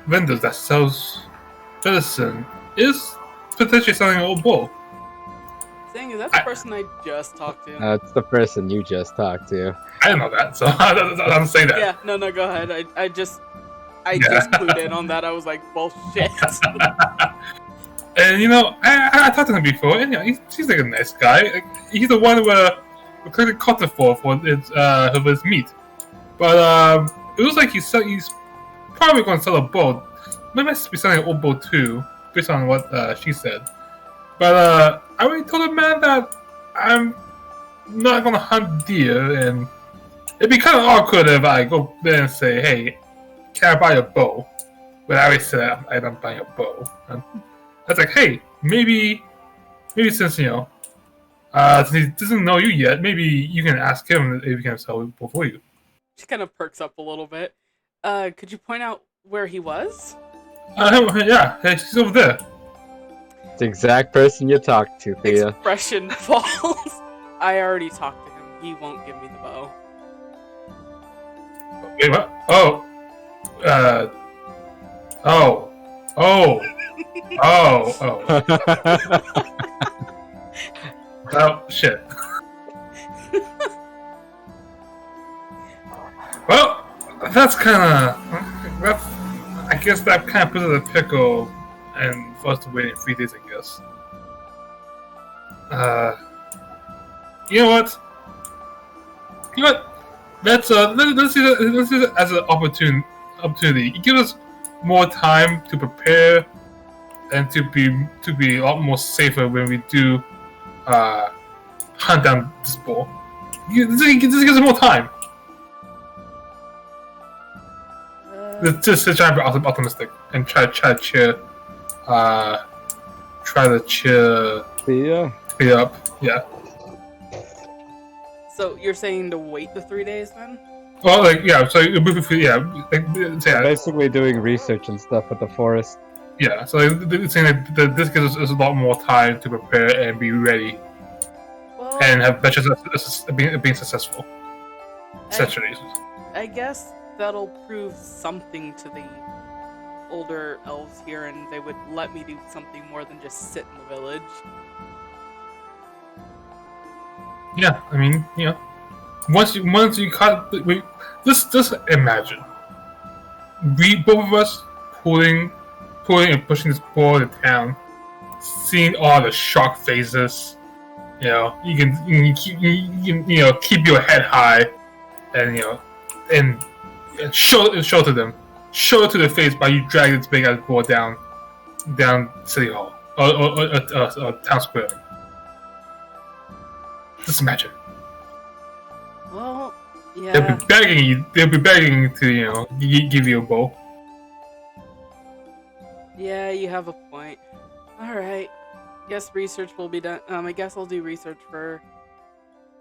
vendors that sells medicine is potentially selling an old bow. Saying is that the person I just talked to? That's the person you just talked to. I didn't know that, so I'm saying that. Yeah, no, go ahead. I just clued in on that. I was like, well, shit. And I talked to him before, and he's like a nice guy. Like, he's the one we collected cotton for his meat. But it looks like he's probably going to sell a bow. He might be selling an old bow too, based on what she said. But I already told the man that I'm not going to hunt deer, and it'd be kind of awkward if I go there and say, "Hey, can I buy a bow?" But I already said I don't buy a bow. And I was like, "Hey, maybe since since he doesn't know you yet, maybe you can ask him if he can sell a bow for you." She kind of perks up a little bit. Could you point out where he was? Yeah, he's over there. The exact person you talked to, Thea. Expression falls. I already talked to him. He won't give me the bow. Wait, what? Oh. Oh. Oh, shit. Well, that's kind of... I guess that kind of puts it in a pickle and for us to wait in 3 days, I guess. You know what? Let's use it as an opportunity. It gives us more time to prepare and to be a lot more safer when we do hunt down this bull. This gives us more time. Just try to be optimistic and try to cheer Thea up. Yeah. So you're saying to wait the 3 days then? Well, so basically doing research and stuff at the forest. Yeah, so it's saying that this gives us a lot more time to prepare and be ready, and have better chances of being successful. Essentially. I guess that'll prove something to the older elves here, and they would let me do something more than just sit in the village. Yeah, I mean, once you cut, just imagine, both of us pulling and pushing this ball to town, seeing all the shocked faces. You can keep your head high, and and show to them, show it to their face by you dragging this big ass ball down City Hall or Town Square. Just imagine. Well, yeah. They'll be begging you to give you a bow. Yeah, you have a point. Alright. Guess research will be done. I guess I'll do research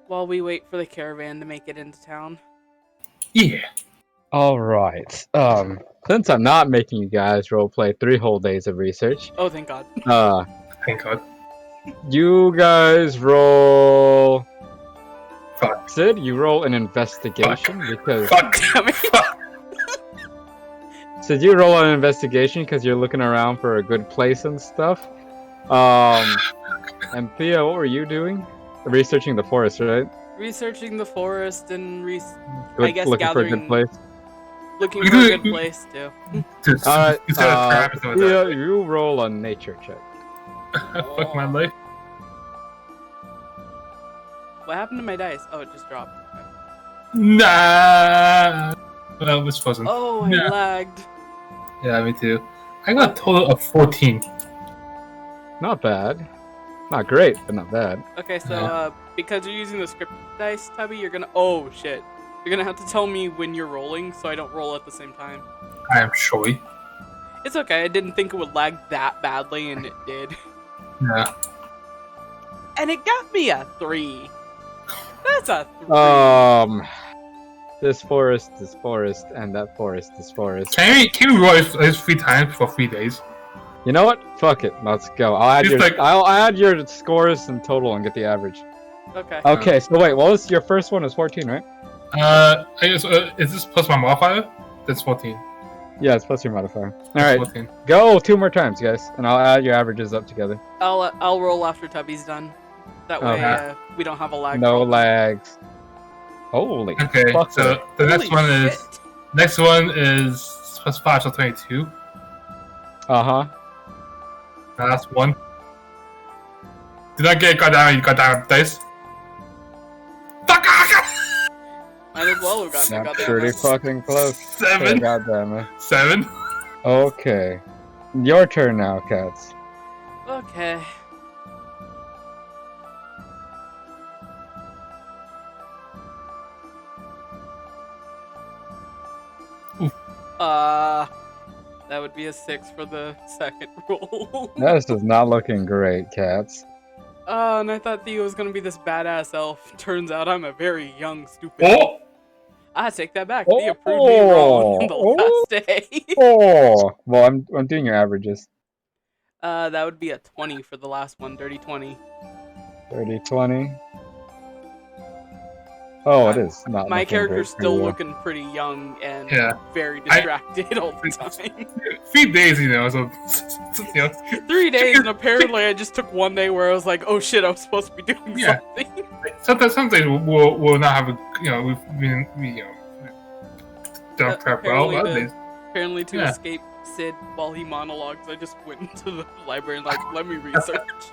while we wait for the caravan to make it into town. Yeah. Alright. Since I'm not making you guys roleplay 3 whole days of research. Oh, thank God. Thank God. You guys roll... Fuck. Sid, you roll an investigation because... Fuck. Damn it. Fuck. Sid, you roll an investigation because you're looking around for a good place and stuff. And Thea, what were you doing? Researching the forest, right? Researching the forest and I guess looking gathering... for a good place. Looking for a good place, too. Alright, Thea, you roll a nature check. Fuck my life. What happened to my dice? Oh, it just dropped. Nah. Well, it was frozen. Oh, I lagged. Yeah, me too. I got a total of 14. Not bad. Not great, but not bad. Okay, so because you're using the script dice, Tubby, you're gonna... Oh, shit. You're gonna have to tell me when you're rolling, so I don't roll at the same time. I am sorry. It's okay, I didn't think it would lag that badly, and it did. Yeah. And it got me a 3. That's a 3. This forest is forest, and that forest is forest. Can we roll at least 3 times for 3 days? You know what? Fuck it. Let's go. I'll add your scores in total and get the average. Okay. Okay. So wait, what was your first one? Was 14, right? Is this plus my modifier? That's 14. Yeah, it's plus your modifier. All right. 14. Go 2 more times, guys, and I'll add your averages up together. I'll roll after Tubby's done. That way we don't have a lag. No lags. Holy. Okay. Fuck So it. the next one is plus 5, so 22. Last one. Did I get goddamn dice? Fuck! Might as well have gotten a That's goddamn pretty dice. fucking close. 7. Goddamn it. 7. Okay. Your turn now, Cats. Okay. That would be a 6 for the second roll. This is not looking great, Cats. And I thought Theo was gonna be this badass elf. Turns out I'm a very young, stupid. Oh! I take that back. Theo proved me wrong on the last day. Oh! Well, I'm doing your averages. That would be a 20 for the last one. Dirty 20. 30, 20. Oh, it is not. My looking character's great for still you. looking pretty young and Yeah. very distracted all the time. 3 days, you know, so you know. 3 days, and apparently I just took 1 day where I was like, "Oh shit, I was supposed to be doing Yeah. something." Some days we'll not have a, you know, we don't prep well. Other days, Apparently, to Yeah. escape Sid while he monologues, I just went into the library and let me research.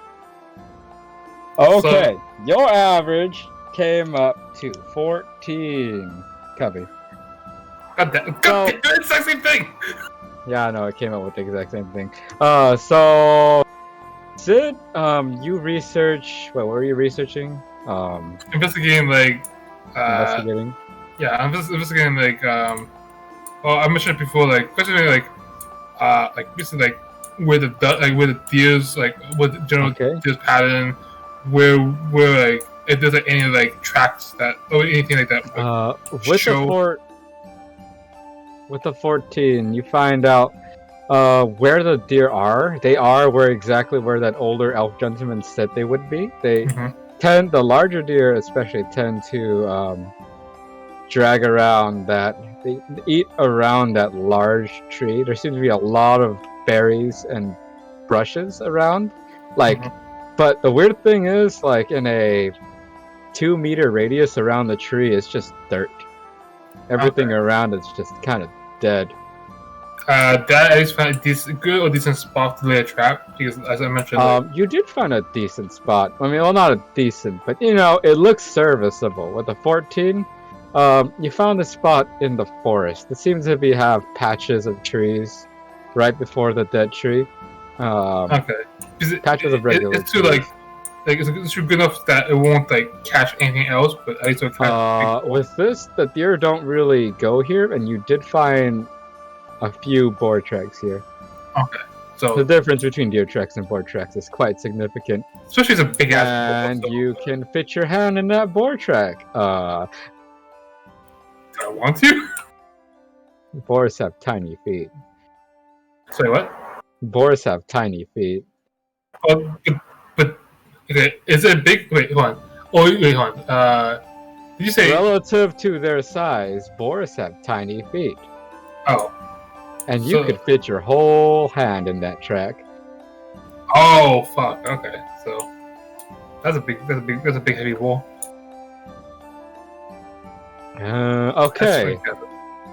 Okay, your average came up to 14. Cubby. God damn, it's the same thing. Yeah, I know, it came up with the exact same thing. So Sid, you research. What were you researching? Investigating like, Investigating. yeah, I'm just investigating like, well, I mentioned it before, like, especially like basically like where the deers, like what the general deer's pattern, where like if there's like any like tracks that or anything like that. Like, with the 14, you find out where the deer are. They are exactly where that older elf gentleman said they would be. They the larger deer especially tend to drag around they eat around that large tree. There seems to be a lot of berries and brushes around. Like, but the weird thing is, like, in a 2-meter radius around the tree is just dirt. Everything around it's just kind of dead. That is a good or decent spot to lay a trap, because as I mentioned, you did find a decent spot. I mean, well, not a decent, but you know, it looks serviceable. With the 14, you found a spot in the forest. It seems to have patches of trees right before the dead tree. Patches of regular it's too trees. it's good enough that it won't like catch anything else, but at least it'll catch. With this, the deer don't really go here, and you did find a few boar tracks here. Okay, so the difference between deer tracks and boar tracks is quite significant. Especially as a big ass boar. And you can fit your hand in that boar track. Do I want to? Boars have tiny feet. Say what? Boars have tiny feet. Oh, but okay, is it big? Wait, hold on. Oh, wait, hold on. Did you say relative to their size, boars have tiny feet? Oh. And you could fit your whole hand in that track. Oh fuck! Okay, so that's a big heavy wall. Okay.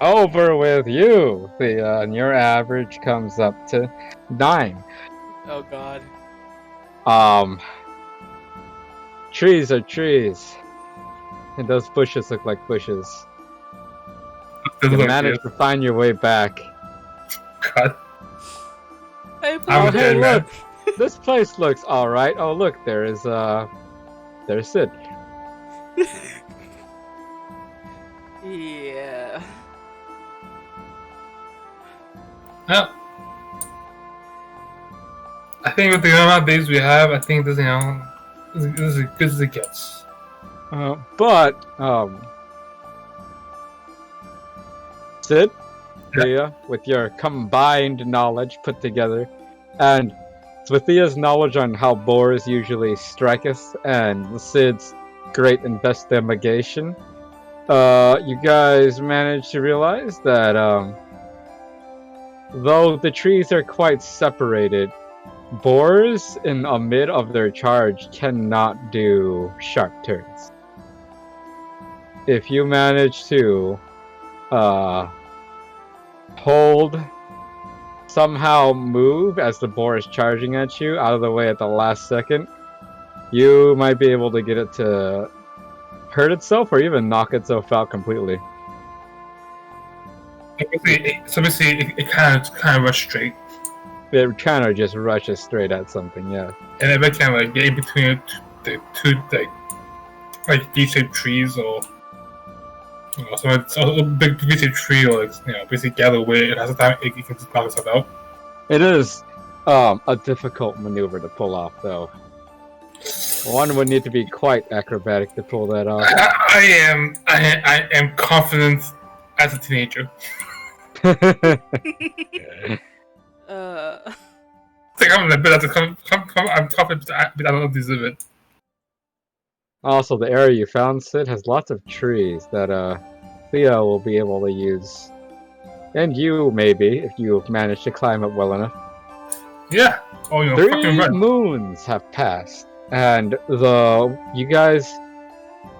Over with you. And your average comes up to 9. Oh god. Trees are trees, and those bushes look like bushes. You managed to find your way back. God. I'm hey, look! This place looks alright. Oh, look, there's Sid. Yeah. Yeah. I think with the amount of days we have, I think this, this is as good as it gets. Sid, Thea, with your combined knowledge put together, and with Thea's knowledge on how boars usually strike us, and Sid's great investigation, you guys managed to realize that, though the trees are quite separated, boars in a mid of their charge cannot do sharp turns. If you manage to somehow move as the boar is charging at you out of the way at the last second, you might be able to get it to hurt itself or even knock itself out completely. So basically, it kind of rushed straight. It kind of just rushes straight at something, yeah. And if it can like get in between the two like V-shaped trees, or so a big V-shaped tree, or basically gather where it has a time it can just knock itself out. It is a difficult maneuver to pull off, though. One would need to be quite acrobatic to pull that off. I am confident as a teenager. It's like I'm confident, but I don't deserve it. Also, the area you found, Sid, has lots of trees that Theo will be able to use, and you maybe if you manage to climb up well enough. Yeah. Oh, you're fucking 3 right. moons have passed, and you guys.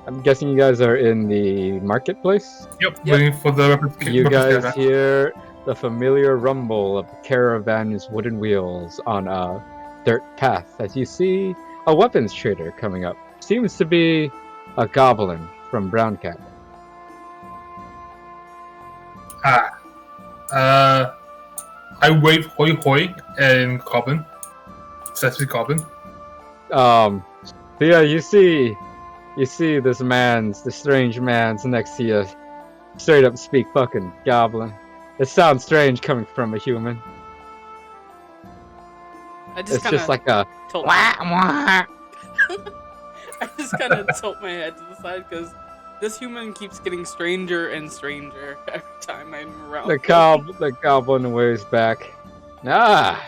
I'm guessing you guys are in the marketplace. Yep. Waiting for the You guys replica. hear the familiar rumble of the caravan's wooden wheels on a dirt path as you see a weapons trader coming up. Seems to be a goblin from Brown Cat. I wave hoi hoi and Goblin. Sesame Goblin. Yeah, you see this strange man's next to you. Straight up speak fucking goblin. It sounds strange coming from a human. It's just like a tilt wah, wah. I just kind of tilt my head to the side because this human keeps getting stranger and stranger every time I'm around. The goblin waves back. Not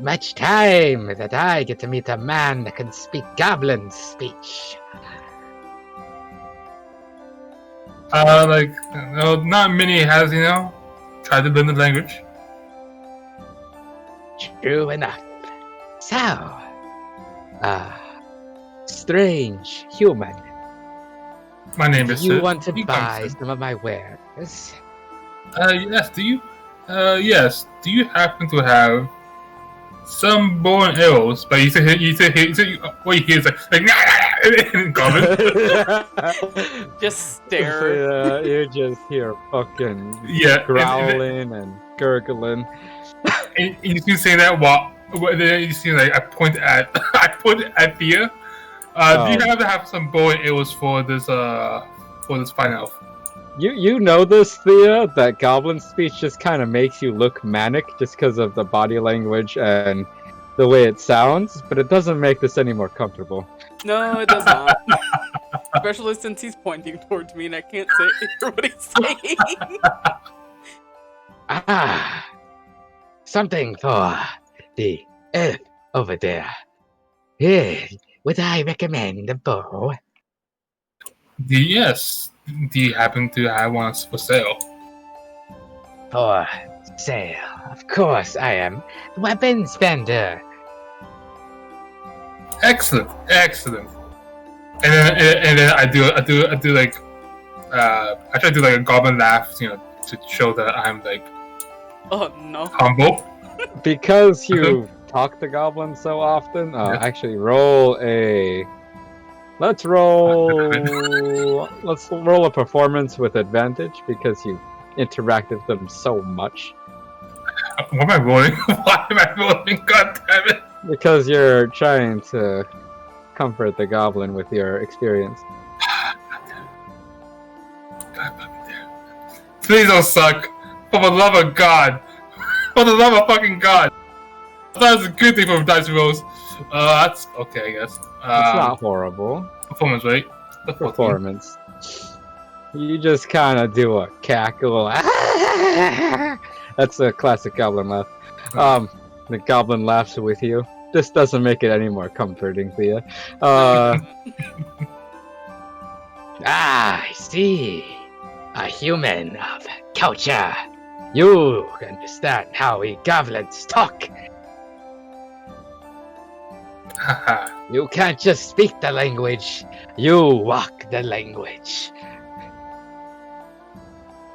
much time that I get to meet a man that can speak goblin speech. Not many has, tried to learn the language. True enough. So, strange human. My name is You Sid. want to You buy come, Sid. some of my wares? Yes, do you? Yes. Do you happen to have some bow and arrows? But you said what you hear is like Goblin. Just stare. Yeah, you just hear fucking growling and gurgling. And you can say that while then you see like I point at Thea. Do you have to have some bow and arrows for this fine elf? You know this, Thea, that goblin speech just kind of makes you look manic just because of the body language and the way it sounds, but it doesn't make this any more comfortable. No, it does not. Especially since he's pointing towards me and I can't hear what he's saying. Something for the elf over there. Here, would I recommend a bow? Yes. Do you happen to have one for sale? For sale, of course I am. Weapons vendor. Excellent. And then I do like I try to do like a goblin laugh, to show that I'm like Oh no. humble. Because you talk to goblins so often, actually let's roll a performance with advantage because you interact with them so much. What am I rolling? Why am I rolling? God damn it! Because you're trying to comfort the goblin with your experience. God fucking damn. Please don't suck. For the love of God. For the love of fucking God. I thought it was a good thing for dice rolls. That's okay, I guess. It's not horrible. Performance, right? Performance. You just kind of do a cackle. That's a classic goblin laugh. The goblin laughs with you. This doesn't make it any more comforting, Thea. I see. A human of culture. You understand how we goblins talk. You can't just speak the language. You walk the language.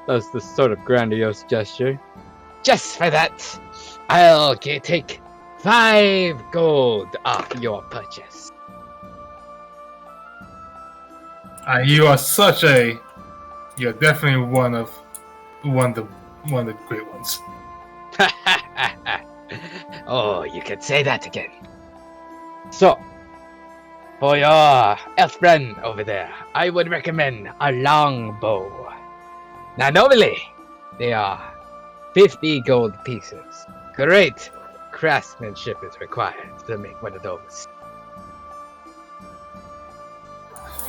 Does this sort of grandiose gesture. Just for that, I'll take 5 gold off your purchase. You're definitely one of the great ones. Oh, you could say that again. So, for your elf friend over there, I would recommend a long bow. Now, normally, they are 50 gold pieces. Great craftsmanship is required to make one of those.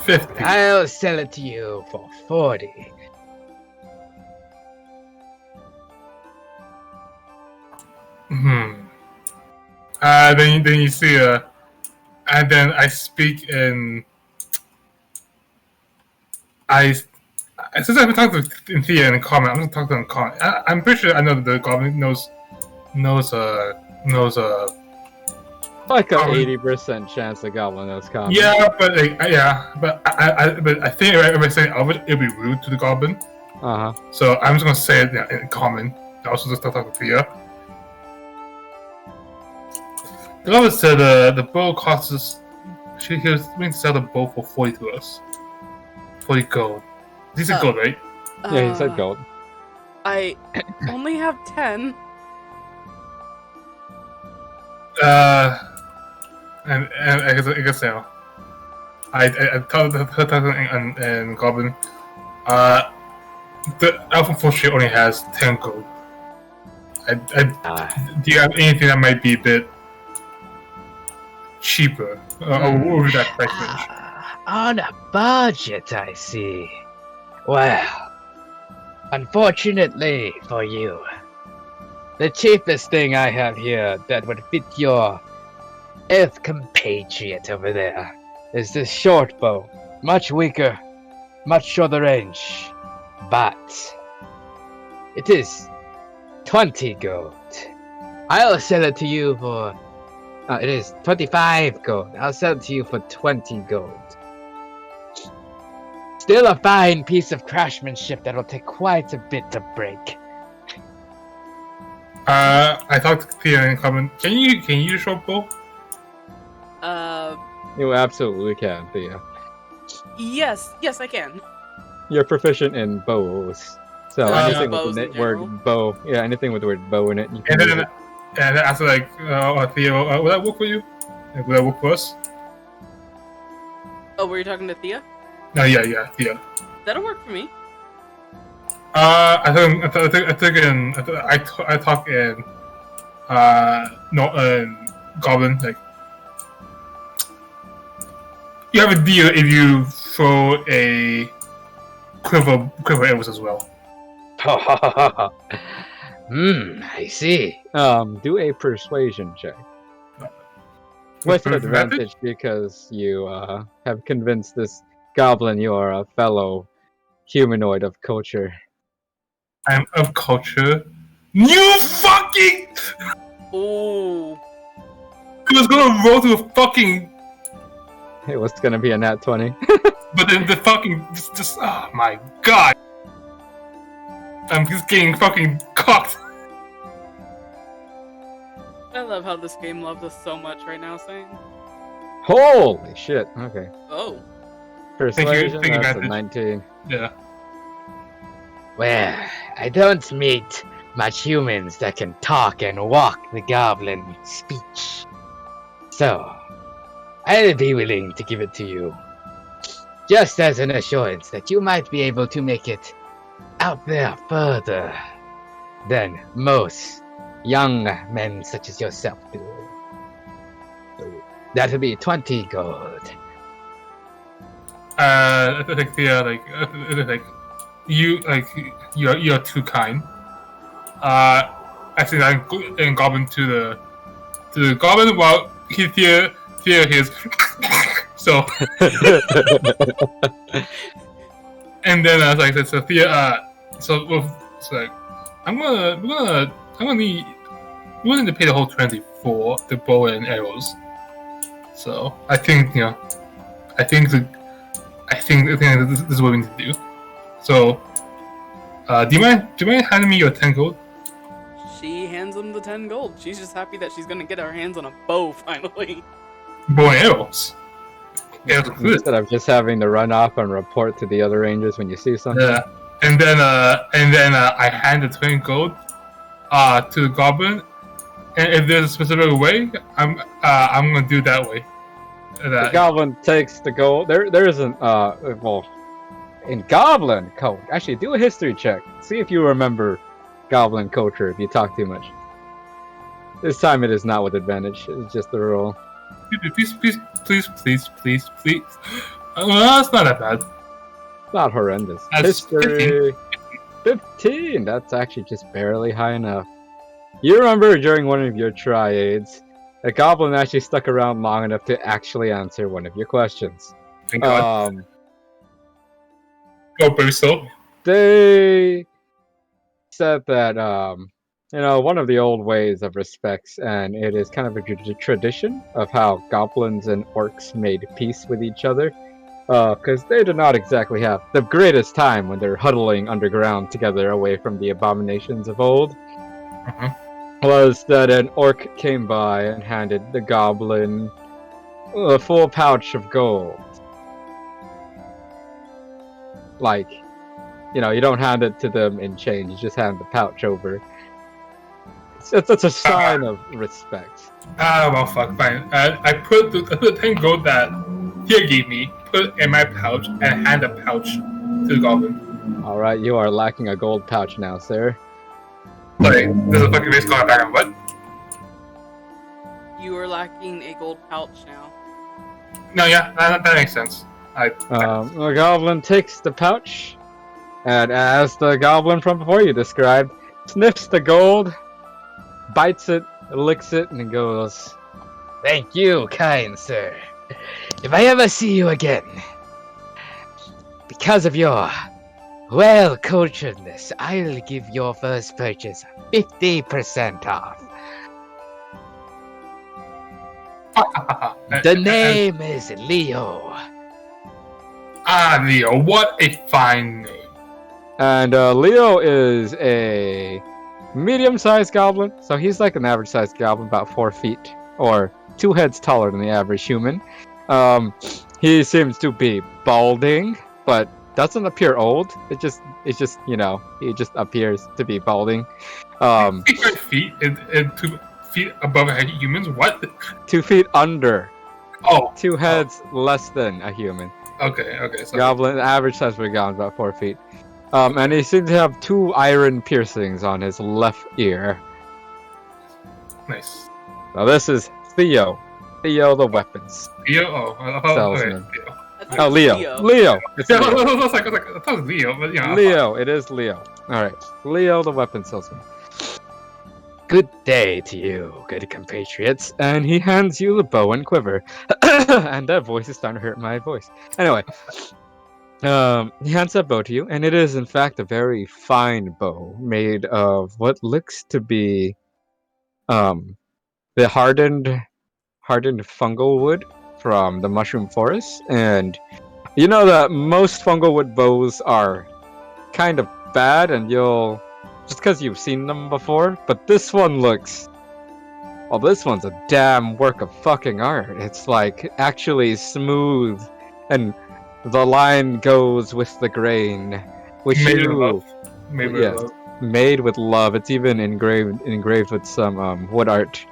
50. I'll sell it to you for 40. Then you see and then I speak in. Since I've been talking in Thea and in common, I'm gonna talk to them in common. I'm pretty sure I know that the goblin knows. Like a Common. 80% chance the goblin knows common. Yeah, but I think if I say Elvish, it'll be rude to the goblin. So I'm just gonna say it in common. I also just talk to Thea. The goblin said the bow costs us. He was willing to sell the bow for 40 to us. 40 gold. These are gold, right? Yeah, he said gold. I only have 10. And I guess so. I told her and Goblin. The elf unfortunately only has 10 gold. Do you have anything that might be a bit cheaper over that price range? On a budget, I see. Well, unfortunately for you, the cheapest thing I have here that would fit your elf compatriot over there is this short bow. Much weaker, much shorter range, but it is 20 gold. I'll sell it to you for... it is 25 gold. I'll sell it to you for 20 gold. Still a fine piece of craftsmanship that'll take quite a bit to break. I talked to Thea in common. Can you use short bow? You absolutely can, Thea. Yes, I can. You're proficient in bows. So anything with bows the in general. word bow, anything with the word bow in it, you can And use then it. I said Thea, will that work for you? Will that work for us? Oh, were you talking to Thea? No, yeah, Thea. That'll work for me. I talk in Goblin, like, you have a deal if you throw a quiver arrows as well. I see. Do a persuasion check. With advantage because you have convinced this goblin you are a fellow humanoid of culture. I'm of culture. You fucking! Ooh. I was gonna roll to a fucking... It was gonna be a nat 20. But then the fucking... Just oh my god! I'm just getting fucking cocked. I love how this game loves us so much right now, saying. Holy shit, okay. Oh. Persuasion, Thank you, that's a advantage. 19. Yeah. Well, I don't meet much humans that can talk and walk the goblin speech. So, I'll be willing to give it to you. Just as an assurance that you might be able to make it out there further than most young men such as yourself do. That'll be 20 gold. I think you're too kind. Actually, I'm Goblin to the Goblin while Thea hears so. And then I was like, so Thea, it's like, we need to pay the whole 20 for the bow and arrows. So I think I think this is what we need to do. So, do you mind handing me your 10 gold? She hands him the 10 gold. She's just happy that she's gonna get her hands on a bow finally. Bow and arrows. Yeah, Instead of just having to run off and report to the other rangers when you see something. yeah. And then I hand the 20 gold to the goblin. And if there's a specific way, I'm gonna do that way. The goblin takes the gold. There isn't well, in goblin code. Actually, do a history check. See if you remember goblin culture. If you talk too much. This time it is not with advantage. It's just the roll. Please. Well, that's not that bad. Not horrendous. That's History 15. That's actually just barely high enough. You remember during one of your triades, A goblin actually stuck around long enough to actually answer one of your questions. Thank God. Um, Bristol. they said that one of the old ways of respects, and it is kind of a tradition of how goblins and orcs made peace with each other, because they did not exactly have the greatest time when they're huddling underground together away from the abominations of old. Was that an orc came by and handed the goblin a full pouch of gold. Like, you don't hand it to them in change, you just hand the pouch over. That's a sign of respect. Well, fuck, fine. I put the 10 gold that he gave me, put it in my pouch, and hand the pouch to the goblin. Alright, you are lacking a gold pouch now, sir. Like, there's a fucking race car back on what? You are lacking a gold pouch now. No, yeah, that makes sense. The goblin takes the pouch, and as the goblin from before you described, sniffs the gold, bites it, licks it, and goes, "Thank you, kind sir. If I ever see you again, because of your well-culturedness, I'll give your first purchase 50% off. The name is Leo." Leo, what a fine name. And Leo is a medium-sized goblin, so he's like an average-sized goblin, about 4 feet, or 2 heads taller than the average human. He seems to be balding, but doesn't appear old. It's just he just appears to be balding. 5 feet and 2 feet above humans. What? 2 feet under. Oh, 2 heads less than a human. Okay. So Goblin, average size for a goblin, about 4 feet. And he seems to have 2 iron piercings on his left ear. Nice. Now this is Theo. Theo the weapons Leo? salesman. Okay, Leo. Leo. It's Yeah, Leo. I was like, I thought it was Leo, but yeah. Leo. It is Leo. Alright. Leo the weapons salesman. Good day to you, good compatriots. And he hands you the bow and quiver. And that voice is starting to hurt my voice. Anyway. He hands that bow to you, and it is in fact a very fine bow made of what looks to be the hardened fungal wood from the mushroom forest. And you know that most fungal wood bows are kind of bad, and you'll just because you've seen them before, but this one looks, well, this one's a damn work of fucking art. It's like actually smooth, and the line goes with the grain, which Made with love. Made with love. It's even engraved with some wood art.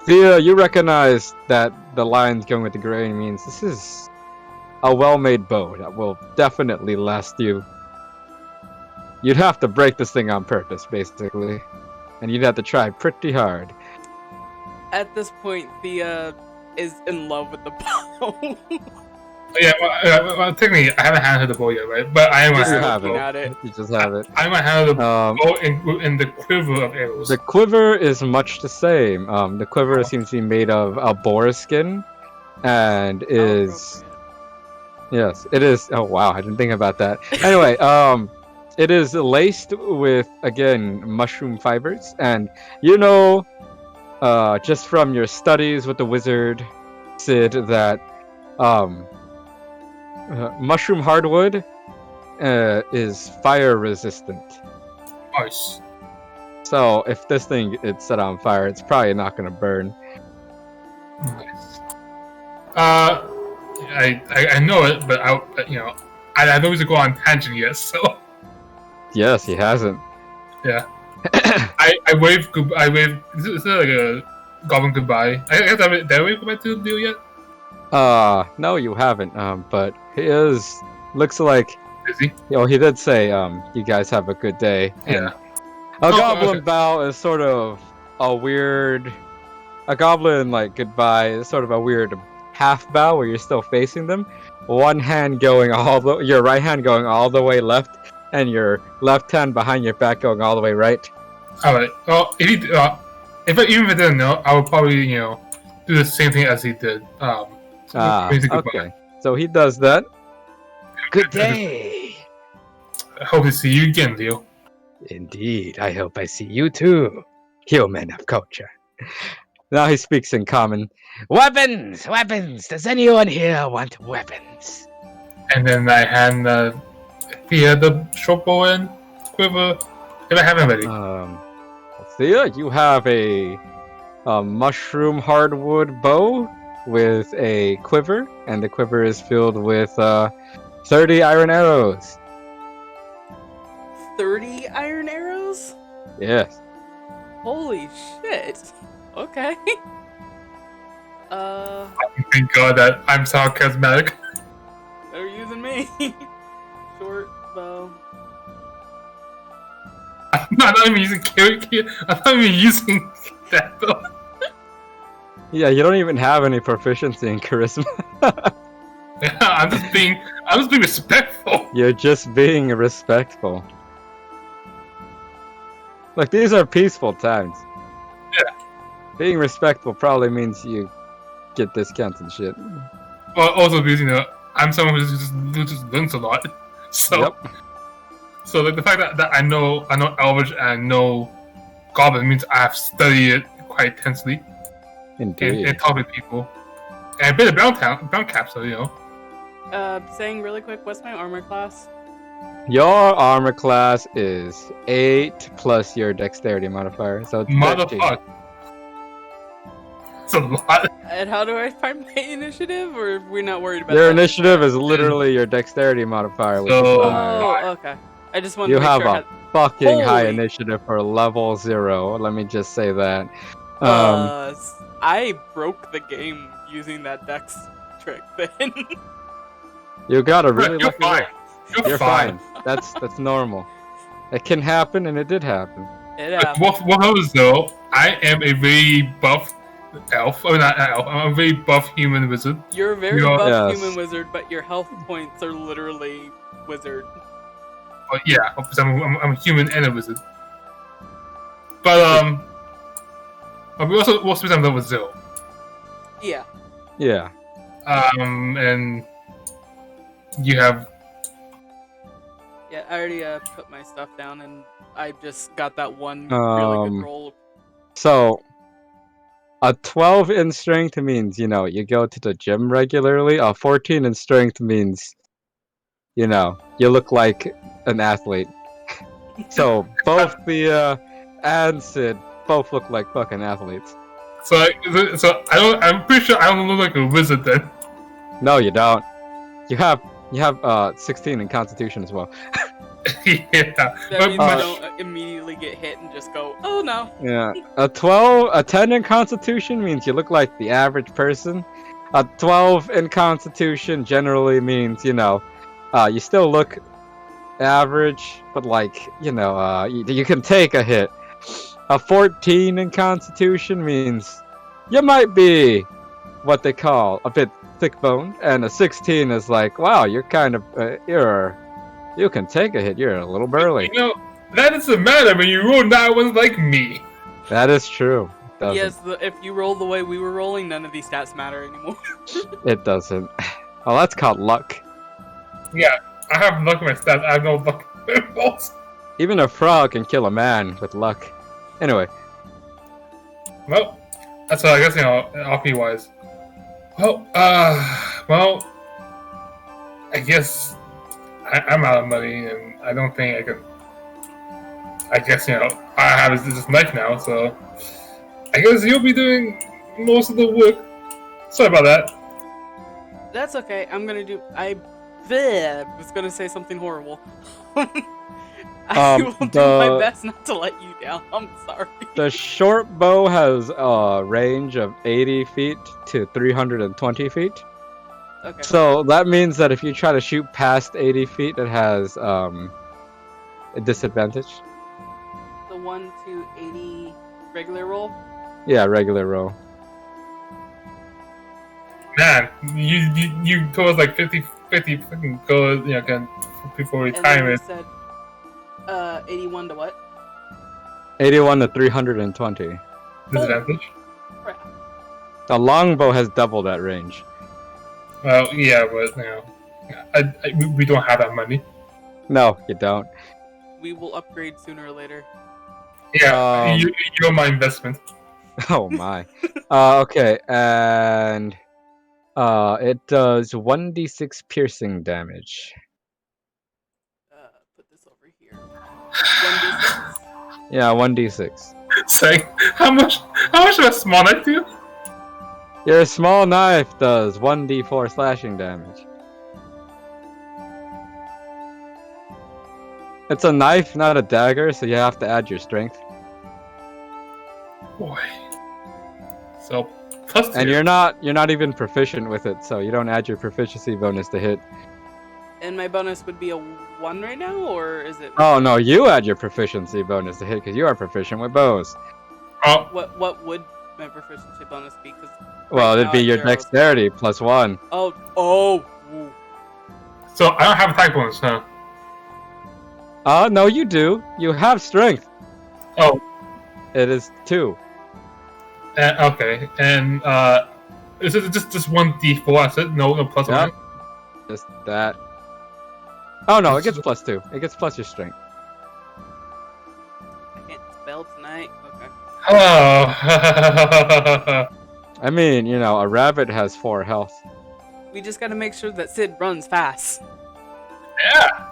Thea, you recognize that the lines going with the grain means this is a well-made bow that will definitely last you. You'd have to break this thing on purpose, basically, and you'd have to try pretty hard. At this point, Thea is in love with the bow. Yeah, well, technically, I haven't handled the bow yet, right? But I am You handle have the it. bow. At it. You just have it. I might handle the Um, bow in the quiver of arrows. The quiver is much the same. The quiver seems to be made of a boar skin, and is yes, it is. Oh wow, I didn't think about that. Anyway, it is laced with again mushroom fibers, and just from your studies with the wizard Sid that mushroom hardwood is fire resistant. Nice. So if this thing is set on fire, it's probably not going to burn. Nice. I know it, but I don't need to go on tangent yet. So Yes, he hasn't. yeah, I wave. I wave. Is that like a goblin goodbye? Did I wave goodbye to Leo yet? No, you haven't. But he looks like. Is he? He did say, you guys have a good day. Yeah. A goblin okay. bow is sort of a goblin goodbye is sort of a weird half bow where you're still facing them. One hand going your right hand going all the way left, and your left hand behind your back going all the way right. All right. Well, if even if I didn't know, I would probably do the same thing as he did. Okay. So he does that. Good day. I hope to see you again, Leo. Indeed, I hope I see you too, human of culture. Now he speaks in common. Weapons! Weapons! Does anyone here want weapons? And then I hand Thea the short bow and quiver if I haven't already. Thea, you have a mushroom hardwood bow with a quiver, and the quiver is filled with 30 iron arrows. 30 iron arrows? Yes. Holy shit. Okay. Thank God that I'm so charismatic. Better you than me. Short bow. I'm not even using I'm not even using that though. Yeah, you don't even have any proficiency in charisma. Yeah, I'm just being respectful. You're just being respectful. Look, these are peaceful times. Yeah. Being respectful probably means you get discounts and shit. Well, also because I'm someone who just learns a lot. So, Yep. So like the fact that I know Elvish and I know Goblin means I have studied it quite intensely Indeed. and talked with people. And I've been a brown cap, so Saying really quick, what's my armor class? Your armor class is 8 plus your dexterity modifier, so it's 13. Motherfucker. It's a lot. And how do I find my initiative, or we're not worried about Your that? initiative is literally your dexterity modifier, which So- is high. Oh, okay. I just wanted You to make have sure I a fucking high Holy- initiative for level 0. Let me just say that. I broke the game using that dex trick then. You got a really You're lucky fine. roll. You're fine. That's normal. It can happen, and it did happen. It But happened. what happens though? I am a very buff elf. I mean, not elf. I'm a very buff human wizard. You're a very Yeah. buff Yes. human wizard, but your health points are literally wizard. But yeah, because I'm a human and a wizard. But we also spend time level 0. Yeah. Yeah. And you have Yeah, I already put my stuff down, and I just got that one really good roll. So, a 12 in strength means, you go to the gym regularly. A 14 in strength means, you look like an athlete. So, both Thea and Sid both look like fucking athletes. so I'm pretty sure I don't look like a wizard then. No, you don't. You have 16 in Constitution as well. Yeah. That But- means I don't immediately get hit and just go, oh no. Yeah. A 10 in Constitution means you look like the average person. A 12 in Constitution generally means, you still look average, but you can take a hit. A 14 in Constitution means you might be what they call a bit thick-boned, and a 16 is like, wow, you're kind of, you can take a hit, you're a little burly. That doesn't matter when you roll 9 ones like me. That is true. It doesn't. Yes, if you roll the way we were rolling, none of these stats matter anymore. It doesn't. Oh, that's called luck. Yeah, I have luck in my stats. I have no luck in my rolls. Even a frog can kill a man with luck. Anyway, Well, that's what I guess, RP wise. Well, I guess I'm out of money, and I don't think I can. I guess, I have this knife now, so I guess you'll be doing most of the work. Sorry about that. That's okay. I was gonna say something horrible. I will do my best not to let you down. I'm sorry. the short bow has a range of 80 feet to 320 feet. Okay. So that means that if you try to shoot past 80 feet, it has a disadvantage. The 1 to 80 regular roll. Yeah, regular roll. Man, you told us like 50 fucking gold, again, before And then you retirement. said 81 to what? 81 to 320. disadvantage. Crap. The longbow has double that range. Well, yeah, but we don't have that money. No, you don't. We will upgrade sooner or later. Yeah, you're my investment. Oh my. Okay, and it does 1d6 piercing damage. Put this over here. 1d6. Yeah, 1d6. Saying how much of a small knife do you? Your small knife does 1d4 slashing damage. It's a knife, not a dagger, so you have to add your strength. Boy. So plus 2. And you're not even proficient with it, so you don't add your proficiency bonus to hit. And my bonus would be a 1 right now, or is it? Oh no, you add your proficiency bonus to hit because you are proficient with bows. Oh, What would my proficiency bonus be? Cause Well, right it'd now be at your 0. dexterity plus 1. Oh. Ooh. so I don't have attack bonus, huh? No, you do. You have strength. Oh, It is 2. okay. And is it just 1d4? I said no plus Yep. 1. Just that. Oh no, it gets plus 2. It gets plus your strength. I can't spell tonight. Okay. Hello. I mean, a rabbit has 4 health. We just gotta make sure that Sid runs fast.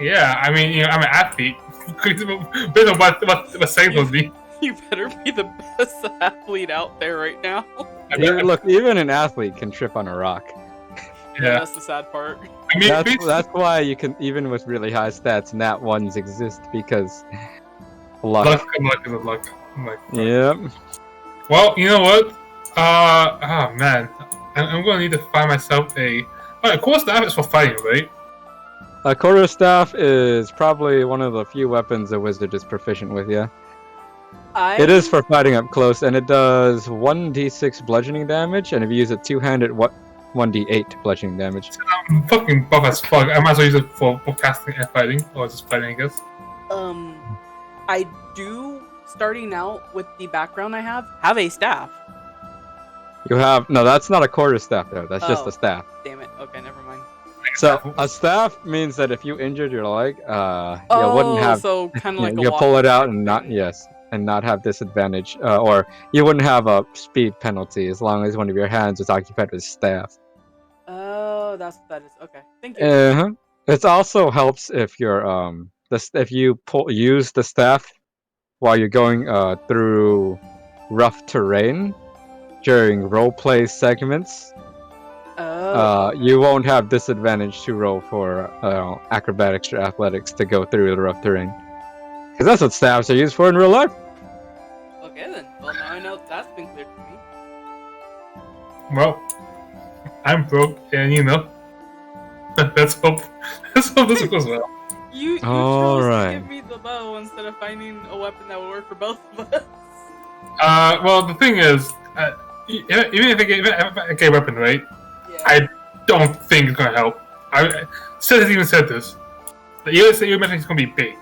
yeah. I mean, I'm an athlete. Based on what saying was me. You better be the best athlete out there right now. Look, even an athlete can trip on a rock. Yeah. That's the sad part. I mean, That's why you can, even with really high stats, nat 1s exist because luck. luck. Yep. Well, you know what? Oh man, I'm gonna need to find myself a. Alright, cool staff is for fighting, right? A quarterstaff is probably one of the few weapons a wizard is proficient with, yeah. It is for fighting up close, and it does 1d6 bludgeoning damage, and if you use it two-handed, 1d8 bludgeoning damage. I'm fucking buff as fuck. I might as well use it for casting and fighting, or just fighting, I guess. I do, starting out with the background I have a staff. You have... No, that's not a quarterstaff, though. That's just Oh. a staff. Damn it. Okay, never mind. So, a staff means that if you injured your leg, you wouldn't have... so kind of like a you pull it out and not... thing. Yes. And not have disadvantage, or you wouldn't have a speed penalty as long as one of your hands is occupied with staff. Oh, that's what that is. Okay, thank you. Uh-huh. It also helps if you're if you use the staff while you're going through rough terrain during roleplay segments. You won't have disadvantage to roll for acrobatics or athletics to go through the rough terrain, because that's what staffs are used for in real life. Okay then. Well, now I know that's been cleared for me. Well, I'm broke, and let's hope this goes well. You All chose right. to give me the bow instead of finding a weapon that would work for both of us. Well, the thing is, even if I get a weapon, right? Yeah. I don't think it's gonna help. Sid has even said this. You mentioned it's gonna be big.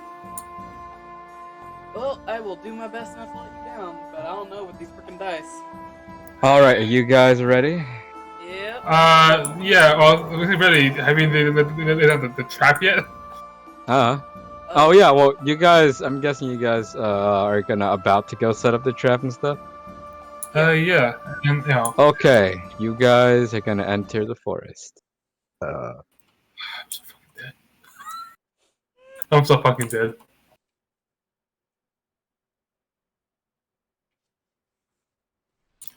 Well, I will do my best not to let you down, but I don't know with these freaking dice. All right, are you guys ready? Yep. Yeah. Well, really, have you the trap yet? Oh yeah. Well, you guys. I'm guessing you guys are about to go set up the trap and stuff. Yeah, and Okay, you guys are gonna enter the forest. I'm so fucking dead. I'm so fucking dead.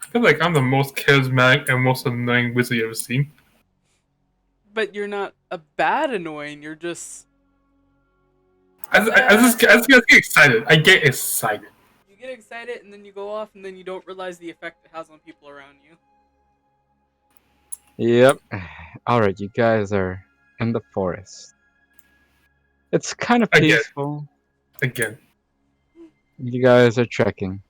I feel like I'm the most charismatic and most annoying wizard you've ever seen. But you're not a bad annoying. You're just. I just get excited. I get excited. You get excited and then you go off and then you don't realize the effect it has on people around you. Yep. All right, you guys are in the forest. It's kind of Again. peaceful. Again. You guys are trekking.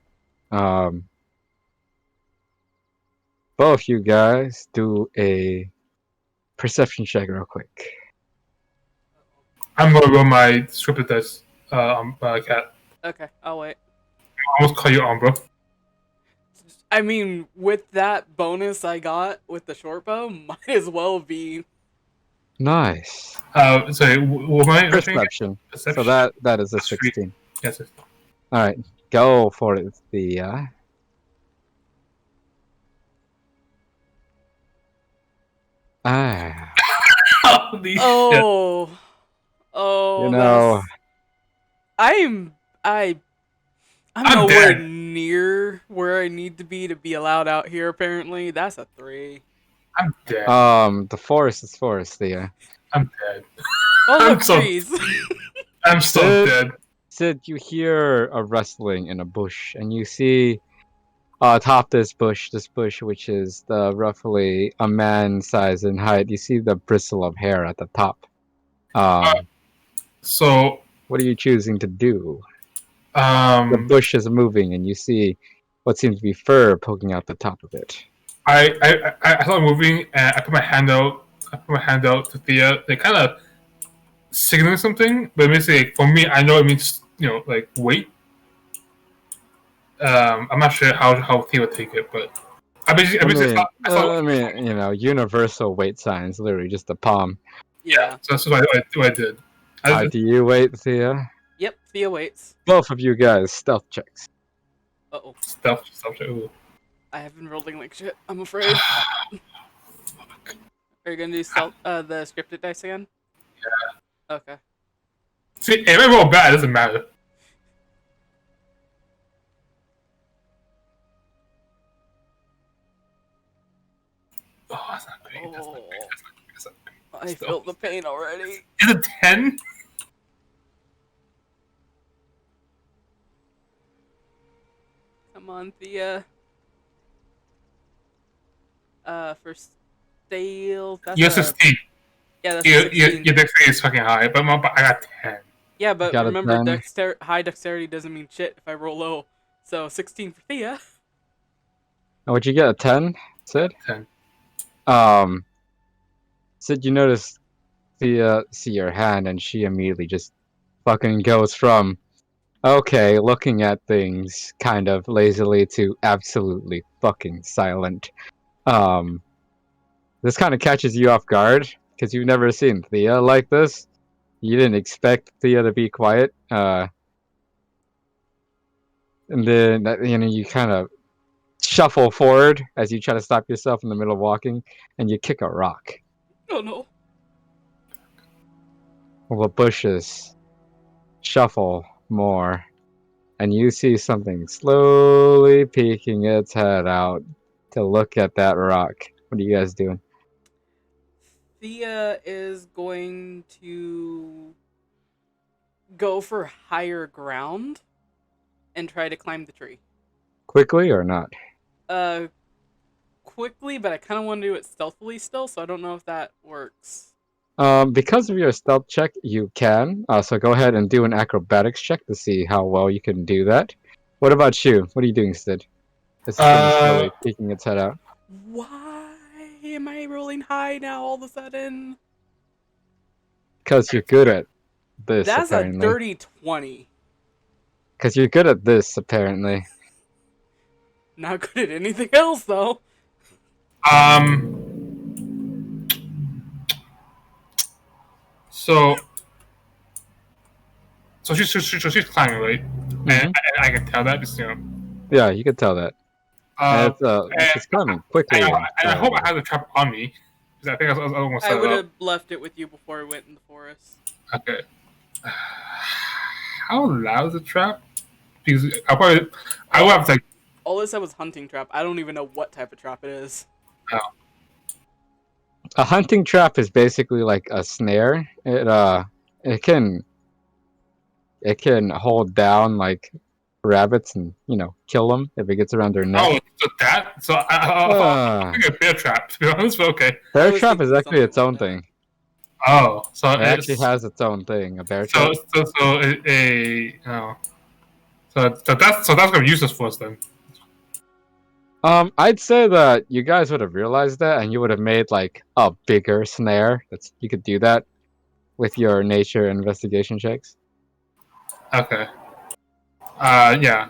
Both you guys do a perception check real quick. I'm gonna roll my scripted dice, cat. Okay, I'll wait. I almost call you Umbra. I mean, with that bonus I got with the short bow, might as well be. Nice. Sorry, what am I measuring? Perception. Perception. So that is a That's 16. Yes. All right, go for it, Thea. Ah, Holy shit. Oh, you know, I'm I'm nowhere dead. near where I need to be allowed out here. Apparently, that's a 3. I'm dead. the forest is forest, Thea. I'm dead. Oh I'm look, so- trees. I'm so Sid? dead. Sid, you hear a rustling in a bush, and you see atop this bush, which is roughly a man size in height, you see the bristle of hair at the top. So, What are you choosing to do? The bush is moving, and you see what seems to be fur poking out the top of it. I started moving, and I put my hand out. To Thea. They kind of signaling something, but basically, for me, I know it means like wait. I'm not sure how Thea would take it, but I mean, universal wait signs, literally just the palm. Yeah. So that's what I did. Do you wait, Thea? Yep. Thea waits. Both of you guys, stealth checks. Uh-oh. Stuff. Ooh. I have been rolling like shit. I'm afraid. Are you gonna do the scripted dice again? Yeah. Okay. See, if I roll bad, it doesn't matter. Oh, that's not great. That's not great. I feel the pain already. Is it 10? Come on, Thea. For stale. That's You're 16. Yeah, that's 16. Your dexterity is fucking high, but I got 10. Yeah, but Got a remember, 10. high dexterity doesn't mean shit if I roll low. So 16 for Thea. Oh, would you get a 10, Sid? 10. Sid, you notice Thea see your hand, and she immediately just fucking goes from okay, looking at things kind of lazily to absolutely fucking silent. This kind of catches you off guard because you've never seen Thea like this. You didn't expect Thea to be quiet. And then you kind of shuffle forward as you try to stop yourself in the middle of walking, and you kick a rock. Oh no. Well, the bushes shuffle more, and you see something slowly peeking its head out to look at that rock. What are you guys doing? Thea is going to go for higher ground and try to climb the tree. Quickly or not? Quickly, but I kind of want to do it stealthily still, so I don't know if that works. Because of your stealth check, you can. So go ahead and do an acrobatics check to see how well you can do that. What about you? What are you doing, Sid? This thing is slowly peeking its head out. Why am I rolling high now all of a sudden? Because you're good at this, That's apparently. a dirty 20. Because you're good at this, apparently. Not good at anything else, though. So she's climbing, right? Mm-hmm. And I can tell that, just Yeah, you can tell that. It's climbing quickly. I hope I have the trap on me, because I think I was almost. I would have left it with you before I went in the forest. Okay. How loud is the trap? Because I would have to like. All it said was hunting trap. I don't even know what type of trap it is. Oh. A hunting trap is basically like a snare. It can hold down like rabbits and kill them if it gets around their neck. Oh, so that? So I think a bear trap, to be honest, but okay. Bear trap is actually its own thing. Oh, so it actually has its own thing. A bear trap. So that's gonna be useless for us then. I'd say that you guys would have realized that, and you would have made like a bigger snare. You could do that with your nature investigation checks. Okay. Yeah.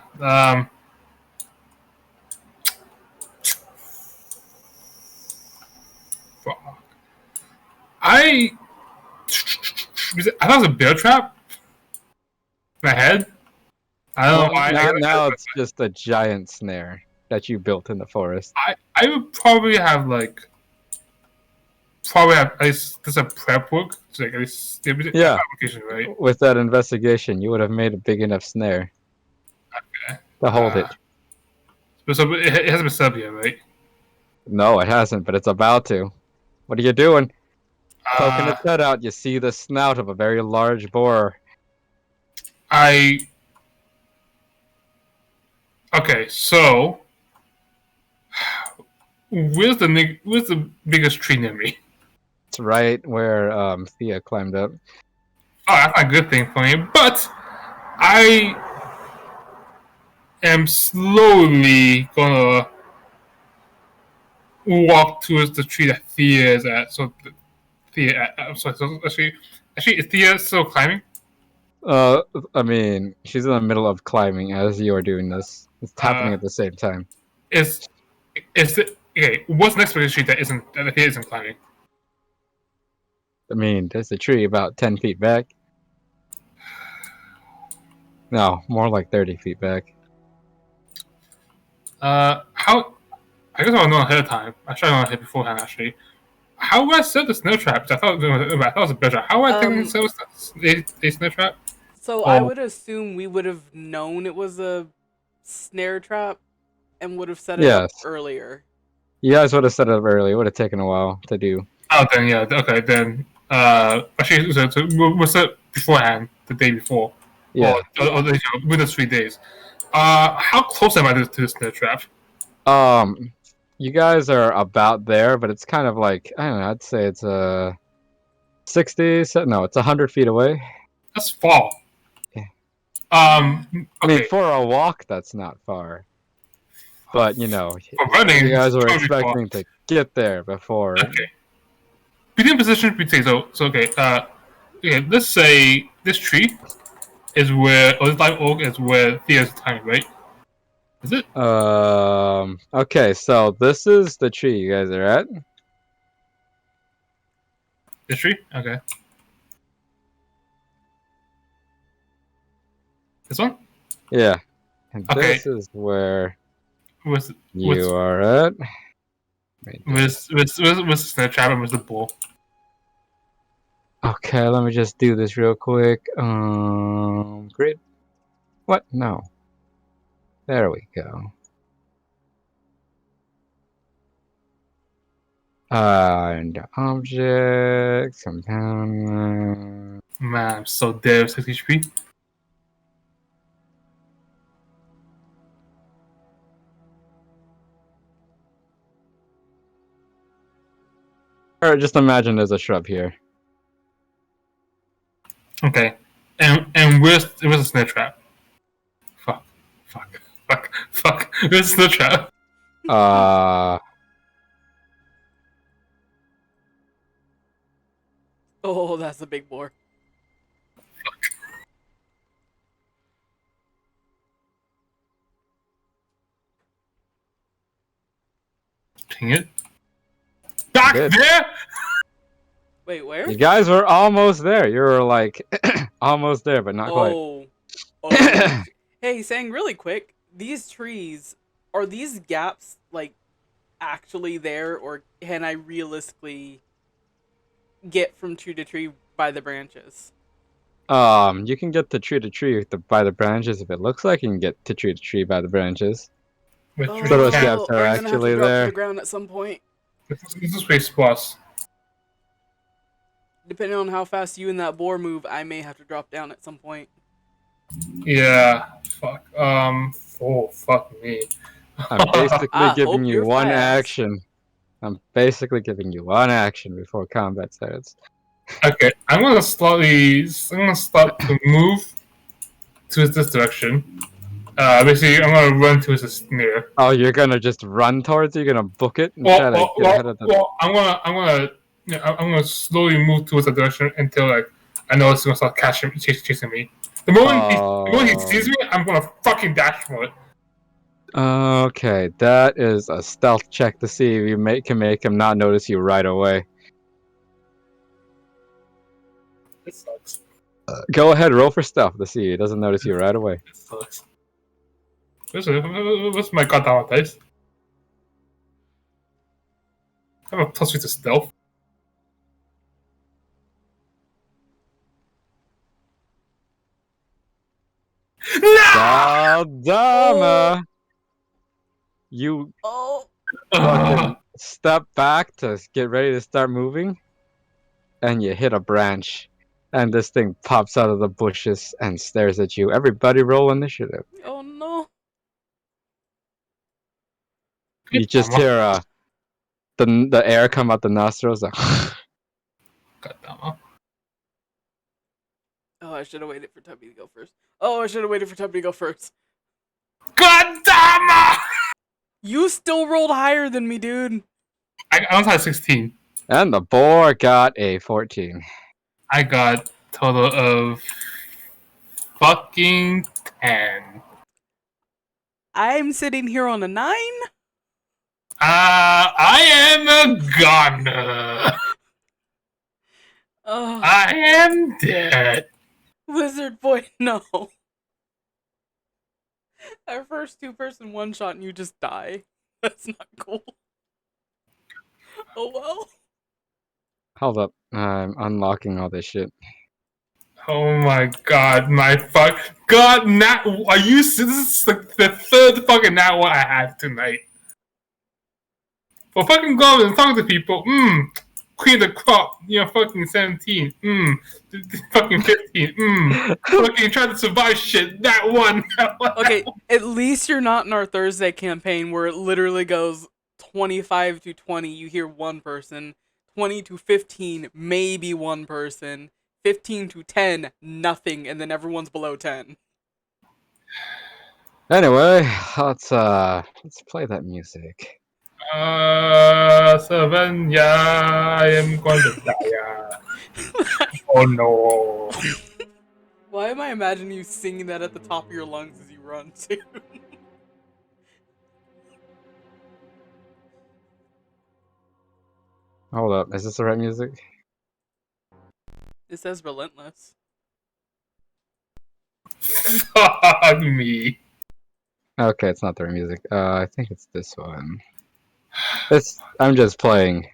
I thought it was a bear trap. In my head. I don't know why. Now it's just a giant snare that you built in the forest. I would probably have at least there's a prep work to like at least application, right? With that investigation, you would have made a big enough snare to hold it. So it hasn't been set up yet, right? No, it hasn't, but it's about to. What are you doing? Poking its head out, you see the snout of a very large boar. Okay, so where's the biggest tree near me? It's right where Thea climbed up. Oh, that's not a good thing for me. But I am slowly gonna walk towards the tree that Thea is at. So I'm sorry. So actually, is Thea still climbing? I mean, she's in the middle of climbing as you are doing this. It's happening at the same time. Is it okay? What's next to the tree that Thea isn't climbing? I mean, there's a tree about 10 feet back. No, more like 30 feet back. How? I guess I'll know ahead of time. I should have known ahead beforehand, actually. How would I set the snow trap? I thought it was a bear trap. How would I technically set a snow trap? So I would assume we would have known it was a snare trap and would have set it up earlier. You guys would have set it up early. It would have taken a while to do. Oh, then yeah. Okay, then. Actually, so we'll set it beforehand, the day before. Yeah. Or within 3 days. How close am I to the snare trap? You guys are about there, but it's kind of like, I don't know, I'd say it's it's 100 feet away. That's far. Yeah. Okay. I mean, for a walk, that's not far. But, you know, for running, you guys were expecting to get there before. Okay. Begin position between, so okay, let's say this tree is where, or this live oak is where Thea's timing, right? Is it? Okay, so this is the tree you guys are at. This tree? Okay. This one? Yeah. And okay. This is where you are at. With the snare trap and with the bull. Okay, let me just do this real quick. Grid. What? No. There we go. And objects, compound. Man, I'm so dead with 6 HP. Alright, just imagine there's a shrub here. Okay. And where's the snare trap? Fuck. Where's the snare trap? Oh, that's a big boar. Dang it. Back there? Wait, where? You guys were almost there. You were like almost there, but not quite. Oh. Hey, saying really quick, these trees, are these gaps like actually there, or can I realistically get from tree to tree by the branches? You can get to tree by the branches if it looks like you can get to tree by the branches. So those gaps are actually drop there. to the ground at some point. This is space plus. Depending on how fast you and that boar move, I may have to drop down at some point. Yeah. Fuck. Oh, fuck me. I'm basically giving you one action. I'm basically giving you one action before combat starts. Okay, I'm gonna start to move towards this direction. Basically, I'm gonna run towards the snare. Oh, you're gonna just run towards it? You're gonna book it? I'm gonna slowly move towards the direction until like I know it's gonna start chasing me. The moment he sees me, I'm gonna fucking dash for it. Okay, that is a stealth check to see if you can make him not notice you right away. This sucks. Go ahead, roll for stealth to see. He doesn't notice you right away. This sucks. What's my goddamn dice? I have a plus 3 to stealth. No! Dama! You Oh. fucking step back to get ready to start moving, and you hit a branch, and this thing pops out of the bushes and stares at you. Everybody roll initiative. Oh no. You just hear the air come out the nostrils. Like, Goddamn. Oh, I should have waited for Tubby to go first. Oh, I should have waited for Tubby to go first. Goddamn! You still rolled higher than me, dude. I only had 16. and the boar got a 14. I got total of fucking 10. I'm sitting here on a 9. I am a goner. Oh, I am dead. Lizard boy, no. Our first 2-person one-shot and you just die. That's not cool. Oh well. Hold up. I'm unlocking all this shit. Oh my god, my fuck. God, Nat, are you. This is like the third fucking Nat one I had tonight. For fucking going and talking to people, Queen of the Crop, fucking 17, fucking 15, fucking trying to survive shit, that one. Okay, at least you're not in our Thursday campaign where it literally goes 25 to 20, you hear one person, 20 to 15, maybe one person, 15 to 10, nothing, and then everyone's below 10. Anyway, let's play that music. 7, yeah, I am going to die. Oh no. Why am I imagining you singing that at the top of your lungs as you run, too? Hold up, is this the right music? It says relentless. Fuck me. Okay, it's not the right music. I think it's this one. I'm just playing.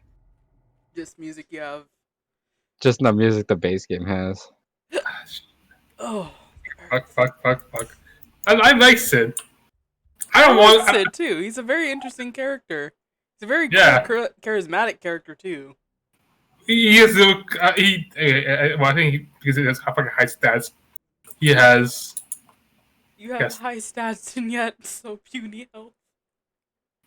Just music you have. Just the music the base game has. Oh. Fuck. I like Sid. I don't like want Sid too. He's a very interesting character. He's a very charismatic character too. He is well, I think because he has fucking high stats. He has. You have high stats and yet so puny health.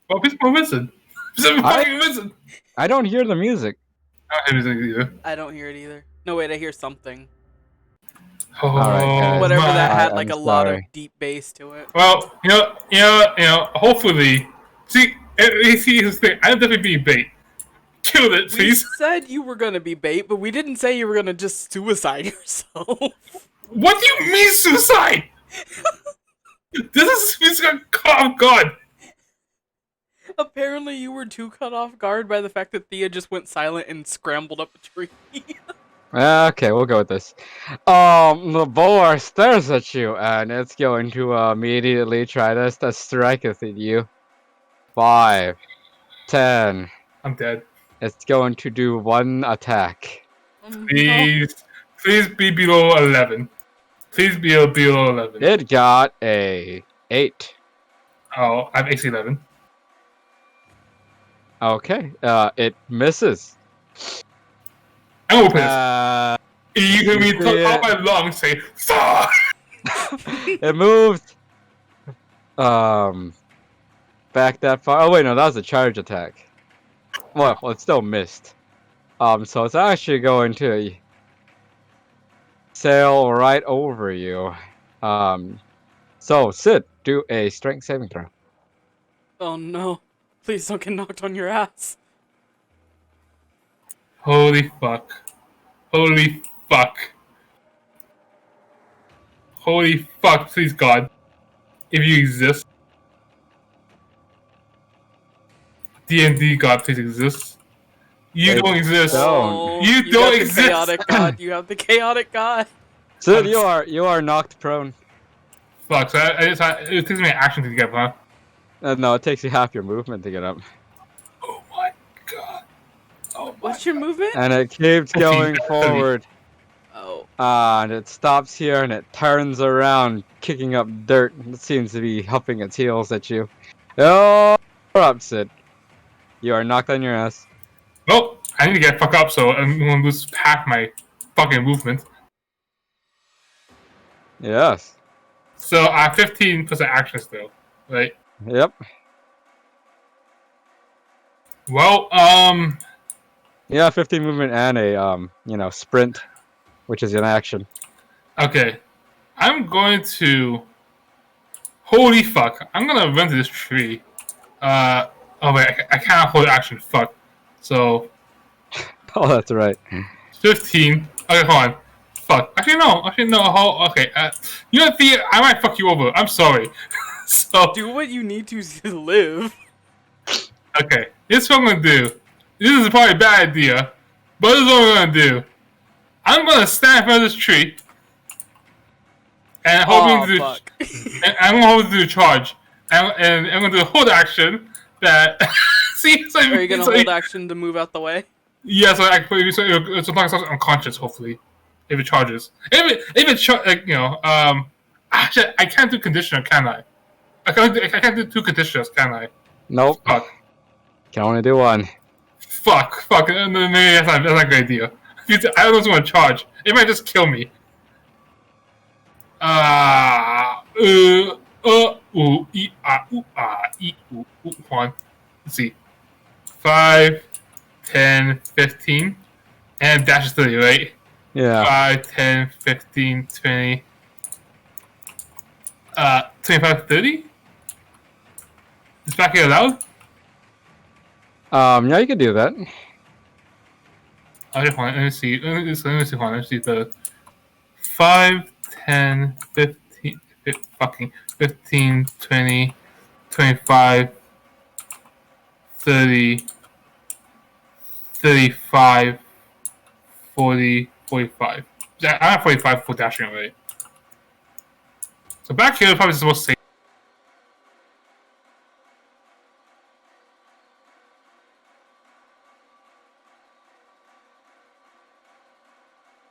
Well, he's a wizard. He's a fucking wizard. I don't hear the music. I don't hear it either. I don't hear it either. No, wait, I hear something. Oh, Alright, whatever my. that had like I'm a lot of sorry. deep bass to it. Well, hopefully. See, here's the thing. I'm definitely being bait. Kill it, We please. said you were gonna be bait, but we didn't say you were gonna just suicide yourself. What do you mean suicide? This is oh god. Apparently you were too cut off guard by the fact that Thea just went silent and scrambled up a tree. Okay, we'll go with this. The boar stares at you, and it's going to immediately try to strike at you. 5, 10. I'm dead. It's going to do 1 attack. Please be below 11. Please be below 11. It got a 8. Oh, I'm AC 11. Okay, it misses. I'm open. You hear me top my lungs say, fuck! It moved. Back that far. Oh wait, no, that was a charge attack. Well, it still missed. So it's actually going to sail right over you. So Sid, do a strength saving throw. Oh no. Please don't get knocked on your ass. Holy fuck. Holy fuck. Holy fuck, please God. If you exist. D&D God, please exist. You don't exist. Don't. You got don't the exist. chaotic god. You have the chaotic god. Sid, you are knocked prone. Fuck, so it takes me an action to get up, huh? No, it takes you half your movement to get up. Oh my god. Oh my What's your movement? And it keeps 15, going 30. forward. Oh. And it stops here and it turns around, kicking up dirt. It seems to be huffing its heels at you. Oh, you're up, Sid. You are knocked on your ass. Well, I need to get fuck up, so I'm gonna lose half my fucking movement. Yes. So I have 15% action still, right? Yep. Well, Yeah, 15 movement and a sprint, which is an action. okay. I'm going to. Holy fuck! I'm gonna run to this tree. Oh wait, I can't hold action. Fuck. So Oh, that's right. 15. Okay, hold on. Fuck. Actually, no. Okay. You know, Thea, I might fuck you over. I'm sorry. So Do what you need to live. okay, here's what I'm gonna do. This is probably a bad idea, but this is what I'm gonna do. I'm gonna stand in front of this tree, and hoping to do. Fuck. And I'm gonna hold to do a charge, and I'm gonna do a hold action that. See, so Are you gonna hold action to move out the way? Yeah, so it's as long as I'm unconscious, hopefully, if it charges. If it actually, I can't do conditioner, can I? I can't do two conditioners, can I? Nope. Fuck. Can only do one. Fuck. No, maybe that's not a good idea. I don't know what's gonna charge. It might just kill me. One. Let's see. 5, 10, 15. And dash is 30, right? Yeah. 5, 10, 15, 20. 25, 30? Is back here allowed? Yeah, you can do that. Okay, hold on, let me see. Let me see the 5, 10, 15, 15, 20, 25, 30, 35, 40, 45. I have 45 for dashing already. So back here, probably supposed to say.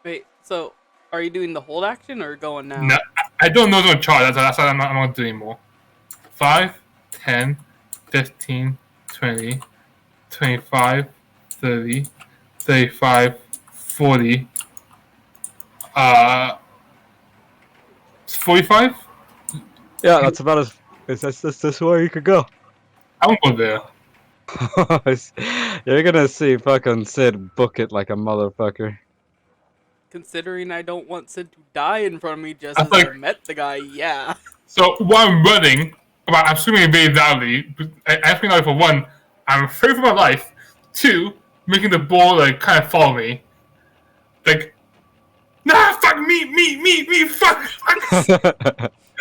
Wait, so are you doing the hold action or going now? No, I don't know the chart. That's why I'm not going to do anymore. 5, 10, 15, 20, 25, 30, 35, 40. 45? Yeah, that's about as that's where you could go. I won't go there. You're gonna see fucking Sid book it like a motherfucker. Considering I don't want Sid to die in front of me just I as like- I met the guy, yeah. So while I'm running, I'm screaming very loudly. I'm screaming loudly for one, I'm afraid for my life. 2, making the ball like kind of follow me. Like, nah, fuck me, fuck.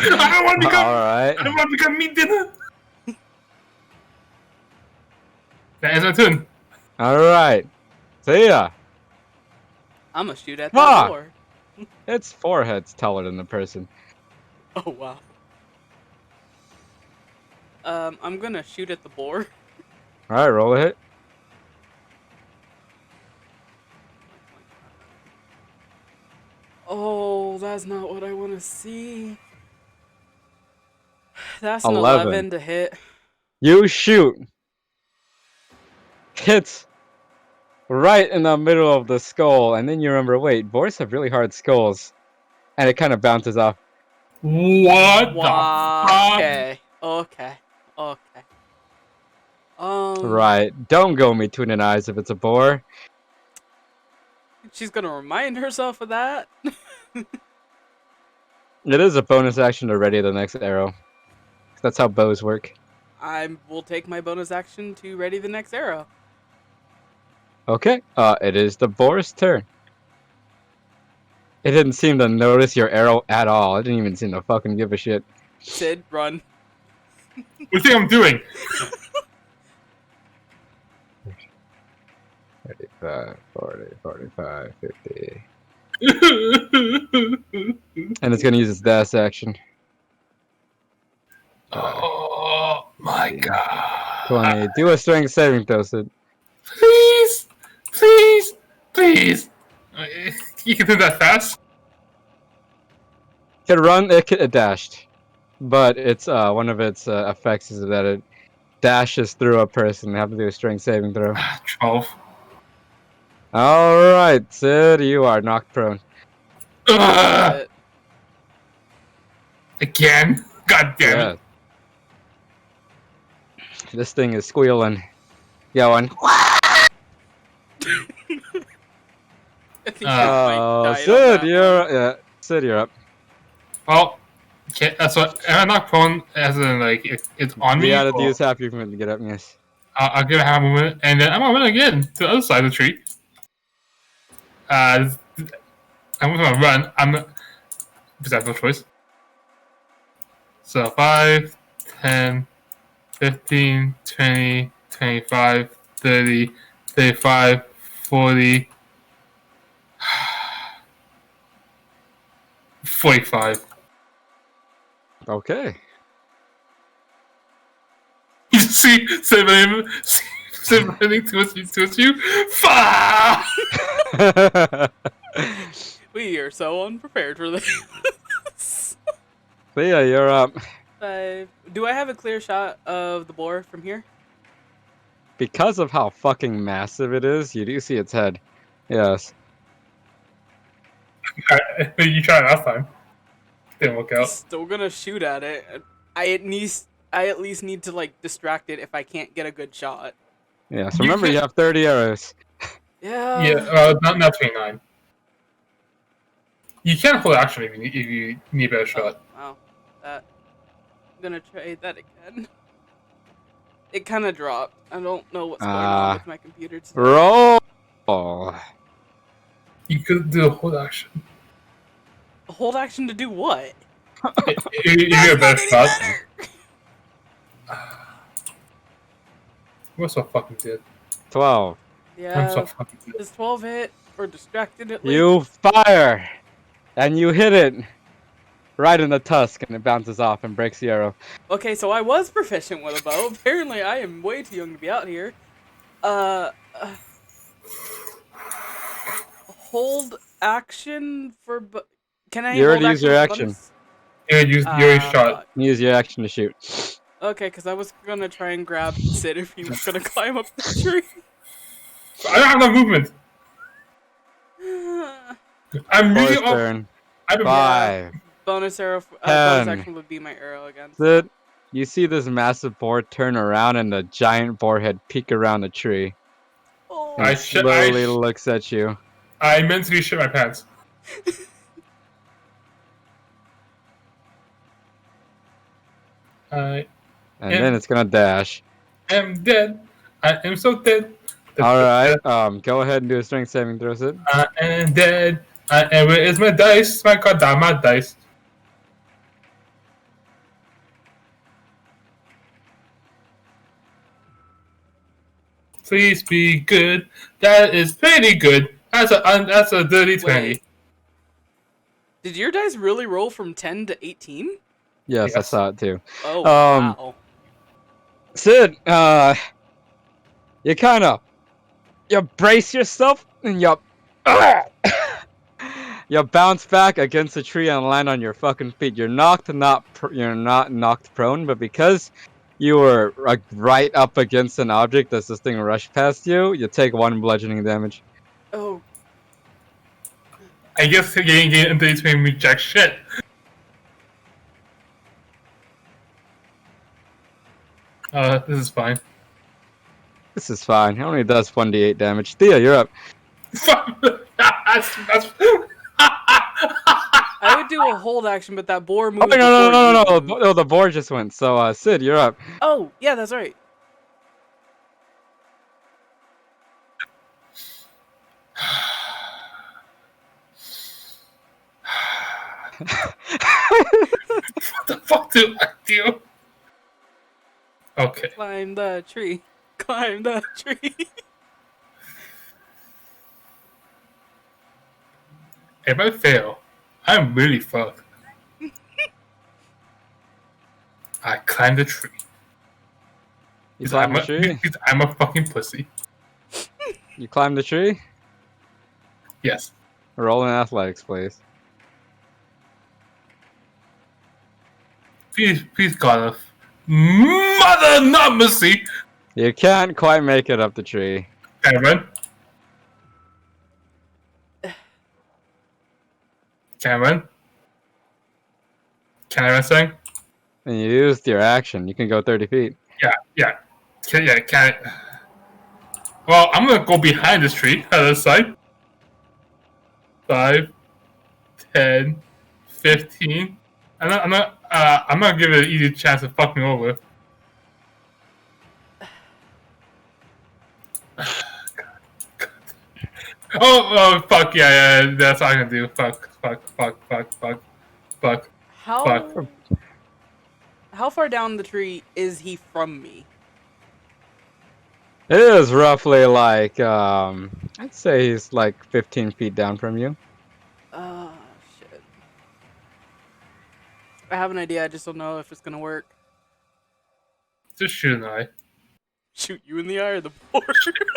I don't want to become. Alright. I don't want to become meat dinner. That ends my turn. Alright. See ya. I'm gonna shoot at Ah! that door. Its forehead's taller than the person. Oh, wow. I'm gonna shoot at the boar. Alright, roll a hit. Oh, that's not what I want to see. That's an 11. 11 to hit. You shoot. Hits right in the middle of the skull, and then you remember, wait, boars have really hard skulls. And it kind of bounces off. What the fuck? Okay. Right. Don't go me tuning eyes if it's a boar. She's gonna remind herself of that. It is a bonus action to ready the next arrow. That's how bows work. I will take my bonus action to ready the next arrow. Okay. It is the boar's turn. It didn't seem to notice your arrow at all. It didn't even seem to fucking give a shit. Sid, run. What do you think I'm doing? 35, 40, 45, 50. And it's gonna use its dash action. Oh my 15, god. 20. Do a strength saving throw, Sid. Please! Please! Please! You can do that fast? It run. It dashed, but it's one of its effects is that it dashes through a person. They have to do a strength saving throw. 12. All right, Sid, you are knocked prone. Ugh! Again? God damn it. This thing is squealing, going. I think you might die Sid, on you're Sid, you're up. Oh, okay, that's what. Am I not prone as in, like, it's on me? You gotta or- use half your movement to get up. Yes. I'll give it half a movement, and then I'm gonna run again to the other side of the tree. I'm gonna run. Because I have no choice. So 5, 10, 15, 20, 25, 30, 35, 40, 45. Okay. You see, Sim running towards you. Fuck! We are so unprepared for this. Thea, you're up. Do I have a clear shot of the boar from here? Because of how fucking massive it is, you do see its head. Yes. You tried last time. Didn't work out. Still gonna shoot at it. I at least need to like distract it if I can't get a good shot. Yeah. So remember, you have 30 arrows. Yeah. Yeah, not 29. You can't hold action if you need a better shot. Wow. I'm gonna try that again. It kind of dropped. I don't know what's going on with my computer today. Roll. You could do a hold action. A hold action to do what? You get a better shot. We're so fucking dead. 12. I'm Yeah. so fucking dead. Does 12 hit or distracted at least? You fire, and you hit it right in the tusk, and it bounces off and breaks the arrow. Okay, so I was proficient with a bow. Apparently, I am way too young to be out here. Hold action for. Can I? You already hold used your for action. bonus? You use shot. Use your action to shoot. Okay, because I was gonna try and grab Sid if he was gonna climb up the tree. I don't have no movement. I'm really Boar's off. turn. I don't 5. Bonus arrow. Bonus 10. action would be my arrow again. Sid, you see this massive boar turn around and the giant boar head peek around the tree. Oh. And slowly looks at you. I mentally shit my pants. I And then it's gonna dash. am dead. I am so dead. Alright, go ahead and do a strength saving throw, Sid. I am dead. Where is my dice? My goddamn dice. Please be good. That is pretty good. That's a dirty 20. Wait. Did your dice really roll from 10 to 18? Yes, I saw it too. Oh, wow. Sid, you brace yourself and you bounce back against the tree and land on your fucking feet. You're not knocked prone, but because you were like right up against an object as this thing rushed past you, you take 1 bludgeoning damage. Oh. I guess getting into this made me jack shit. This is fine. This is fine. It only does 1d8 damage. Thea, you're up. That's I would do a hold action, but that boar moved. No, the board just went. So, Sid, you're up. Oh, yeah, that's right. What the fuck do I do? Okay. Climb the tree. Climb the tree. If I fail, I'm really fucked. I climb the tree. You climb the tree? Because I'm a fucking pussy. You climb the tree? Yes. Roll in athletics, please. Please, God of Mother, not mercy. You can't quite make it up the tree. Cameron. Cameron. Can I run something? And you used your action. You can go 30 feet. Yeah. Can I? Well, I'm gonna go behind this tree, other side. 5, 10, 15. I'm not give it an easy chance of fucking over. Oh, fuck, yeah, that's all I can do. Fuck. How far down the tree is he from me? It is roughly like, I'd say he's like 15 feet down from you. Shit. I have an idea, I just don't know if it's gonna work. Just shoot an eye. Shoot you in the eye or the board?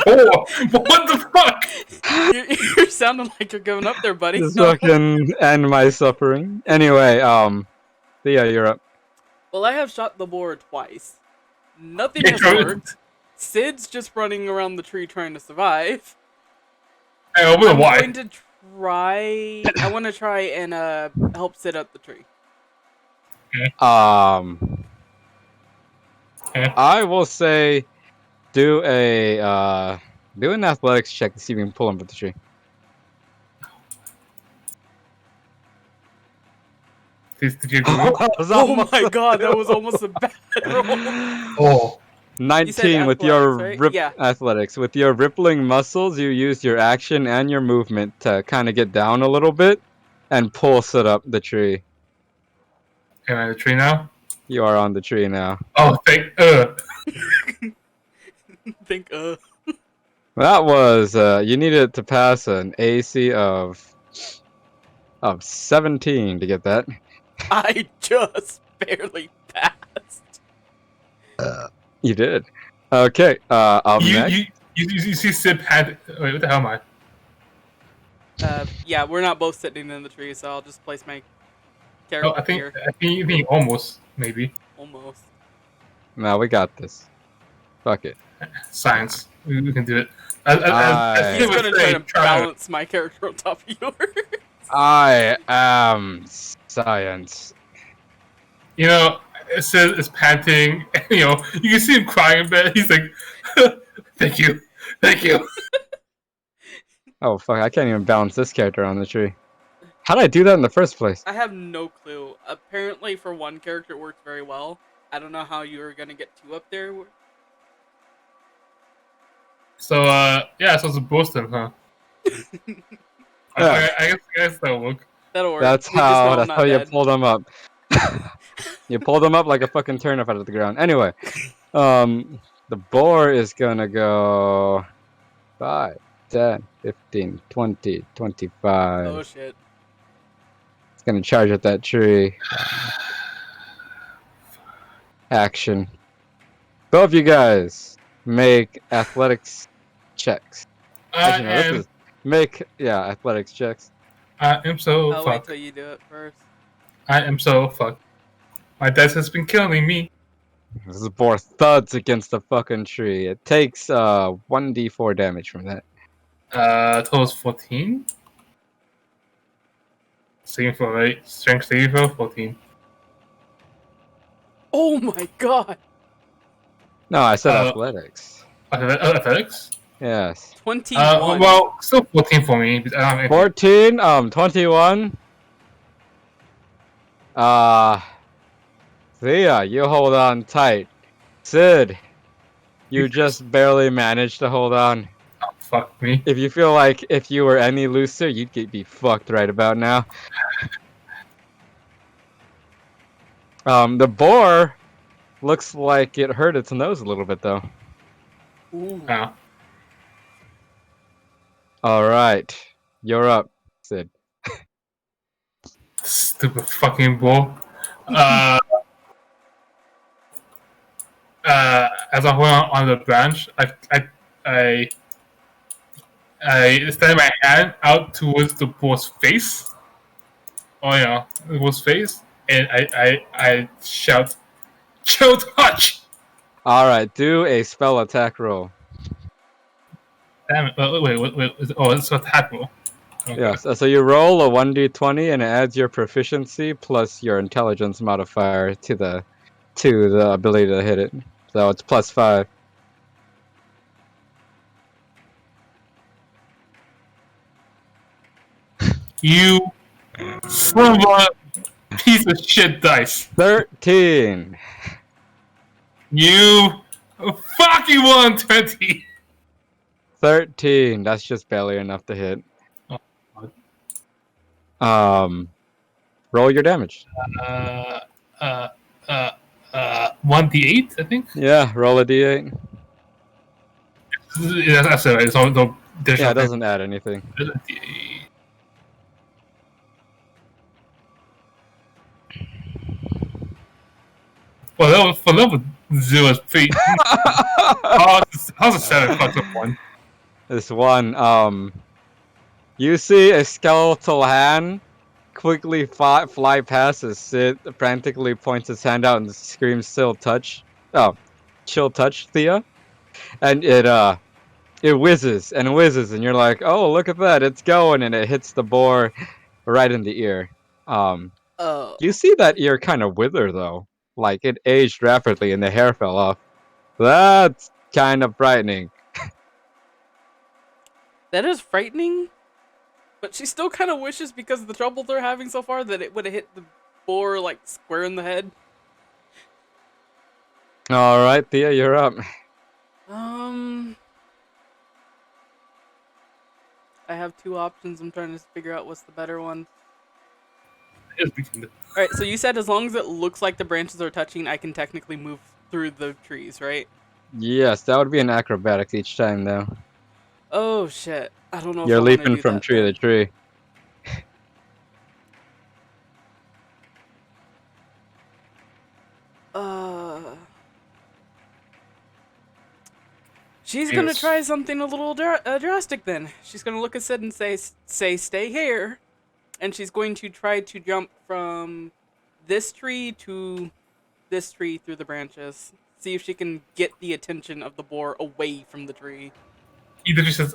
Oh, what the fuck? You're sounding like you're going up there, buddy. Just fucking end my suffering. Anyway, Thea, you're up. Well, I have shot the boar twice. Nothing has worked. Sid's just running around the tree trying to survive. Hey, over the why? I want to try and help Sid up the tree. Okay. I will say, do an athletics check to see if you can pull him up the tree. Did you go? Oh my god, that was almost a bad roll. Oh. 19 with your athletics. With your rippling muscles, you use your action and your movement to kind of get down a little bit and pull Sid up the tree. Am I on the tree now? You are on the tree now. Oh, thank That was you needed to pass an AC of 17 to get that. I just barely passed. You did. Okay. Next. You see Sid had. Wait, what the hell am I? Yeah, we're not both sitting in the tree, so I'll just place my character here. I think almost, maybe. Almost. No, we got this. Fuck it. Science. We can do it. He's gonna try to balance my character on top of yours. I am science. You know, Sid is panting. You know, you can see him crying a bit. He's like, "Thank you." Oh fuck! I can't even balance this character on the tree. How did I do that in the first place? I have no clue. Apparently, for one character, it worked very well. I don't know how you were gonna get two up there. So, so it's Boston, huh? I guess that'll work. That'll work. That's how you pull them up. You pull them up like a fucking turnip out of the ground. Anyway, the boar is gonna go 5, 10, 15, 20, 25. Oh shit. It's gonna charge at that tree. Action. Both of you guys make athletics checks. Actually, no, athletics checks. I am so I'll fucked. wait till you do it first. I am so fucked. My dice has been killing me. This is boar thuds against the fucking tree. It takes 1d4 damage from that. Total's 14. Saving for right. Strength saving for 14. Oh my god. No, I said athletics. Athletics? Yes. 21. Well, still 14 for me. 14, 21. Thea, you hold on tight. Sid, you just barely managed to hold on. Oh, fuck me. If you feel like if you were any looser, you'd be fucked right about now. The boar looks like it hurt its nose a little bit, though. Ooh. Oh. All right, you're up, Sid. Stupid fucking bull. As I hold on the branch, I extend my hand out towards the bull's face. Oh yeah, the bull's face, and I shout, "Chill touch!" All right, do a spell attack roll. Damn it! Wait. Oh, it's a attack roll. Okay. Yes. So you roll a 1d20 and it adds your proficiency plus your intelligence modifier to the ability to hit it. So it's +5. You son of a piece of shit dice. 13. You fucking 120. 13. That's just barely enough to hit. Roll your damage. 1d8, I think. Yeah, roll a d8. Yeah, that's it. Right? So Yeah, it doesn't add anything. D8. Well, for level 0 is pretty. How's a 7 plus 1? This one, you see a skeletal hand quickly fly past as Sid frantically points his hand out and screams, "Chill touch!" Oh, chill touch, Thea, and it whizzes and whizzes, and you're like, "Oh, look at that! It's going!" And it hits the boar right in the ear. You see that ear kind of wither though, like it aged rapidly and the hair fell off. That's kind of frightening. That is frightening, but she still kind of wishes, because of the trouble they're having so far, that it would have hit the boar like square in the head. All right, Thea, you're up. I have two options. I'm trying to figure out what's the better one. Alright, Alright, so you said as long as it looks like the branches are touching, I can technically move through the trees, right? Yes, that would be an acrobatics each time, though. Oh shit! I don't know. You're if I wanna leaping do from that, tree then. to tree. She's gonna try something a little drastic then. She's gonna look at Sid and say, stay here. And she's going to try to jump from this tree to this tree through the branches. See if she can get the attention of the boar away from the tree. Either just says,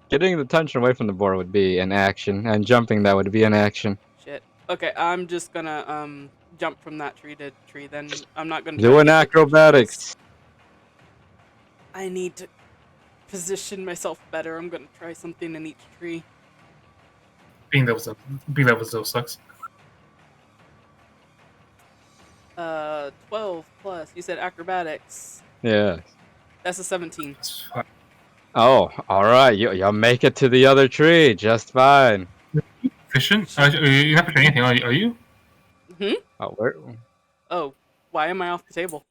Getting the attention away from the boar would be an action, and jumping that would be an action. Shit. Okay, I'm just gonna jump from that tree to tree. Then I'm not gonna Do an acrobatics. I need to position myself better. I'm gonna try something in each tree. being level 0 sucks. 12 plus. You said acrobatics. Yeah. That's a 17. That's fine. Oh, all right. You'll make it to the other tree just fine. Proficient? You're not proficient anything, are you? Oh, where? Oh, why am I off the table?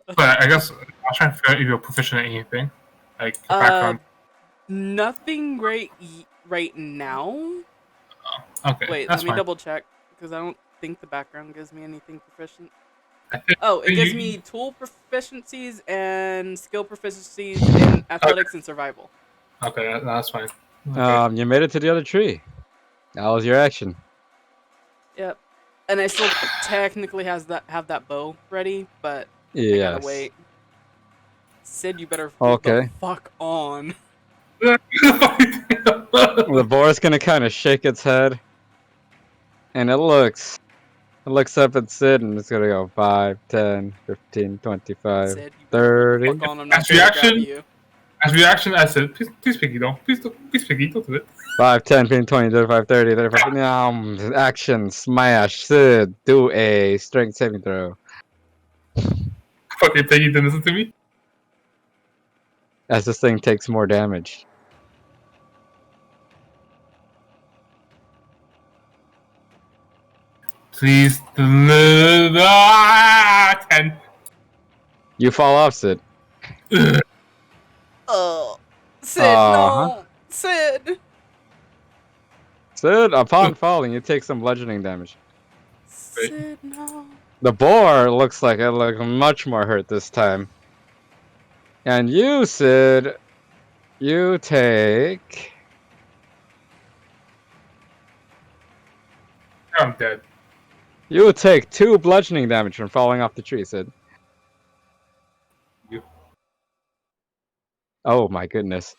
But I guess I was trying to figure out if you're proficient at anything. Like, background. Nothing great right now. Okay. Wait, that's let me fine. double check, because I don't think the background gives me anything proficient. Oh, it gives me tool proficiencies and skill proficiencies in athletics and survival. Okay, that's fine. Okay. You made it to the other tree. That was your action. Yep. And I still technically have that bow ready, but I Yes. gotta wait. Sid, you better hold the fuck on. The boar's gonna kind of shake its head, and it looks up at Sid, and it's gonna go 5, 10, 15, 25, Sid, you better 30. hold the fuck on. I'm not As gonna grab reaction, you. As reaction, I said, please Piggy, don't. Please Piggy, don't do it. 5, 10, 15, 20, 25, 30, 35. Action, smash, Sid, do a strength saving throw. Fucking Piggy didn't listen to me. As this thing takes more damage. Please deliver 10. You fall off, Sid. Oh, Sid, no, Sid. Sid, upon falling, you take some bludgeoning damage. Sid, no. The boar looks like it looked much more hurt this time. And you, Sid, you take... I'm dead. You would take 2 bludgeoning damage from falling off the tree, Sid. You. Oh my goodness.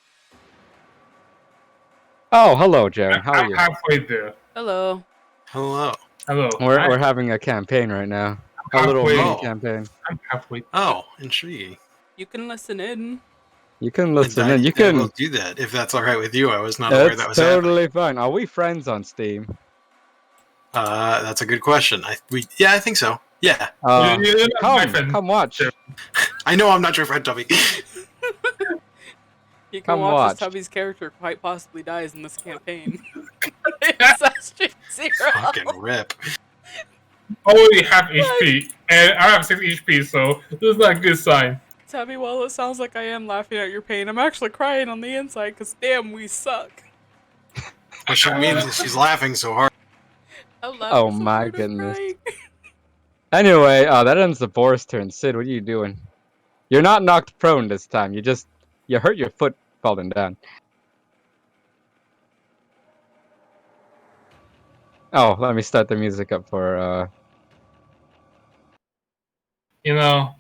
Oh, hello, Jaren. How are I'm you? halfway there. Hello. Hello. Hello. We're having a campaign right now. A little halfway. mini Oh. campaign. I'm halfway. Oh, intriguing. You can listen in. You can listen And in. You I can. will do that if that's all right with you. I was not aware It's that was happening. totally fine. Are we friends on Steam? That's a good question. I think so. Yeah. You're my friend. Come watch. I know I'm not your friend, Tubby. You can Come watch watch. as Tubby's character quite possibly dies in this campaign. It's Street Zero. Fucking rip. I already have HP, and I have 6 HP, so this is not a good sign. Tubby, while it sounds like I am laughing at your pain, I'm actually crying on the inside because damn, we suck. What she means is she's laughing so hard. I'm Oh laughing so my hard, I'm goodness. crying. Anyway, that ends the boar's turn. Sid, what are you doing? You're not knocked prone this time. You hurt your foot falling down. Oh, let me start the music up for You know,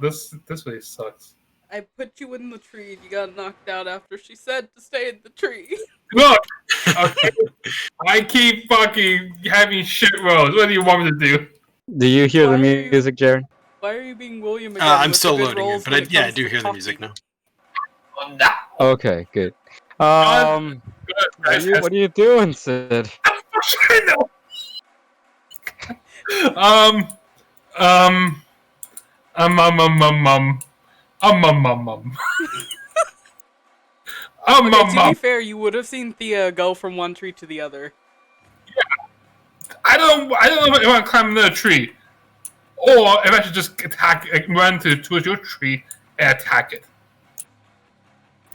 this really sucks. I put you in the tree and you got knocked out after she said to stay in the tree. Look, okay, I keep fucking having shit rolls. What do you want me to do? Do you hear Why the are you- music, Jared? Why are you being William again? I'm with still the good loading it, rolls but when it I comes do to hear the talking? music now. Oh, no. Okay, good. What are you doing, Sid? I know. Um. Okay, to be fair, you would have seen Thea go from one tree to the other. I don't know if I want to climb another tree, or if I should just attack, like, run towards your tree and attack it.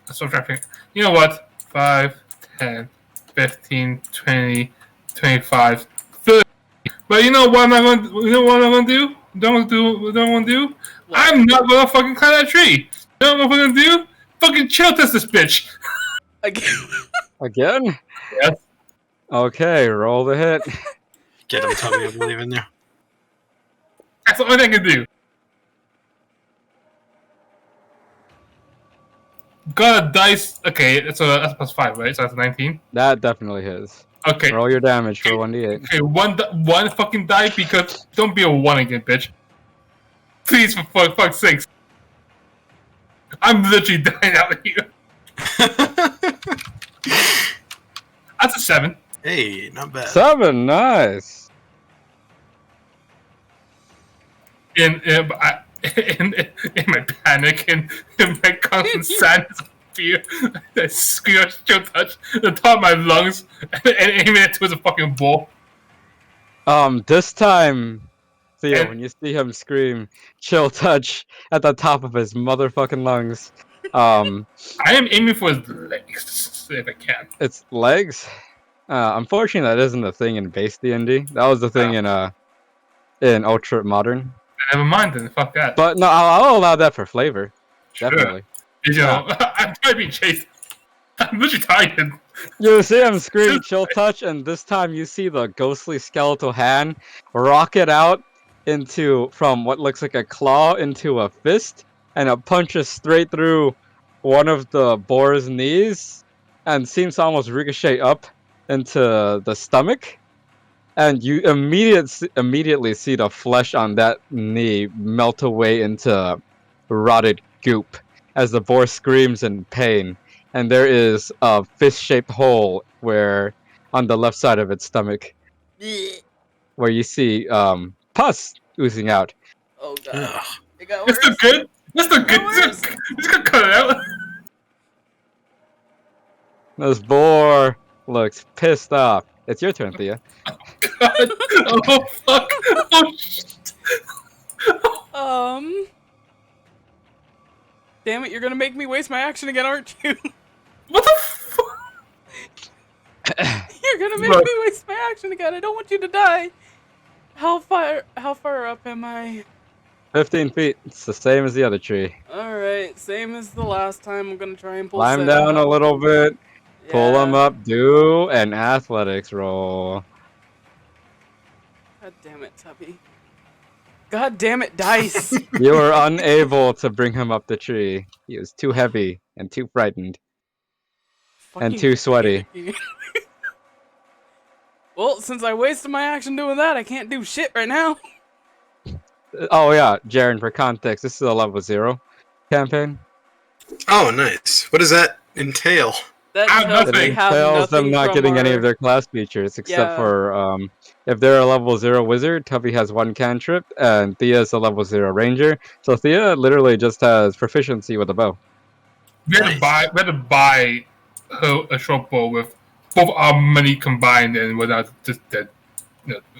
That's what I'm trying to think. You know what? 5, 10, 15, 20, 25, 30. But you know what I'm not going to do? You know what I'm going to do? Don't want to do? What? I'm not going to fucking climb that tree. You know what I'm going to do? Fucking chill test this bitch. Again. Again? Yes. Okay, roll the hit. Get him, Tubby. I believe in you. That's the only thing I can do. Got a dice. Okay, that's a +5, right? So that's 19. That definitely hits. Okay. Roll your damage for 1d8. Okay, one fucking die, because don't be a 1 again, bitch. Please, for fuck's sakes. I'm literally dying out here. That's a 7. Hey, not bad. 7, nice. In my panic and in my constant sadness and fear, I scream out chill touch at the top of my lungs and aim it towards a fucking ball. This time, Theo, And- when you see him scream, chill touch at the top of his motherfucking lungs, I am aiming for his legs if I can. it's legs. Unfortunately, that isn't a thing in base D&D. That was the thing in Ultra Modern. Never mind then, fuck that. But no, I'll allow that for flavor. Sure. Definitely. You know, I'm trying to be chased. I'm literally tired. You see him scream chill touch, and this time you see the ghostly skeletal hand rocket out from what looks like a claw into a fist, and it punches straight through one of the boar's knees and seems to almost ricochet up into the stomach. And you immediately see the flesh on that knee melt away into rotted goop as the boar screams in pain. And there is a fist-shaped hole on the left side of its stomach, where you see pus oozing out. Oh god. Ugh. It got That's worse. not good. That's not good. worse. Just gonna cut it out. This boar looks pissed off. It's your turn, Thea. God. Oh fuck. Oh shit. Damn it, you're gonna make me waste my action again, aren't you? What the fuck? You're gonna make me waste my action again. I don't want you to die. How far up am I? 15 feet. It's the same as the other tree. Alright, same as the last time. I'm gonna try and pull Climb Sid down up. a little bit. Pull them Yeah. up. Do an athletics roll. God damn it, Tubby. God damn it, dice. You were unable to bring him up the tree. He was too heavy and too frightened and Fucking too sweaty. panicking. Well, since I wasted my action doing that, I can't do shit right now. Oh yeah, Jaren, for context, this is a level 0 campaign. Oh, nice. What does that entail? That I'm tells nothing. me It have entails nothing them not from getting any our- of their class features except Yeah. for if they're a level 0 wizard, Tubby has 1 cantrip, and Thea's a level 0 ranger. So Thea literally just has proficiency with a bow. We had to buy her a short bow with both our money combined, and without just that.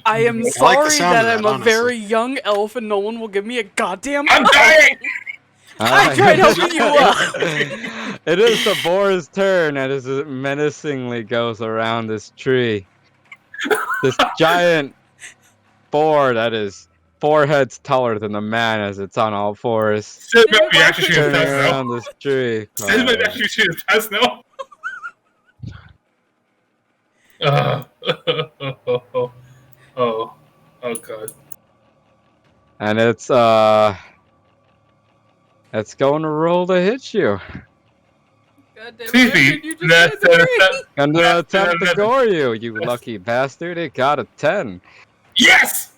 I am like the sorry sound that of I'm that, a honestly. very young elf and no one will give me a goddamn I'm bow. dying! I tried helping you up. It is the boar's turn as it menacingly goes around this tree. This giant boar that is 4 heads taller than the man as it's on all fours. Sid might be actually shooting Turning us now. around this tree. Sid might actually shooting us now. Oh god. And it's going to roll to hit you. God damn it, Phoebe, did you just say the tree? Gonna That's attempt to 11. gore you, you lucky bastard. It got a 10. Yes!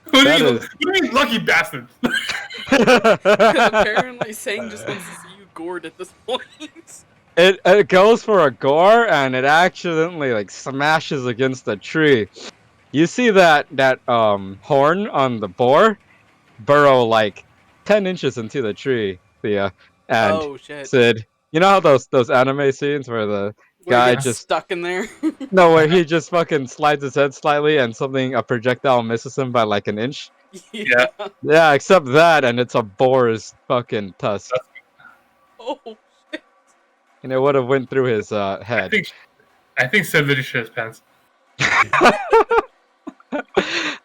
What That do is- you mean, lucky bastard? Because apparently Sang just wants to see you gored at this point. It goes for a gore and it accidentally like smashes against the tree. You see that horn on the boar burrow like 10 inches into the tree, Thea. And Oh shit. Sid, you know how those anime scenes where the Where guy he gets just stuck in there. no, where he just fucking slides his head slightly and a projectile misses him by like an inch? Yeah. Yeah, except that, and it's a boar's fucking tusk. Oh shit. And it would have went through his head. I think Sid really shit his pants.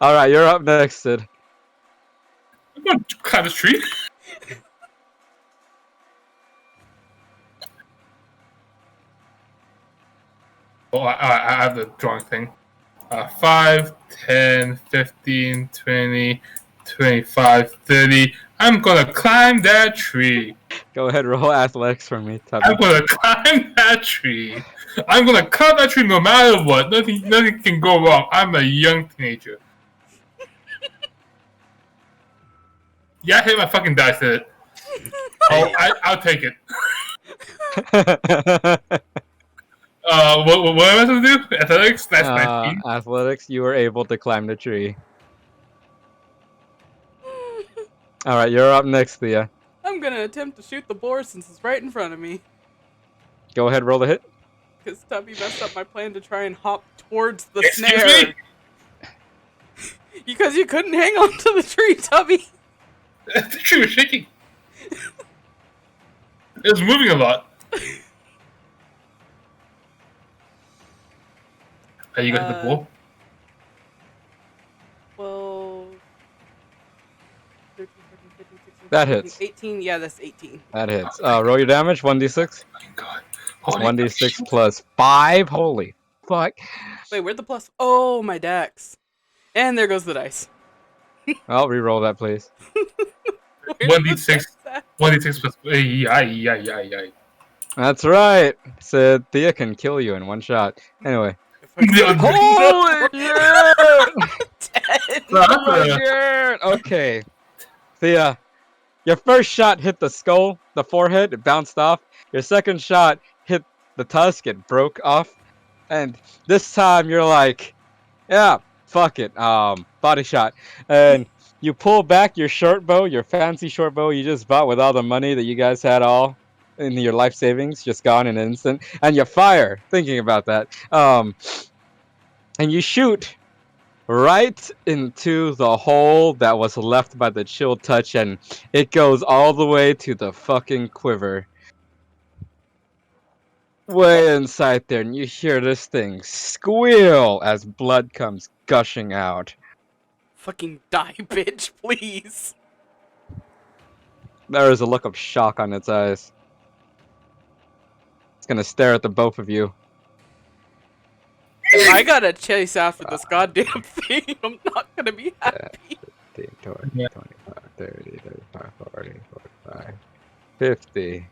Alright, you're up next, Sid. I'm gonna climb this tree. Oh, I have the drawing thing. 5, 10, 15, 20, 25, 30. I'm gonna climb that tree. Go ahead, roll athletics for me, Tubby. I'm gonna climb that tree. I'm gonna climb that tree no matter what. Nothing can go wrong. I'm a young teenager. Yeah, I hit my fucking dice at it. Oh, I'll take it. What am I supposed to do? Athletics? That's 19. Athletics, you were able to climb the tree. Alright, you're up next, Thea. I'm gonna attempt to shoot the boar since it's right in front of me. Go ahead, roll the hit. Because Tubby messed up my plan to try and hop towards the Excuse snare. me? Because you couldn't hang on to the tree, Tubby. The tree was shaking. It was moving a lot. Are you going to the pool? Well... 13, 14, 15, 16, That 17, hits. 18, yeah, that's 18. That hits. Roll your damage, 1d6. Oh my god. It's Holy 1d6 plus 5. Holy fuck. Wait, where'd the plus? Oh, my dex. And there goes the dice. I'll re-roll that, please. Where's the 1d6. dex at? 1d6 plus. Yeah. That's right. So Thea can kill you in one shot. Anyway. Holy yeah! 10. Yeah! Okay. Thea, your first shot hit the skull, the forehead, it bounced off. Your second shot hit the tusk, it broke off. And this time you're like, yeah, fuck it. Body shot. And you pull back your short bow, your fancy short bow you just bought with all the money that you guys had all in your life savings, just gone in an instant. And you fire, thinking about that. And you shoot right into the hole that was left by the chill touch, and it goes all the way to the fucking quiver. way inside there, and you hear this thing squeal as blood comes gushing out. Fucking die, bitch, please. There is a look of shock on its eyes. It's gonna stare at the both of you. If I gotta chase after this goddamn thing, I'm not gonna be happy. 15, 20, 25, 30, 35, 40, 45, 50.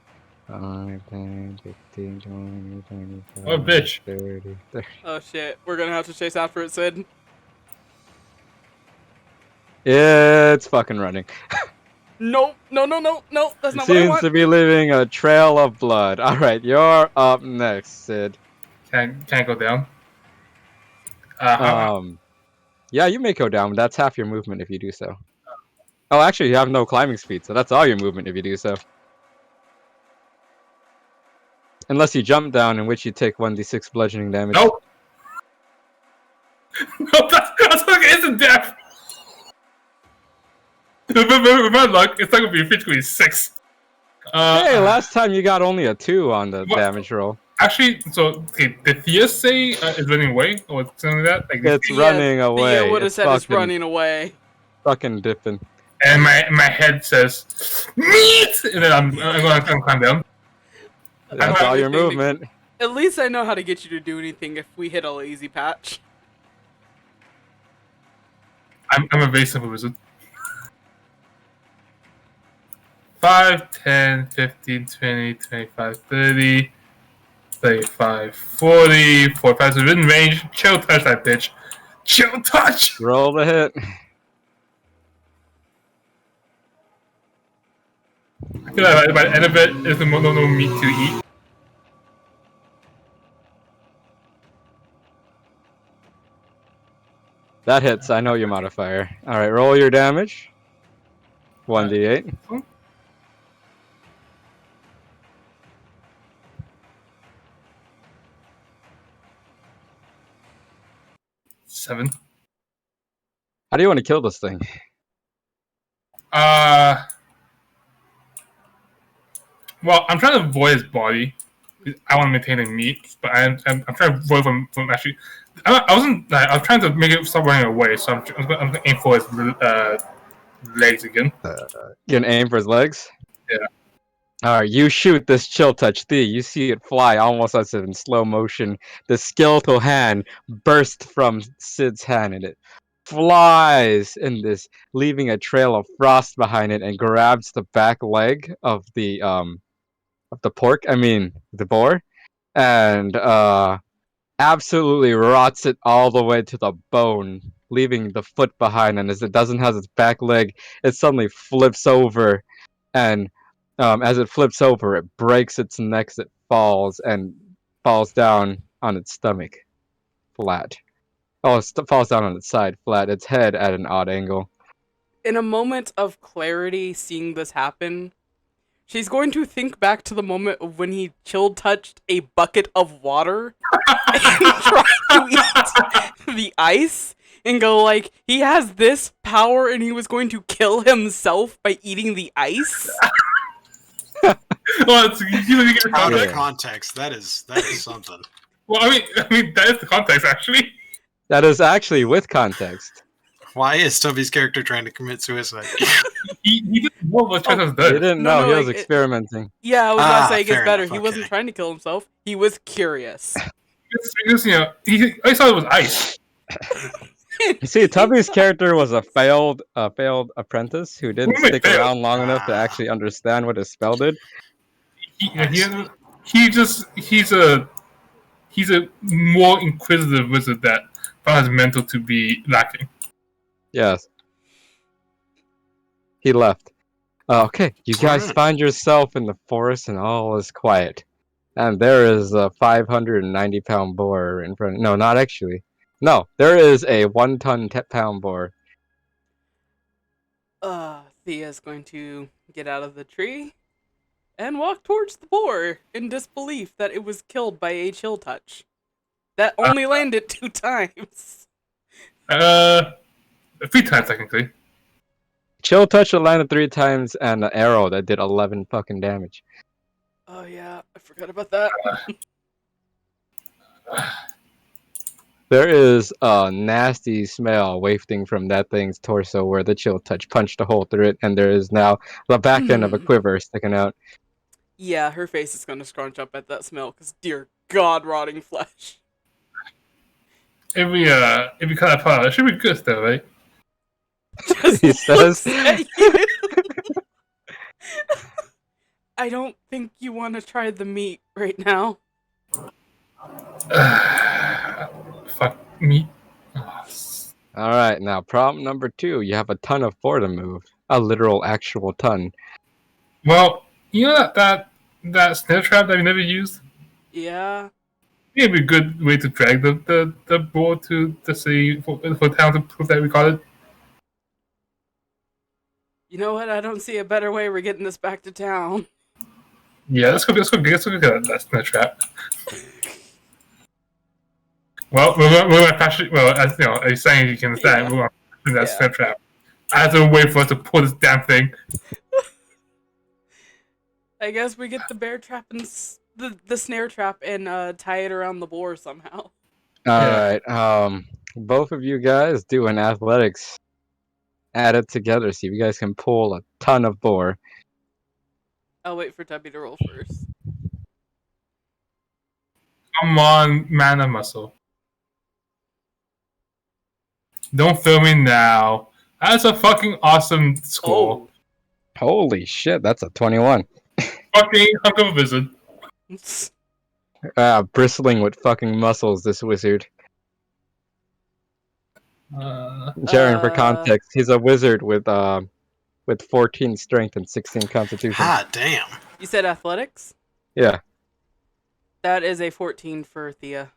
5, 10, 15, 20, 25, Oh, bitch. 30, 30. Oh shit, we're gonna have to chase after it, Sid. It's fucking running. No, that's It not what I seems want. to be leaving a trail of blood. Alright, you're up next, Sid. Can't go down. Yeah, you may go down, but that's half your movement if you do so. Oh, actually, you have no climbing speed, so that's all your movement if you do so. Unless you jump down, in which you take 1d6 bludgeoning damage. Nope. No, that's fucking instant death. With my luck, it's not gonna be 6. Hey, last time you got only a 2 on the damage roll. Actually, so okay, did Thea say it's running away or something like that? Like It's running away. Thea would have said it's running away. Fucking dipping. and my head says meat, and then I'm gonna climb down. That's all your movement. At least I know how to get you to do anything if we hit a lazy patch. I'm a very simple wizard. 5, 10, 15, 20, 25, 30, 35, 40, 45 is within range. Chill touch that bitch. Chill touch! Roll the hit. I feel like by the end of it, there's no meat to eat. That hits. I know your modifier. Alright, roll your damage. 1d8. Seven. How do you want to kill this thing? Well, I'm trying to avoid his body. I want to maintain the meat, but I'm trying to avoid from actually. I was trying to make it stop running away, so I'm gonna aim for his legs again. You can aim for his legs? Yeah. Alright, you shoot this chill touch thing. You see it fly almost as if in slow motion. The skeletal hand bursts from Sid's hand and it flies in this, leaving a trail of frost behind it, and grabs the back leg of the boar, and absolutely rots it all the way to the bone, leaving the foot behind. And as it doesn't have its back leg, it suddenly flips over, and as it flips over, it breaks its neck as it falls down on its stomach, flat. Oh, it falls down on its side, flat. Its head at an odd angle. In a moment of clarity, seeing this happen, she's going to think back to the moment of when he chill touched a bucket of water and tried to eat the ice, and go like, he has this power and he was going to kill himself by eating the ice? Well, you get Out of context. context, that is something. Well, I mean that is the context actually. That is actually with context. Why is Stubby's character trying to commit suicide? He didn't know what Chekhov's He done. didn't No, know, no, he was like, experimenting. Yeah, I was about to say it fair gets better. enough, He wasn't okay. trying to kill himself. He was curious. Because I thought it was ice. You see, Tubby's character was a failed apprentice who didn't Wait, stick failed? around long enough to actually understand what his spell did. He's a more inquisitive wizard that found his mental to be lacking. Yes. He left. Okay, you guys Alright. find yourself in the forest and all is quiet. And there is a 590-pound boar in front. No, not actually. No, there is a 1-ton-pound boar. Thea's going to get out of the tree and walk towards the boar in disbelief that it was killed by a chill touch. That only landed 2 times. 3 times technically. Chill touch landed 3 times and an arrow that did 11 fucking damage. Oh yeah, I forgot about that. There is a nasty smell wafting from that thing's torso where the chill touch punched a hole through it, and there is now the back end of a quiver sticking out. Yeah, her face is gonna scrunch up at that smell, because dear God, rotting flesh. If we cut that part, it should be good though, right? Just He says. looks at you. I don't think you want to try the meat right now. Fuck me. Alright, now problem number 2. You have a ton of 4 to move. A literal, actual ton. Well, you know that snare trap that we never used? Yeah. Maybe a good way to drag the board to the city for town to prove that we got it. You know what? I don't see a better way we're getting this back to town. Yeah, let's go get that snare trap. Well, we're actually, well, as you know, as saying you can understand, we're going that snare trap. I have to wait for us to pull this damn thing. I guess we get the bear trap and the snare trap and tie it around the boar somehow. Alright, both of you guys do an athletics. Add it together, see if you guys can pull a ton of boar. I'll wait for Tubby to roll first. Come on, man of muscle. Don't film me now. That's a fucking awesome score. Oh. Holy shit, that's a 21. Fucking hunk of a wizard. Bristling with fucking muscles, this wizard. Jaren, for context, he's a wizard with 14 strength and 16 constitution. Ah, damn. You said athletics? Yeah. That is a 14 for Thea.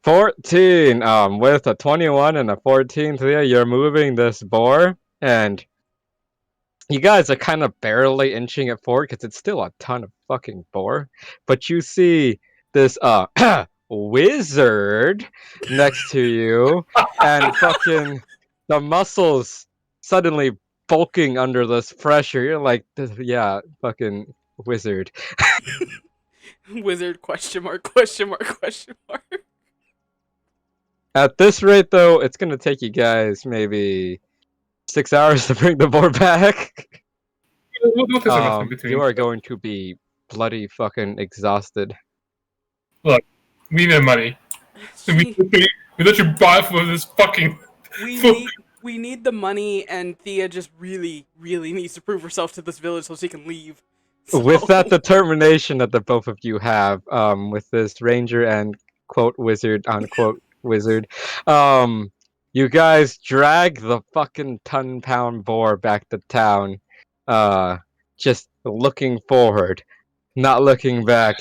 14! With a 21 and a 14, Thea, you're moving this boar, and you guys are kind of barely inching it forward, because it's still a ton of fucking boar. But you see this, wizard next to you, and fucking the muscles suddenly bulking under this pressure. You're like, yeah, fucking wizard. Wizard, question mark, question mark, question mark. At this rate, though, it's gonna take you guys maybe 6 hours to bring the board back. You are going to be bloody fucking exhausted. Look, we need money. We let you buy for this fucking. We need the money, and Thea just really, really needs to prove herself to this village so she can leave. So... With that determination that the both of you have, with this ranger and quote wizard unquote wizard, you guys drag the fucking ton-pound boar back to town, just looking forward, not looking back.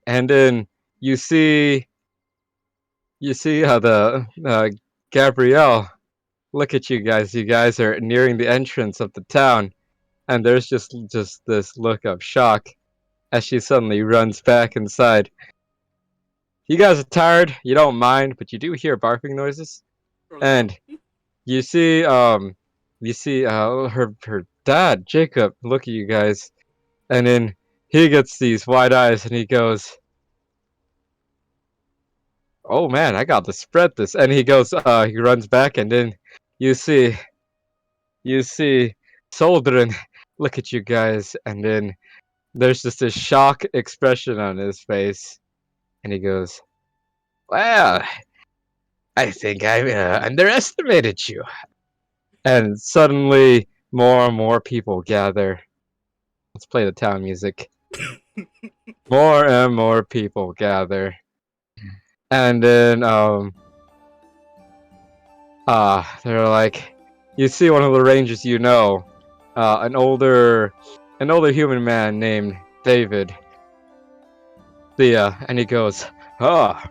And then you see how the Gabrielle, look at you guys. You guys are nearing the entrance of the town, and there's just this look of shock as she suddenly runs back inside. You guys are tired. You don't mind, but you do hear barking noises, and you see her dad, Jacob, look at you guys, and then he gets these wide eyes and he goes, "Oh man, I got to spread this." And he goes, he runs back, and then you see Soldrin look at you guys, and then there's just a shock expression on his face, and he goes, "Well, I think I underestimated you." And suddenly, more and more people gather. Let's play the town music. More and more people gather. And then, they're like, you see one of the rangers you know, an older human man named David. Thea, and he goes, "Ah,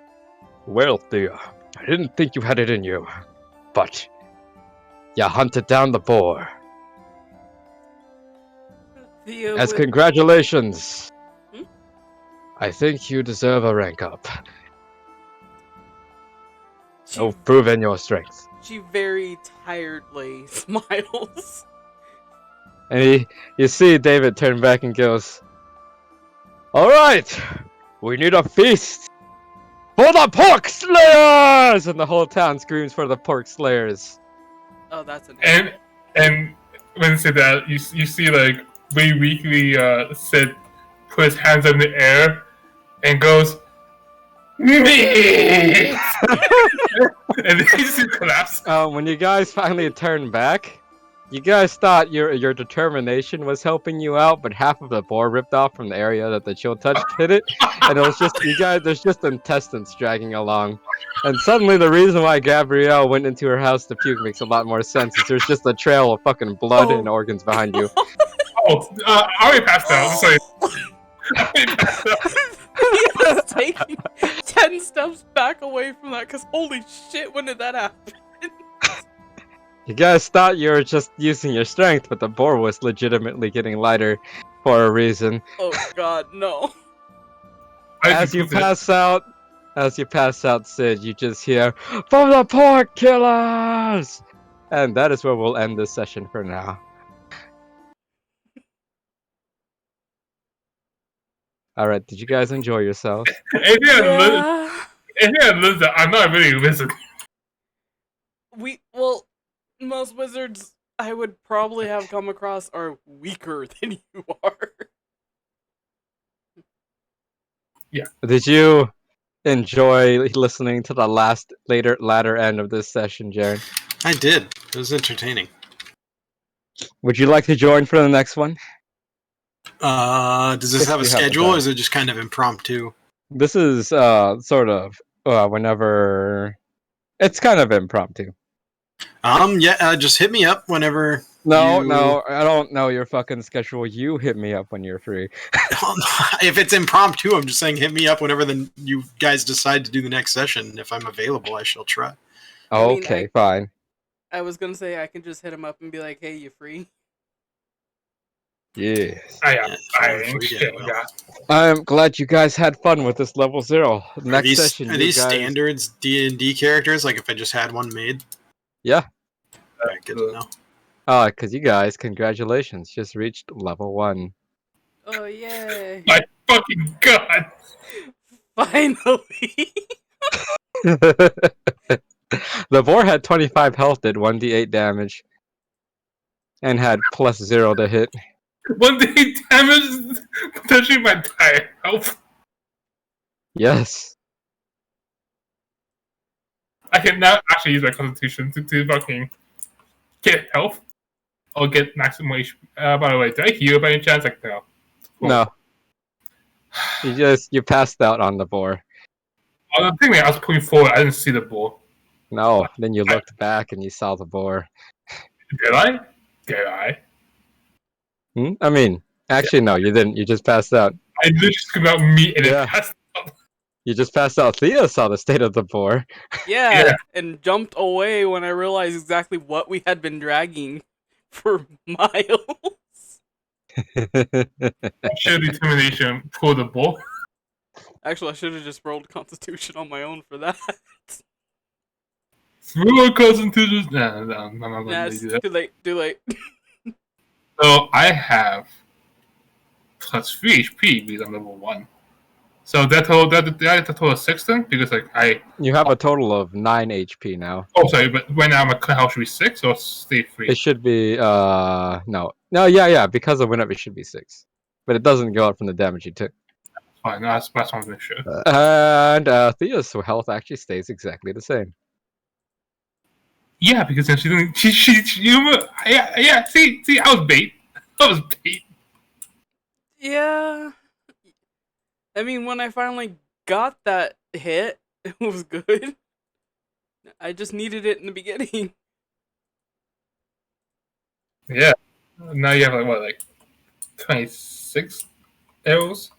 well, Thea, I didn't think you had it in you, but you hunted down the boar. Thea As congratulations. I think you deserve a rank up. Proven your strength." She very tiredly smiles. And you see David turn back and goes, "All right, We need a feast for the pork slayers, and the whole town screams for the pork slayers. Oh, that's an name. And when you say that, you see like very weakly Sid put his hands in the air and goes, "Meat!" And then you see collapse. When you guys finally turn back, you guys thought your determination was helping you out, but half of the boar ripped off from the area that the chill touch hit it, and it was just you guys. There's just intestines dragging along, and suddenly the reason why Gabrielle went into her house to puke makes a lot more sense. Is there's just a trail of fucking blood and organs behind you. I already passed out. Sorry. I already passed out. He was taking 10 steps back away from that, because holy shit, when did that happen? You guys thought you were just using your strength, but the boar was legitimately getting lighter for a reason. Oh god, no. As you pass out, Sid, you just hear, "For the pork killers!" And that is where we'll end this session for now. Alright, did you guys enjoy yourselves? If you had listened, I'm not really listening. Most wizards I would probably have come across are weaker than you are. Yeah. Did you enjoy listening to the latter end of this session, Jaren? I did. It was entertaining. Would you like to join for the next one? Does this If have a you have the schedule, or time. is it just kind of impromptu? This is sort of whenever it's kind of impromptu. Just hit me up whenever. No, I don't know your fucking schedule. You hit me up when you're free. If it's impromptu, I'm just saying hit me up whenever you guys decide to do the next session. If I'm available, I shall try. I mean, Okay, fine. I was gonna say I can just hit him up and be like, "Hey, you free?" Yes. I Yeah. I'm glad you guys had fun with this level 0. Next session, Are you these guys... standards D&D characters? Like if I just had one made? Yeah. Alright, good to know. Because you guys, congratulations, just reached level 1. Oh yay! My fucking god! Finally. The boar had 25 health, did 1d8 damage, and had +0 to hit. 1d8 damage, touching my entire health. Yes. I can now actually use my constitution to fucking get health or get maximum HP. By the way, did I heal by any chance? Like, no. Cool. No. You passed out on the boar. Oh, the thing is, I was pulling forward, I didn't see the ball. No, then you looked back and you saw the boar. Did I? Did I? I mean, actually, no, you didn't. You just passed out. I literally screamed out meat and Yeah. it passed out. You just passed out. Thea saw the state of the boar. Yeah, and jumped away when I realized exactly what we had been dragging for miles. Sheer determination, pull the ball. Actually, I should have just rolled Constitution on my own for that. Through a constitution. No, I'm not Nah, gonna it's do that. too late. So I have +3 HP because I'm level 1. So that total of 6 then? Because like You have a total of 9 HP now. oh sorry, but right now my health should be 6 or stay 3? It should be no, yeah, because of whenever it should be 6, but it doesn't go up from the damage you took. Fine, no, that's what I want to make sure. And Thea's health actually stays exactly the same. Yeah, because then she didn't. Yeah. See, I was bait. Yeah. I mean, when I finally got that hit, it was good. I just needed it in the beginning. Yeah. Now you have like 26 arrows.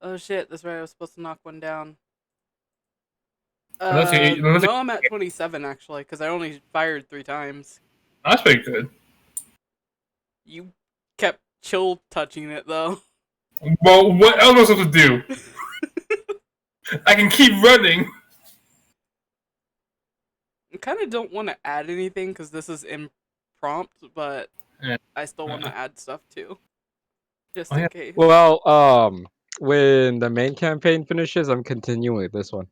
Oh shit, that's right, I was supposed to knock one down. Unless you- No, I'm at 27 actually, because I only fired 3 times. That's pretty good. You kept chill touching it though. Well, what else am I supposed to do? I can keep running. I kind of don't want to add anything because this is impromptu, but Yeah. I still want to add stuff too. Just Oh, in yeah. case. Well, when the main campaign finishes, I'm continuing with this one.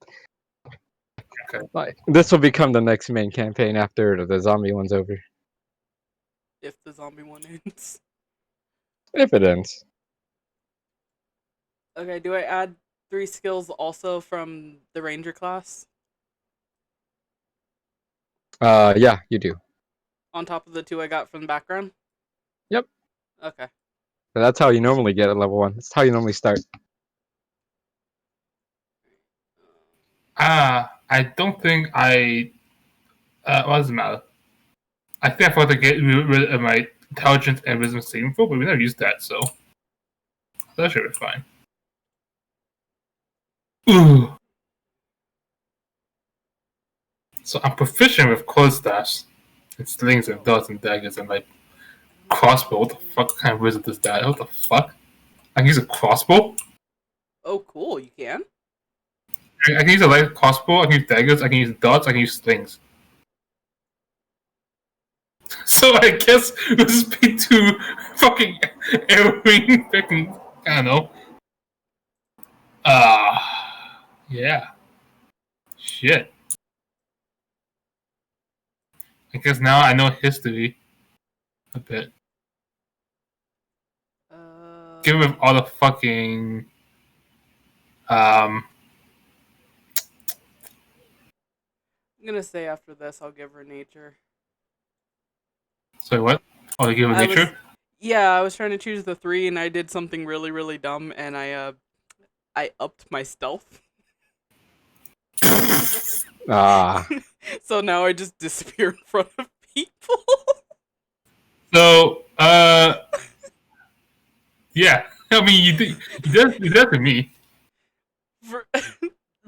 Okay. Like, this will become the next main campaign after the zombie one's over. If the zombie one ends. If it ends. Okay, do I add 3 skills also from the ranger class? Yeah, you do. On top of the 2 I got from the background? Yep. Okay. That's how you normally get at level 1. That's how you normally start. I don't think I. What does it matter? I think I forgot to get rid of my intelligence and wisdom saving throw, but we never used that, so that should be fine. Ooh. So I'm proficient with quarterstaffs and slings and darts and daggers and like crossbow. What the fuck kind of wizard is that? What the fuck? I can use a crossbow? Oh, cool, you can? I can use a light crossbow, I can use daggers, I can use darts, I can use slings. So I guess we'll just be 2 fucking arrowing fucking, I don't know. Yeah. Shit. I guess now I know history a bit. Give him all the fucking I'm gonna say after this I'll give her nature. Sorry, what? Oh, they give her nature? I was trying to choose the 3 and I did something really, really dumb and I upped my stealth. So now I just disappear in front of people. So, yeah. I mean, you did that to me.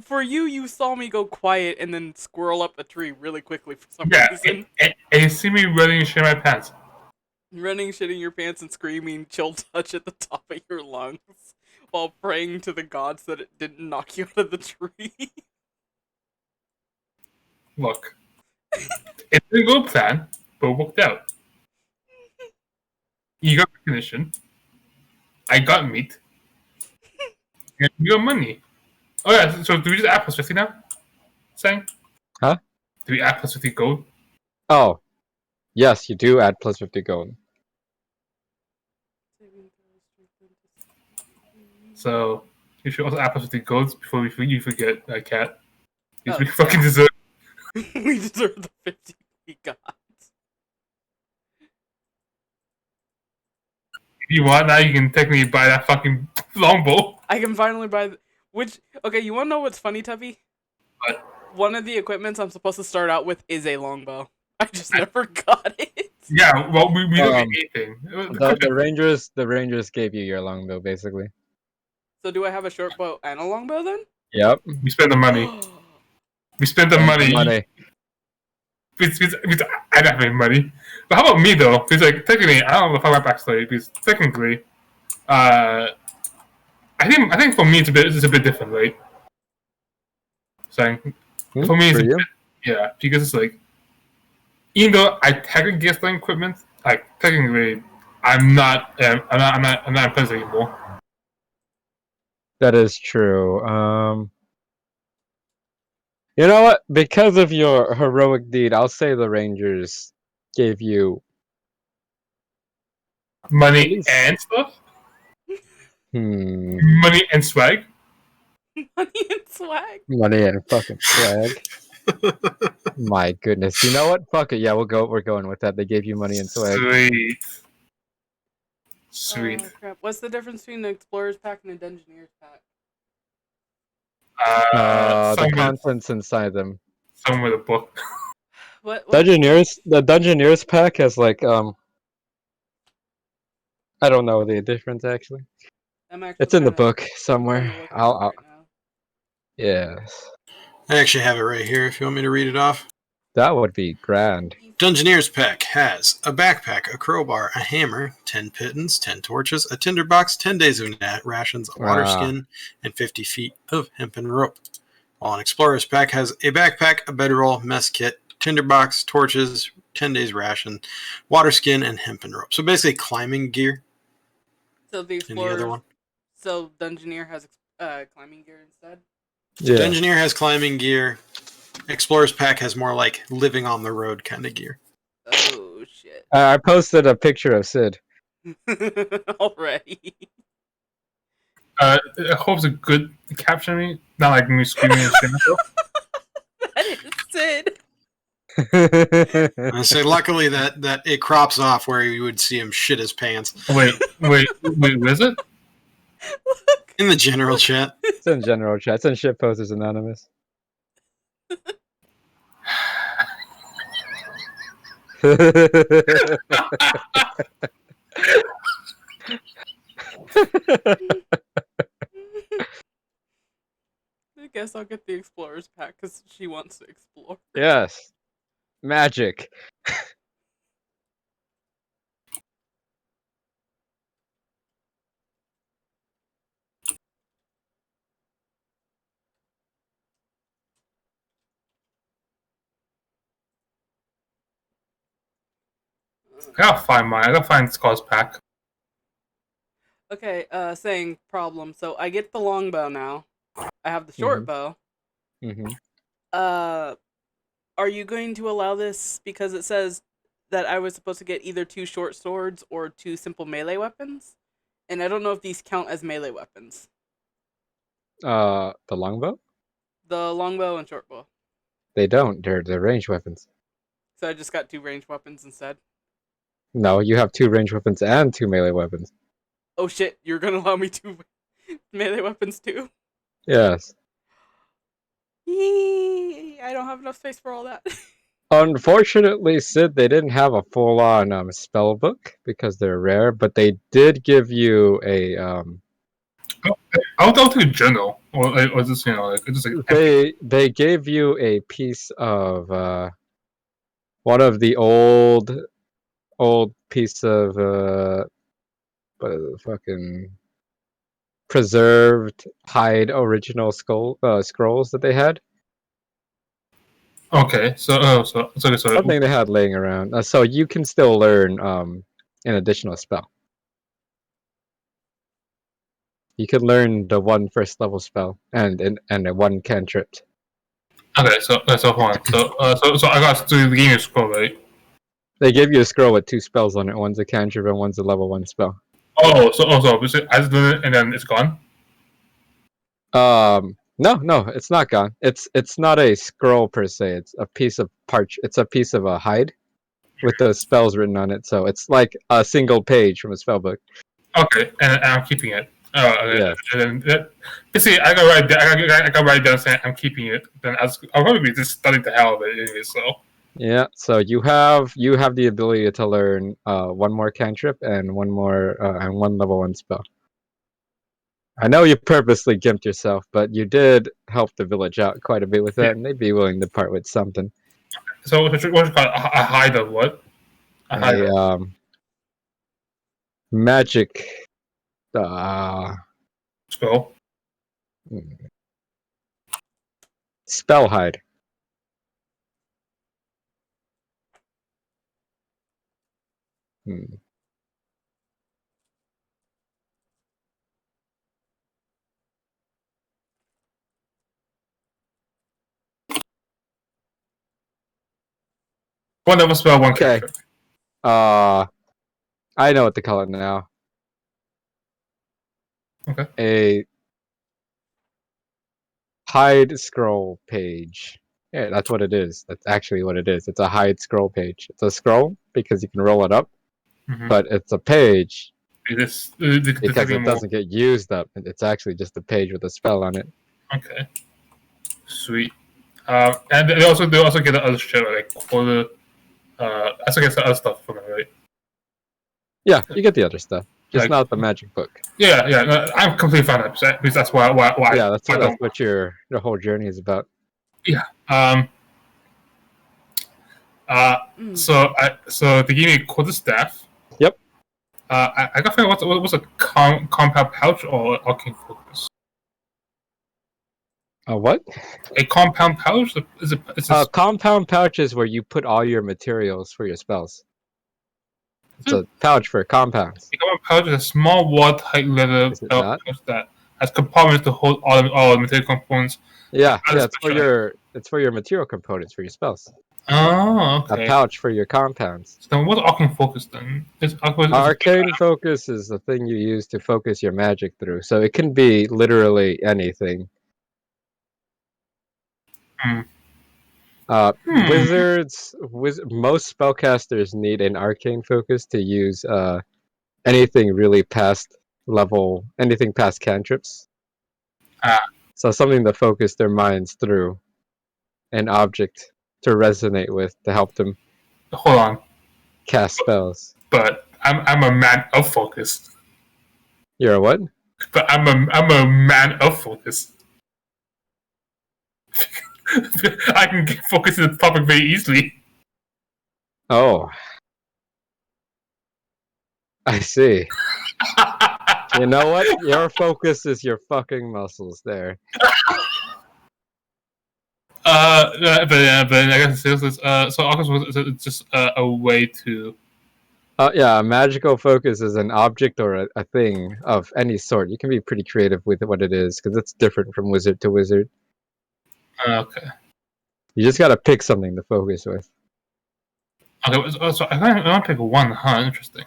For you saw me go quiet and then squirrel up a tree really quickly for some reason. And you see me running and shitting my pants. Running, shitting your pants, and screaming chill touch at the top of your lungs while praying to the gods that it didn't knock you out of the tree. Look. It didn't go plan, but it worked out. You got recognition. I got meat. And you got money. Oh yeah, so do we just add plus 50 now? Saying? Huh? Do we add plus 50 gold? Oh. Yes, you do add plus 50 gold. So, you should also add plus 50 gold before you forget that cat. Because we fucking deserve We deserve the 50 we got. If you want, now you can technically buy that fucking longbow. I can finally buy okay, you wanna know what's funny, Tubby? What? One of the equipments I'm supposed to start out with is a longbow. I just never got it. Yeah, well, we don't get anything. The Rangers gave you your longbow, basically. So do I have a short bow and a longbow then? Yep. We spend the money. We spend the money. Because I don't have any money. But how about me though? Because like technically, I don't know if I have backstory. Because technically, I think for me it's a bit different, right? So for me, yeah, because it's like, even though I technically get the equipment, like technically, I'm not impressed anymore. That is true. You know what? Because of your heroic deed, I'll say the Rangers gave you money and stuff. Money and swag. Money and swag. Money and fucking swag. My goodness. You know what? Fuck it. Yeah, we're going with that. They gave you money and swag. Sweet. Oh, crap. What's the difference between the Explorer's Pack and the Dungeoneer's Pack? The contents inside them. Some with a book. What? The Dungeoneer's Pack has like I don't know the difference actually. It's in the book somewhere. I'll yes. I actually have it right here if you want me to read it off. That would be grand. Dungeoneer's Pack has a backpack, a crowbar, a hammer, 10 pitons, 10 torches, a tinderbox, 10 days of rations, a water skin, and 50 feet of hempen rope. While an Explorer's Pack has a backpack, a bedroll, mess kit, tinderbox, torches, 10 days ration, water skin, and hempen rope. So basically climbing gear. So the Explorer's So Dungeoneer has climbing gear instead. Yeah. Engineer has climbing gear. Explorer's Pack has more like living on the road kind of gear. Oh shit! I posted a picture of Sid. Already. I hope it's a good caption me, not like me screaming and shit. That is Sid. I say, luckily that it crops off where you would see him shit his pants Wait, is it? Look. in the general chat. It's in general chat. It's in Shit Posters Anonymous. I guess I'll get the Explorer's Pack because she wants to explore. Yes. Magic. I gotta find mine. I gotta find Scar's pack. Okay, saying problem. So I get the longbow now. I have the short bow. Mm-hmm. Are you going to allow this because it says that I was supposed to get either 2 short swords or 2 simple melee weapons? And I don't know if these count as melee weapons. The longbow? The longbow and short bow. They don't. They're ranged weapons. So I just got 2 ranged weapons instead. No, you have 2 ranged weapons and 2 melee weapons. Oh shit, you're gonna allow me 2 melee weapons too? Yes. Yee, I don't have enough space for all that. Unfortunately, Sid, they didn't have a full-on spell book because they're rare, but they did give you a I'll do a journal, or just like just like they gave you a piece of one of the old piece of what is it, fucking preserved hide original scrolls that they had. okay. So Something they had laying around. So you can still learn an additional spell. You can learn the 1 first level spell and a 1 cantrip. okay. So hold on. So I got to the game scroll, right? They give you a scroll with 2 spells on it. One's a cantrip and one's a level 1 spell. Oh, so I just learned it and then it's gone. No, it's not gone. It's not a scroll per se. It's a piece of It's a piece of a hide with those spells written on it. So it's like a single page from a spell book. Okay, and I'm keeping it. Okay. Yeah. And then, see, I got write down saying I'm keeping it. Then I'll probably just study the hell of it anyway. So. Yeah. So you have the ability to learn 1 more cantrip and 1 more and 1 level 1 spell. I know you purposely gimped yourself, but you did help the village out quite a bit with that, and they'd be willing to part with something. So what's it called? A hide of what? A hide of Magic. scroll. Spell hide. One level spell, 1 Okay. cantrip. I know what to call it now. Okay. A hide scroll page. Yeah, that's what it is. That's actually what it is. It's a hide scroll page. It's a scroll because you can roll it up, but it's a page because it doesn't get used up. It's actually just a page with a spell on it. Okay. Sweet. And they also get the other shit like quarter. Also get the other stuff from it, right? Yeah, you get the other stuff, just Like- not the magic book. Yeah. No, I'm completely fine with that because that's why. Yeah, that's what your whole journey is about. So they gave me a quarter staff. Yep. I got to figure out what's a compound pouch or arcane focus. A what? A compound pouch? Is it Compound pouch is where you put all your materials for your spells. It's a pouch for compounds. The common pouch is a small watertight leather Is it pouch not? that has compartments to hold all material components. Yeah, That's it's for your material components for your spells. Oh, A okay. pouch for your compounds. So then what's arcane focus then? Arcane focus is the thing you use to focus your magic through. So it can be literally anything. Hmm. Wizards, most spellcasters need an arcane focus to use anything really past level, anything past cantrips. So something to focus their minds through, an object to resonate with to help them Hold on. cast spells. But I'm a man of focus. You're a what? But I'm a man of focus. I can get focused on the topic very easily. Oh, I see. You know what? Your focus is your fucking muscles there. But I guess seriously, so Arcus was just a way to. Yeah, a magical focus is an object or a thing of any sort. You can be pretty creative with what it is because it's different from wizard to wizard. Okay. You just gotta pick something to focus with. Okay. So I want to pick one. Huh. Interesting.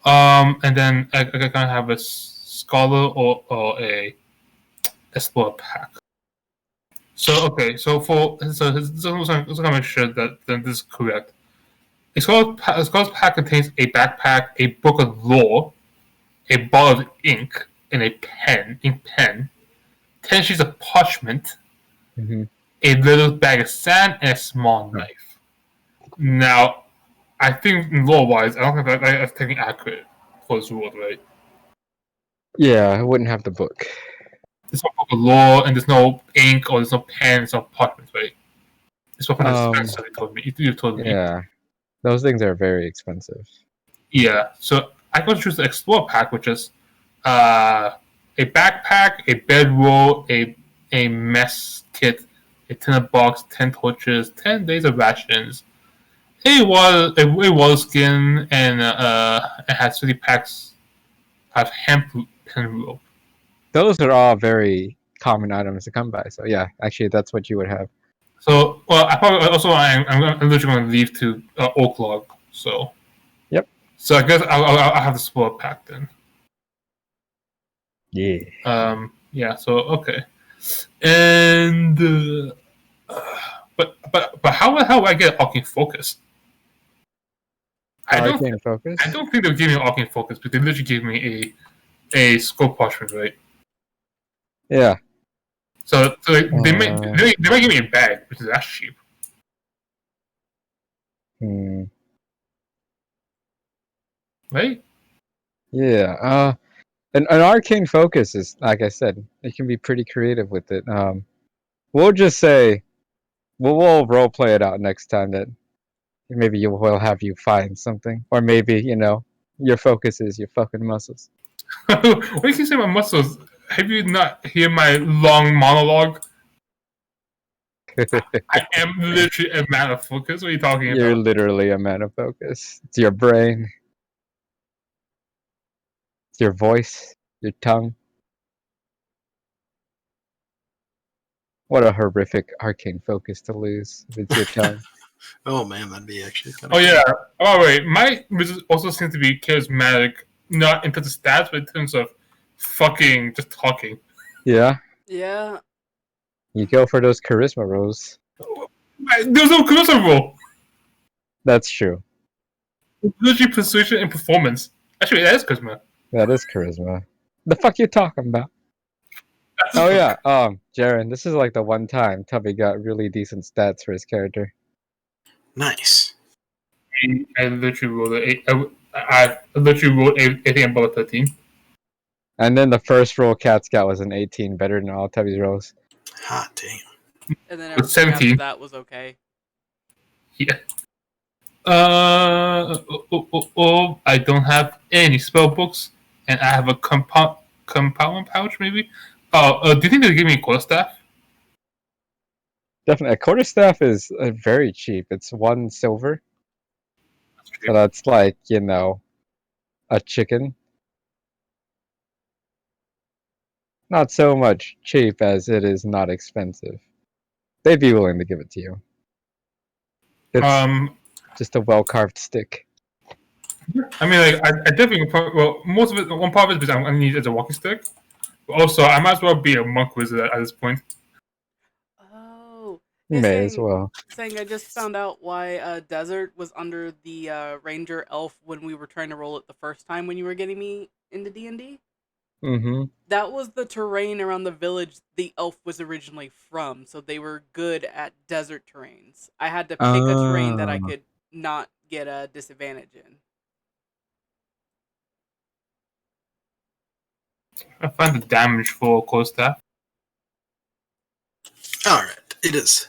And then I kind of have a scholar or a explorer pack. So okay. So this gonna make sure that this is correct. A scholar's pack contains a backpack, a book of lore, a bottle of ink, and a ink pen, 10 sheets of parchment, a little bag of sand, and a small knife. Now, I think lore-wise, I don't think that's taking accurate for this world, right? Yeah, I wouldn't have the book. There's no book of lore, and there's no ink, or there's no pen, there's no parchment, right? It's what you told me. Yeah, those things are very expensive. Yeah, so I could choose the Explore pack, which is a backpack, a bedroll, a mess kit, a tinner box, 10 torches, 10 days of rations, a water skin, and it has 50 packs of hemp pen rope. Those are all very common items to come by. So yeah, actually, that's what you would have. So, well, I probably also I'm literally going to leave to oak log. So. Yep. So I guess I'll have the Explore pack then. Yeah. Yeah. So okay. And but how the hell would I get arcane focus? Arcane focus. I don't think they'll give me arcane focus, but they literally gave me a scope parchment, right? Yeah. So they might give me a bag, which is actually cheap. Right? Yeah. An arcane focus is, like I said, it can be pretty creative with it. We'll just say we'll role play it out next time that maybe we'll have you find something, or maybe your focus is your fucking muscles. What do you say about muscles? Have you not hear my long monologue? I am literally a man of focus. What are you talking about? You're literally a man of focus. It's your brain. It's your voice. Your tongue. What a horrific arcane focus to lose if it's your tongue. Oh man, that'd be actually kind of cool. Yeah. Oh wait, my wizard also seems to be charismatic, not in terms of stats, but in terms of fucking just talking. Yeah. Yeah. You go for those charisma rolls. There's no charisma roll. That's true. Literally persuasion and performance. Actually, that is charisma. That is charisma. The fuck you talking about? Oh yeah, Jaren, this is like the one time Tubby got really decent stats for his character. Nice. I literally rolled I literally rolled anything above 13. And then the first roll Cat's got was an 18, better than all Tubby's rolls. Hot damn. And then everything 17. after that was okay. Yeah. I don't have any spell books, and I have a compound pouch, maybe. Do you think they'll give me a quarterstaff? Definitely, a quarterstaff is very cheap. It's 1 silver. So that's like, a chicken. Not so much cheap as it is not expensive. They'd be willing to give it to you. It's just a well-carved stick. I mean, like, I definitely most of it. One part of it is I'm gonna need it as a walking stick. But also, I might as well be a monk wizard at this point. Oh, May as well. Saying I just found out why desert was under the ranger elf when we were trying to roll it the first time when you were getting me into D&D. Mm-hmm. That was the terrain around the village the elf was originally from, so they were good at desert terrains. I had to pick a terrain that I could not get a disadvantage in. I find the damage for close staff. All right, it is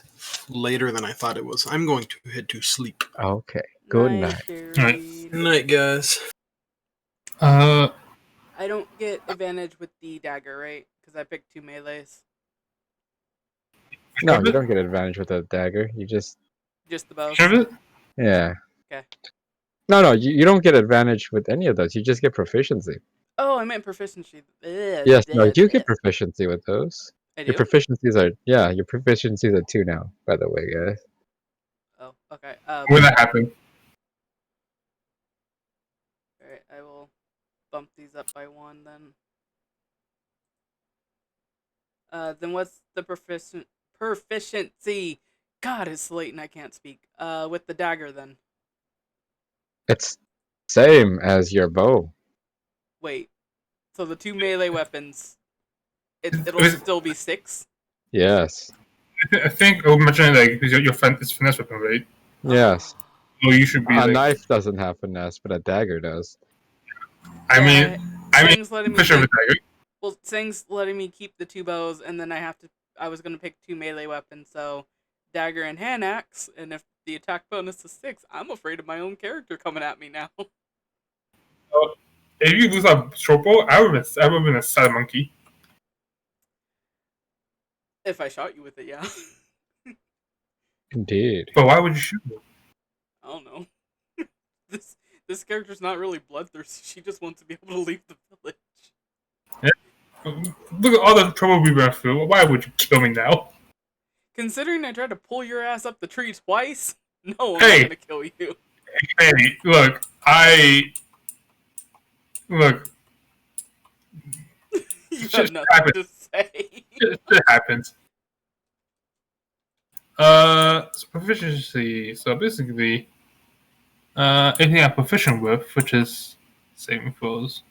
later than I thought it was. I'm going to head to sleep. Okay. Good night. Good night, guys. I don't get advantage with the dagger, right? Because I picked 2 melees. No, you don't get advantage with a dagger. You just the bow. Yeah. Okay. No, you don't get advantage with any of those. You just get proficiency. Oh, I meant proficiency. Yes, no, you get proficiency with those. I do? Your proficiencies are 2 now, by the way, guys. Oh, okay. When that happened. Alright, I will bump these up by 1 then. Then what's the proficiency? God, it's late and I can't speak. With the dagger then. It's same as your bow. Wait. So the 2 melee weapons, it'll still be 6? Yes. I think I would mention like your friend is finesse weapon, right? Yes. So you should be. A knife doesn't have finesse, but a dagger does. I mean, for sure, well, Sing's letting me keep the 2 bows, and then I was gonna pick 2 melee weapons, so dagger and hand axe, and if the attack bonus is 6, I'm afraid of my own character coming at me now. If you lose a short bow, I would have been a sad monkey. If I shot you with it, yeah. Indeed. But why would you shoot me? I don't know. This character's not really bloodthirsty. She just wants to be able to leave the village. Yeah. Look at all the trouble we went through. Why would you kill me now? Considering I tried to pull your ass up the tree twice, no, I'm not gonna kill you. Hey, look, Look. You have nothing to say. It happens. So proficiency. So basically, anything I'm proficient with, which is saving throws.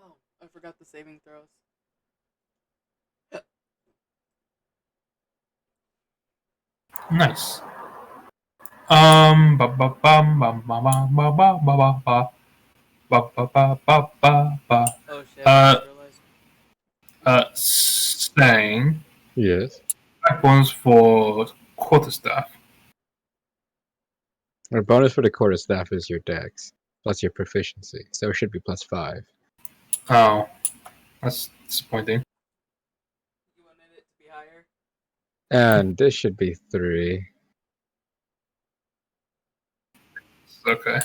Oh, I forgot the saving throws. Nice. Oh shit! Saying. Yes. Bonus for quarterstaff. The bonus for the quarterstaff is your dex plus your proficiency, so it should be +5. Oh, that's disappointing. You wanted it to be higher. And this should be 3. Okay.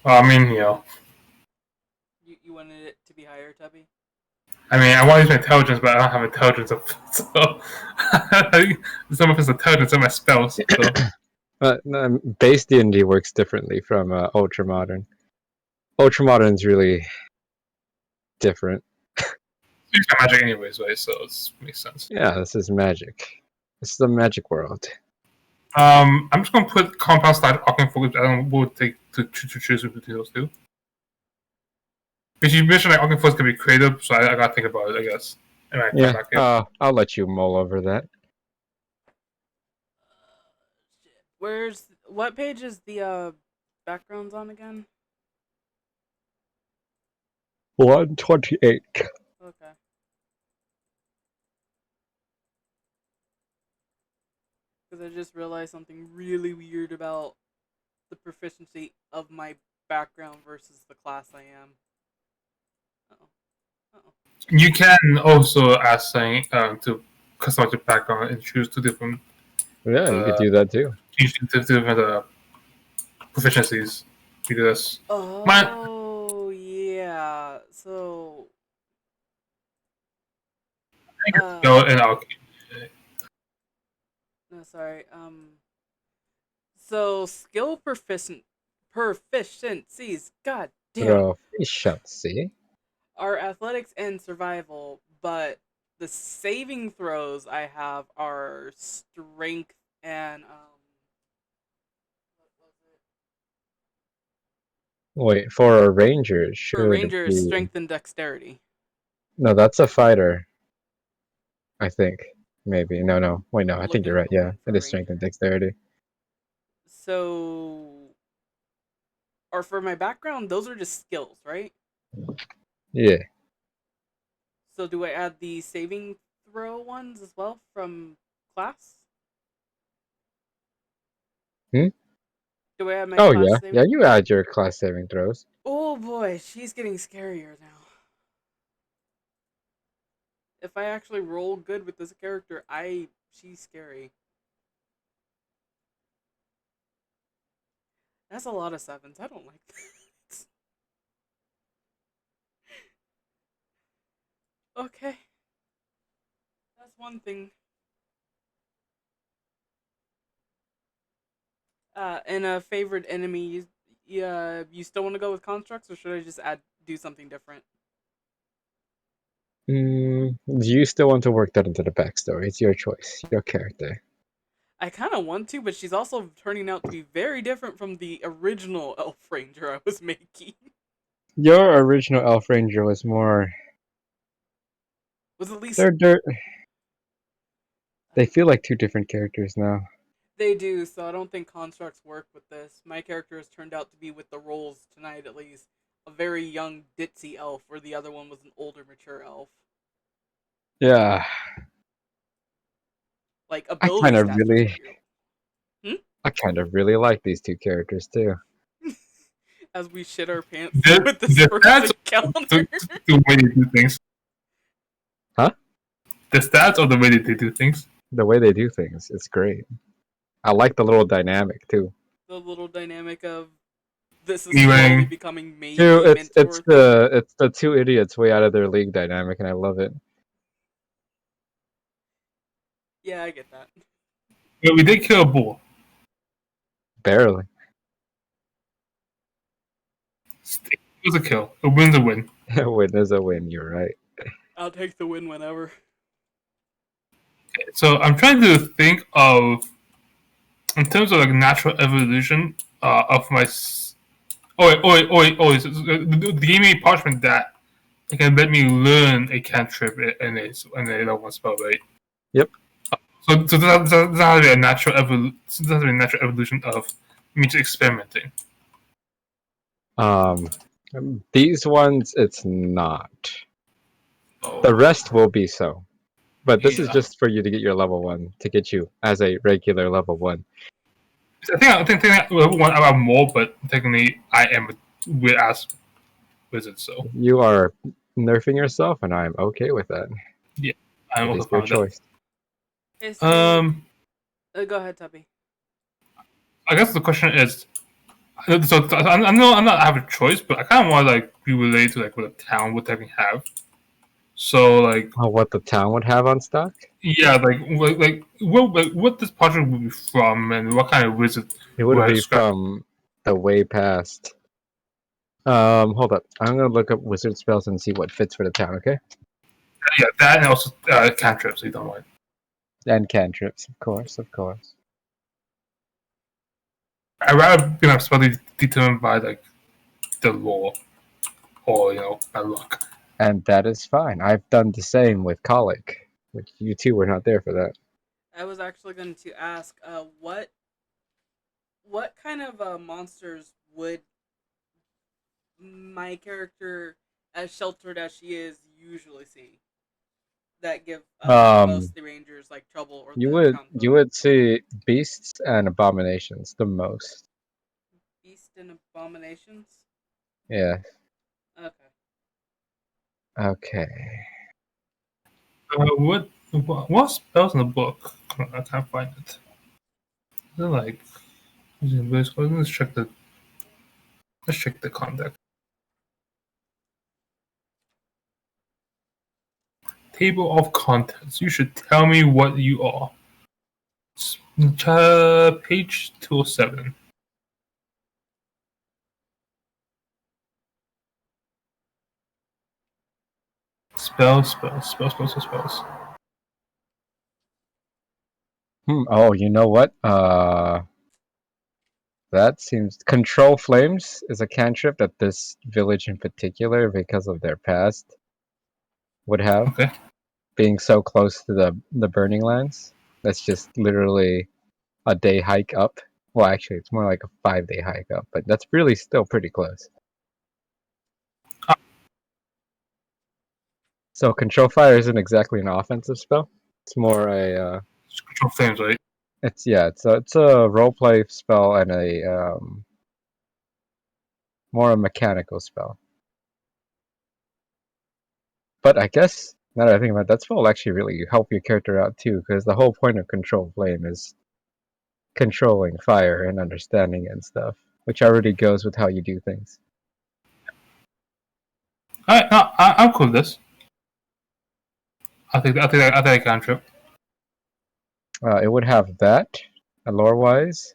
Well, I mean, You wanted it to be higher, Tubby? I mean, I want to use my intelligence, but I don't have intelligence, so some of it's intelligence in my spells. So. Base D&D works differently from Ultramodern. Ultramodern's really different. It's got magic anyways, right? So it makes sense. Yeah, this is magic. This is the magic world. I'm just gonna put compound slide arcane focus. I don't will take to choose between those 2. Because you mentioned like arcane focus can be creative, so I gotta think about it. I guess. Yeah. I'll let you mull over that. What page is the backgrounds on again? 128. Okay. Because I just realized something really weird about the proficiency of my background versus the class I am. You can also ask saying to customize your background and choose 2 different. Yeah, you could do that too. change to the proficiencies because Oh, yeah. So, go and I'll no, sorry. So skill proficiencies, god damn, Proficiency. are athletics and survival, but the saving throws I have are strength and what was it? Wait, for a ranger, it For a should ranger, be. strength and dexterity. No, that's a fighter. I think. Maybe. No. Wait, no. I'm I think looking you're at right. the Yeah, one it for is strength and ranger. dexterity. So, or for my background, those are just skills, right? Yeah. So do I add the saving throw ones as well from class? Hmm? Do I add my Oh class yeah. saving? Yeah, you add your class saving throws. Oh boy, she's getting scarier now. If I actually roll good with this character, she's scary. That's a lot of sevens. I don't like that. Okay, that's one thing. And a favorite enemy. You still want to go with constructs, or should I just do something different? Do you still want to work that into the backstory? It's your choice, your character. I kind of want to, but she's also turning out to be very different from the original Elf Ranger I was making. Your original Elf Ranger was more. Was at least They're they feel like two different characters now. they do, so I don't think constructs work with this. My character has turned out to be, with the roles tonight at least, a very young ditzy elf, where the other one was an older, mature elf. Yeah, Like I ability kind of stats are really, 4-year-old. Hmm? I kind of really like these two characters too. As we shit our pants the with this stats first encounter. the way they do things. Huh? The stats or the way they do things. The way they do things, it's great. I like the little dynamic too. The little dynamic of this is slowly Anyway, becoming Too, maybe a mentor thing. it's the two idiots way out of their league dynamic, and I love it. Yeah, I get that. we did kill a bull. Barely. It was a kill. A win's a win. A win is a win. You're right. I'll take the win whenever. So I'm trying to think of, in terms of like natural evolution of my. So the game made parchment that it can let me learn a cantrip and a level one spell, right? Yep. So that's has to be a natural evolution of me just experimenting. These ones, it's not. Oh. The rest will be so. But this is Yeah. just for you to get your level 1, to get you as a regular level 1. I think level one I have more, but technically I am a weird ass wizard, so You are nerfing yourself, and I'm okay with that. yeah, I'm It also is your fine with that. choice. Okay, so go ahead, Tubby. I guess the question is, so I know I have a choice, but I kind of want to like be related to like what a town would technically have. So like, Oh, what the town would have on stock? yeah, what this project would be from, and what kind of wizard It would would I be describe? from the way past. Hold up. I'm gonna look up wizard spells and see what fits for the town, okay? Yeah, that and also cantrips. So you don't mind. And cantrips, of course, of course. I'd rather be spell determined by like the law, or by luck. And that is fine. I've done the same with colic, which you two were not there for that. I was actually going to ask, what kind of monsters would my character, as sheltered as she is, usually see that give most of the rangers like trouble or You the would you townsfolk? would see beasts and abominations the most. Beast and abominations. Yeah. Okay. Okay. What spells in the book? I can't find it. Is it like? Let's check the contact. Table of contents. You should tell me what you are. Page 207. Spells. Oh, you know what? That seems control flames is a cantrip that this village in particular, because of their past, would have. Okay. Being so close to the burning lands. That's just literally a day hike up. Well, actually, it's more like a 5-day hike up, but that's really still pretty close. So control fire isn't exactly an offensive spell. It's more a Control flames, right? it's a roleplay spell and a more a mechanical spell. But I guess now that I think about it, that spell will actually really help your character out too, because the whole point of control flame is controlling fire and understanding it and stuff, which already goes with how you do things. Alright, no, I'm cool with this. I think I cantrip. It would have that, lore-wise,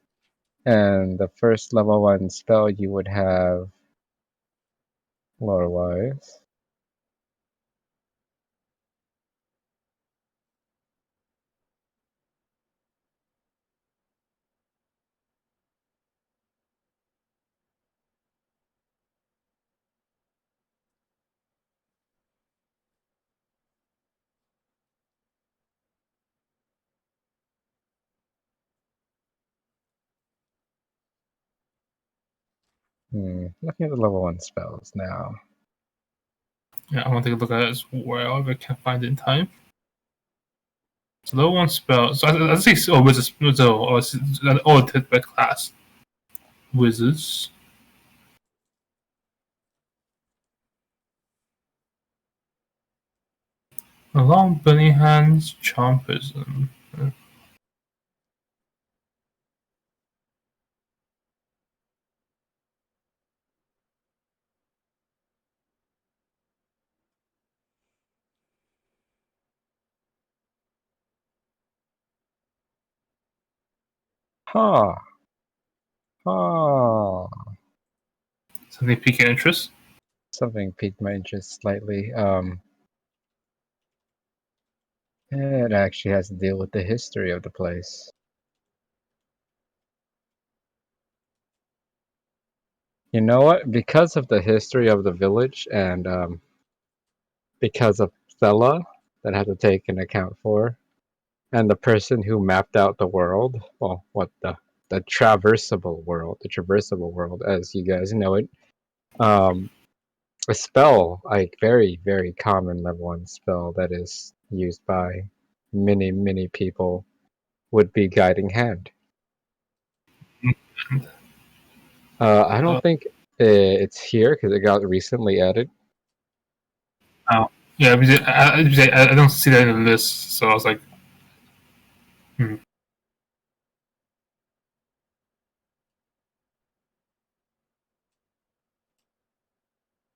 and the first level 1 spell you would have lore-wise. Looking at the level 1 spells now. Yeah, I want to take a look at it as well if I can find it in time. So level 1 spell. So I say wizards or by class. Wizards. Along Bunny Hands, Charmism. Huh. Huh. Something pique your interest. Something piqued my interest slightly. It actually has to deal with the history of the place. You know what? Because of the history of the village and because of Stella that I had to take an account for, and the person who mapped out the world, well, what the traversable world, as you guys know it, a spell, like very, very common level 1 spell that is used by many people would be Guiding Hand. I don't think it's here because it got recently added. Oh, yeah, I don't see that in the list, so I was like,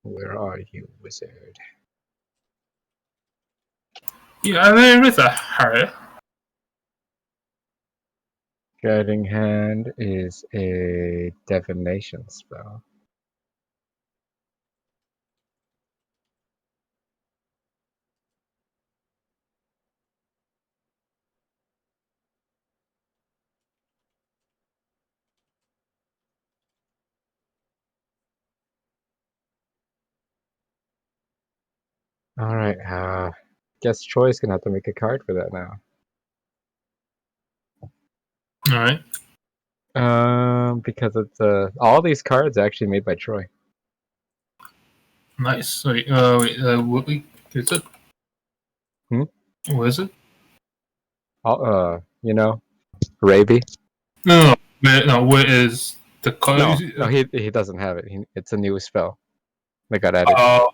Where are you, wizard? yeah, there is a her. Guiding Hand is a divination spell. Alright, guess Troy's gonna have to make a card for that now. Alright. Because it's all these cards are actually made by Troy. Nice. Wait, what is it? What is it? You know, Raby. No, where is the card? No, he doesn't have it. It's a new spell that got added. Oh,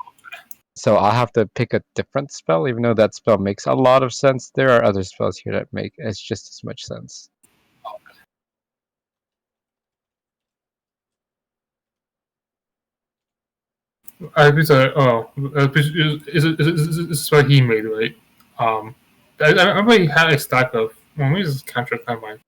So I'll have to pick a different spell, even though that spell makes a lot of sense. There are other spells here that make it's just as much sense. These are is what he made, right? I remember he had a stack of. Well, let me just capture timeline.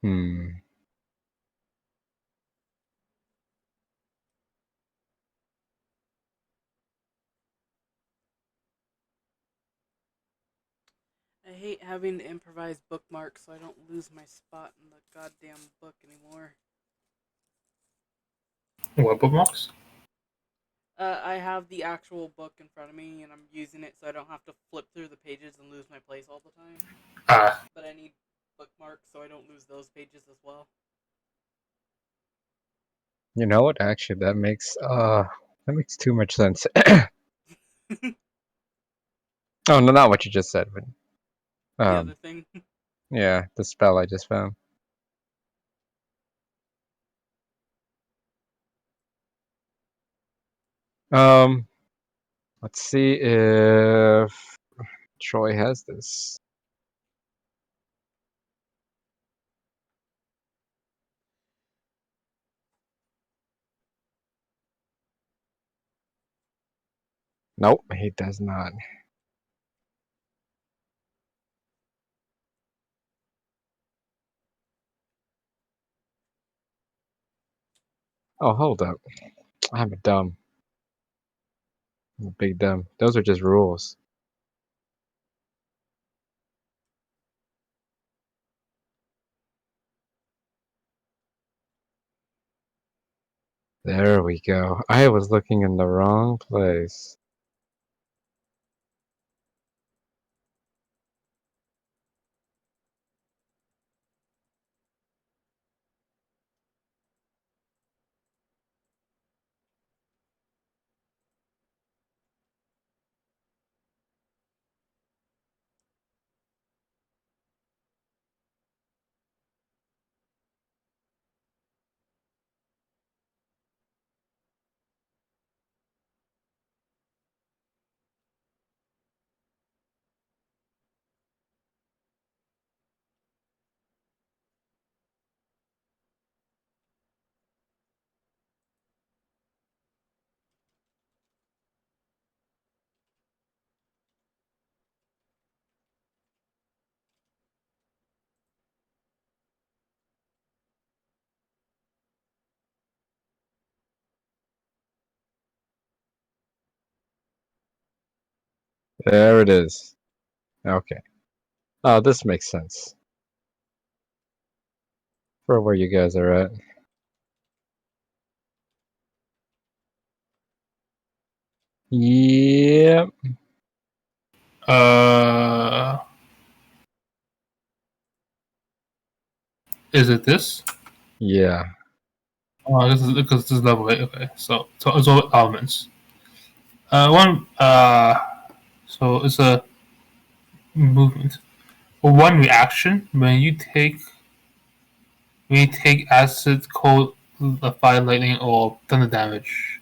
Hmm. I hate having to improvise bookmarks so I don't lose my spot in the goddamn book anymore. What bookmarks? I have the actual book in front of me and I'm using it so I don't have to flip through the pages and lose my place all the time. But I need bookmarks so I don't lose those pages as well. You know what? Actually, that makes too much sense. Oh no, not what you just said, but The other thing. yeah, the spell I just found. Um, let's see if Troy has this. Nope, he does not. Oh, hold up. I'm a dumb. I'm a big dumb. Those are just rules. There we go. I was looking in the wrong place. There it is. Okay. Oh, this makes sense for where you guys are at. Yep. Is it this? Yeah. Oh, this is because this is level 8. Okay, so it's all elements. So it's a movement. One reaction when you take acid, cold, fire, lightning, or thunder damage.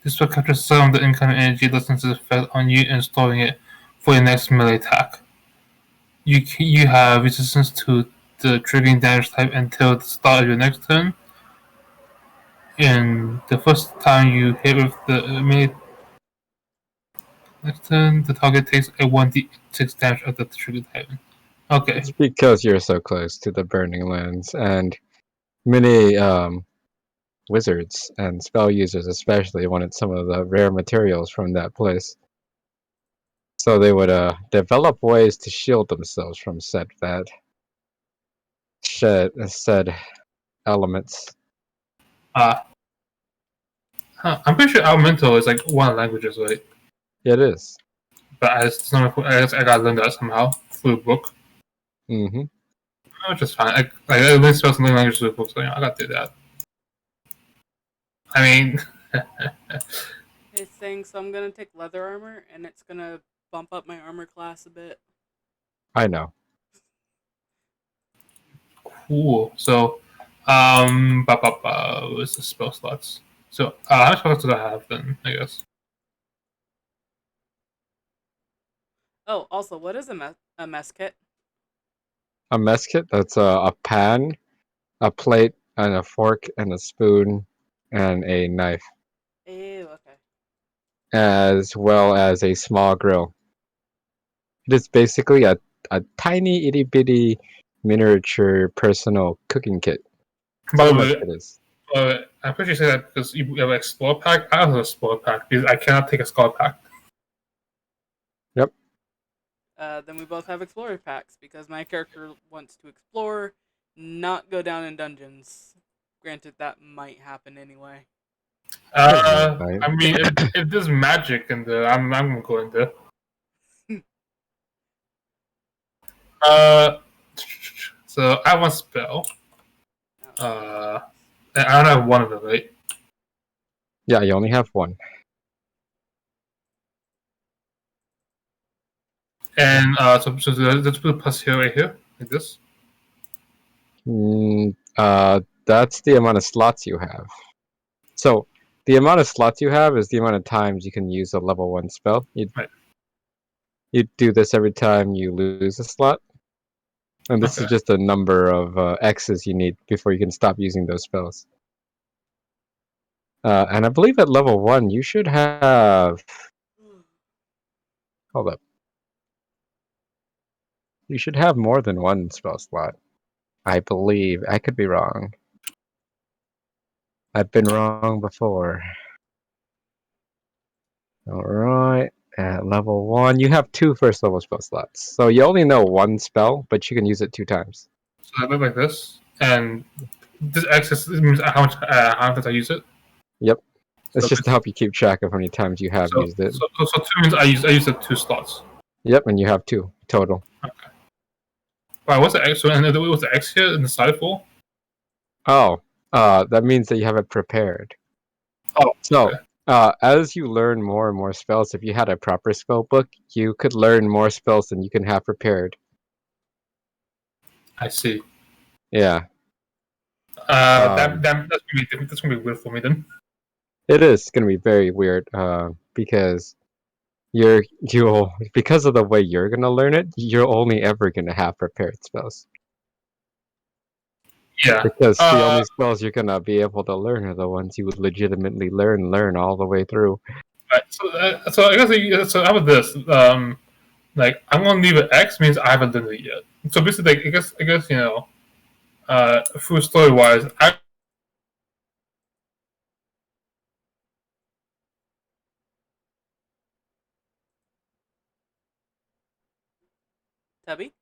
This will capture some of the incoming energy, lessens its effect on you, and storing it for your next melee attack. You have resistance to the triggering damage type until the start of your next turn. And the first time you hit with the melee next turn, the target takes a 1d6 damage of the trigger type. Okay. It's because you're so close to the Burning Lands, and many wizards and spell users especially wanted some of the rare materials from that place. So they would develop ways to shield themselves from said elements. I'm pretty sure Elemental is like one of the languages, right? It is. But I gotta learn that somehow through a book. Mm-hmm. Which is fine. I learned spells and languages through a book, so I gotta do that. I mean, It's saying so. I'm gonna take leather armor, and it's gonna bump up my armor class a bit. I know. cool. So, what's the spell slots? So, how much spell slots do I have then? I guess. Oh, also, what is a mess kit? A mess kit, that's a pan, a plate, and a fork, and a spoon, and a knife, Ew, okay. as well as a small grill. It is basically a tiny itty bitty miniature personal cooking kit. By That's the what a mess way, kit is. I'm pretty sure that because you have an Explorer pack. I have an Explorer pack because I cannot take a Skull pack. Yep. Then we both have explorer packs because my character wants to explore, not go down in dungeons. Granted, that might happen anyway. I mean, if there's magic in there, I'm gonna go in there. So I have one spell. Oh, I don't have one of them, right? Yeah, you only have one. And so let's put a plus here, right here, like this. That's the amount of slots you have. So the amount of slots you have is the amount of times you can use a level 1 spell. Right. You do this every time you lose a slot. And this is just a number of X's you need before you can stop using those spells. And I believe at level 1 you should have... Hold up. You should have more than one spell slot. I believe. I could be wrong. I've been wrong before. Alright. At level 1, you have 2 first level spell slots. So you only know one spell, but you can use it 2 times. So I look like this, and this X means how much I use it. Yep. It's So just to help you keep track of how many times you have used it. So 2 means I use it 2 slots. Yep, and you have 2 total. Okay. Wow, what's the X? And what's the X here in the side for? Oh, that means that you have it prepared. Oh, So, okay. as you learn more and more spells, if you had a proper spell book, you could learn more spells than you can have prepared. I see. Yeah. That's gonna be different. That's gonna be weird for me then. It is going to be very weird, because you'll because of the way you're going to learn it, you're only ever going to have prepared spells. Yeah. Because the only spells you're going to be able to learn are the ones you would legitimately learn all the way through. Right. So I guess so. How about this? Like I'm gonna leave it X means I haven't done it yet. So basically, like, I guess you know, through story wise, Tubby?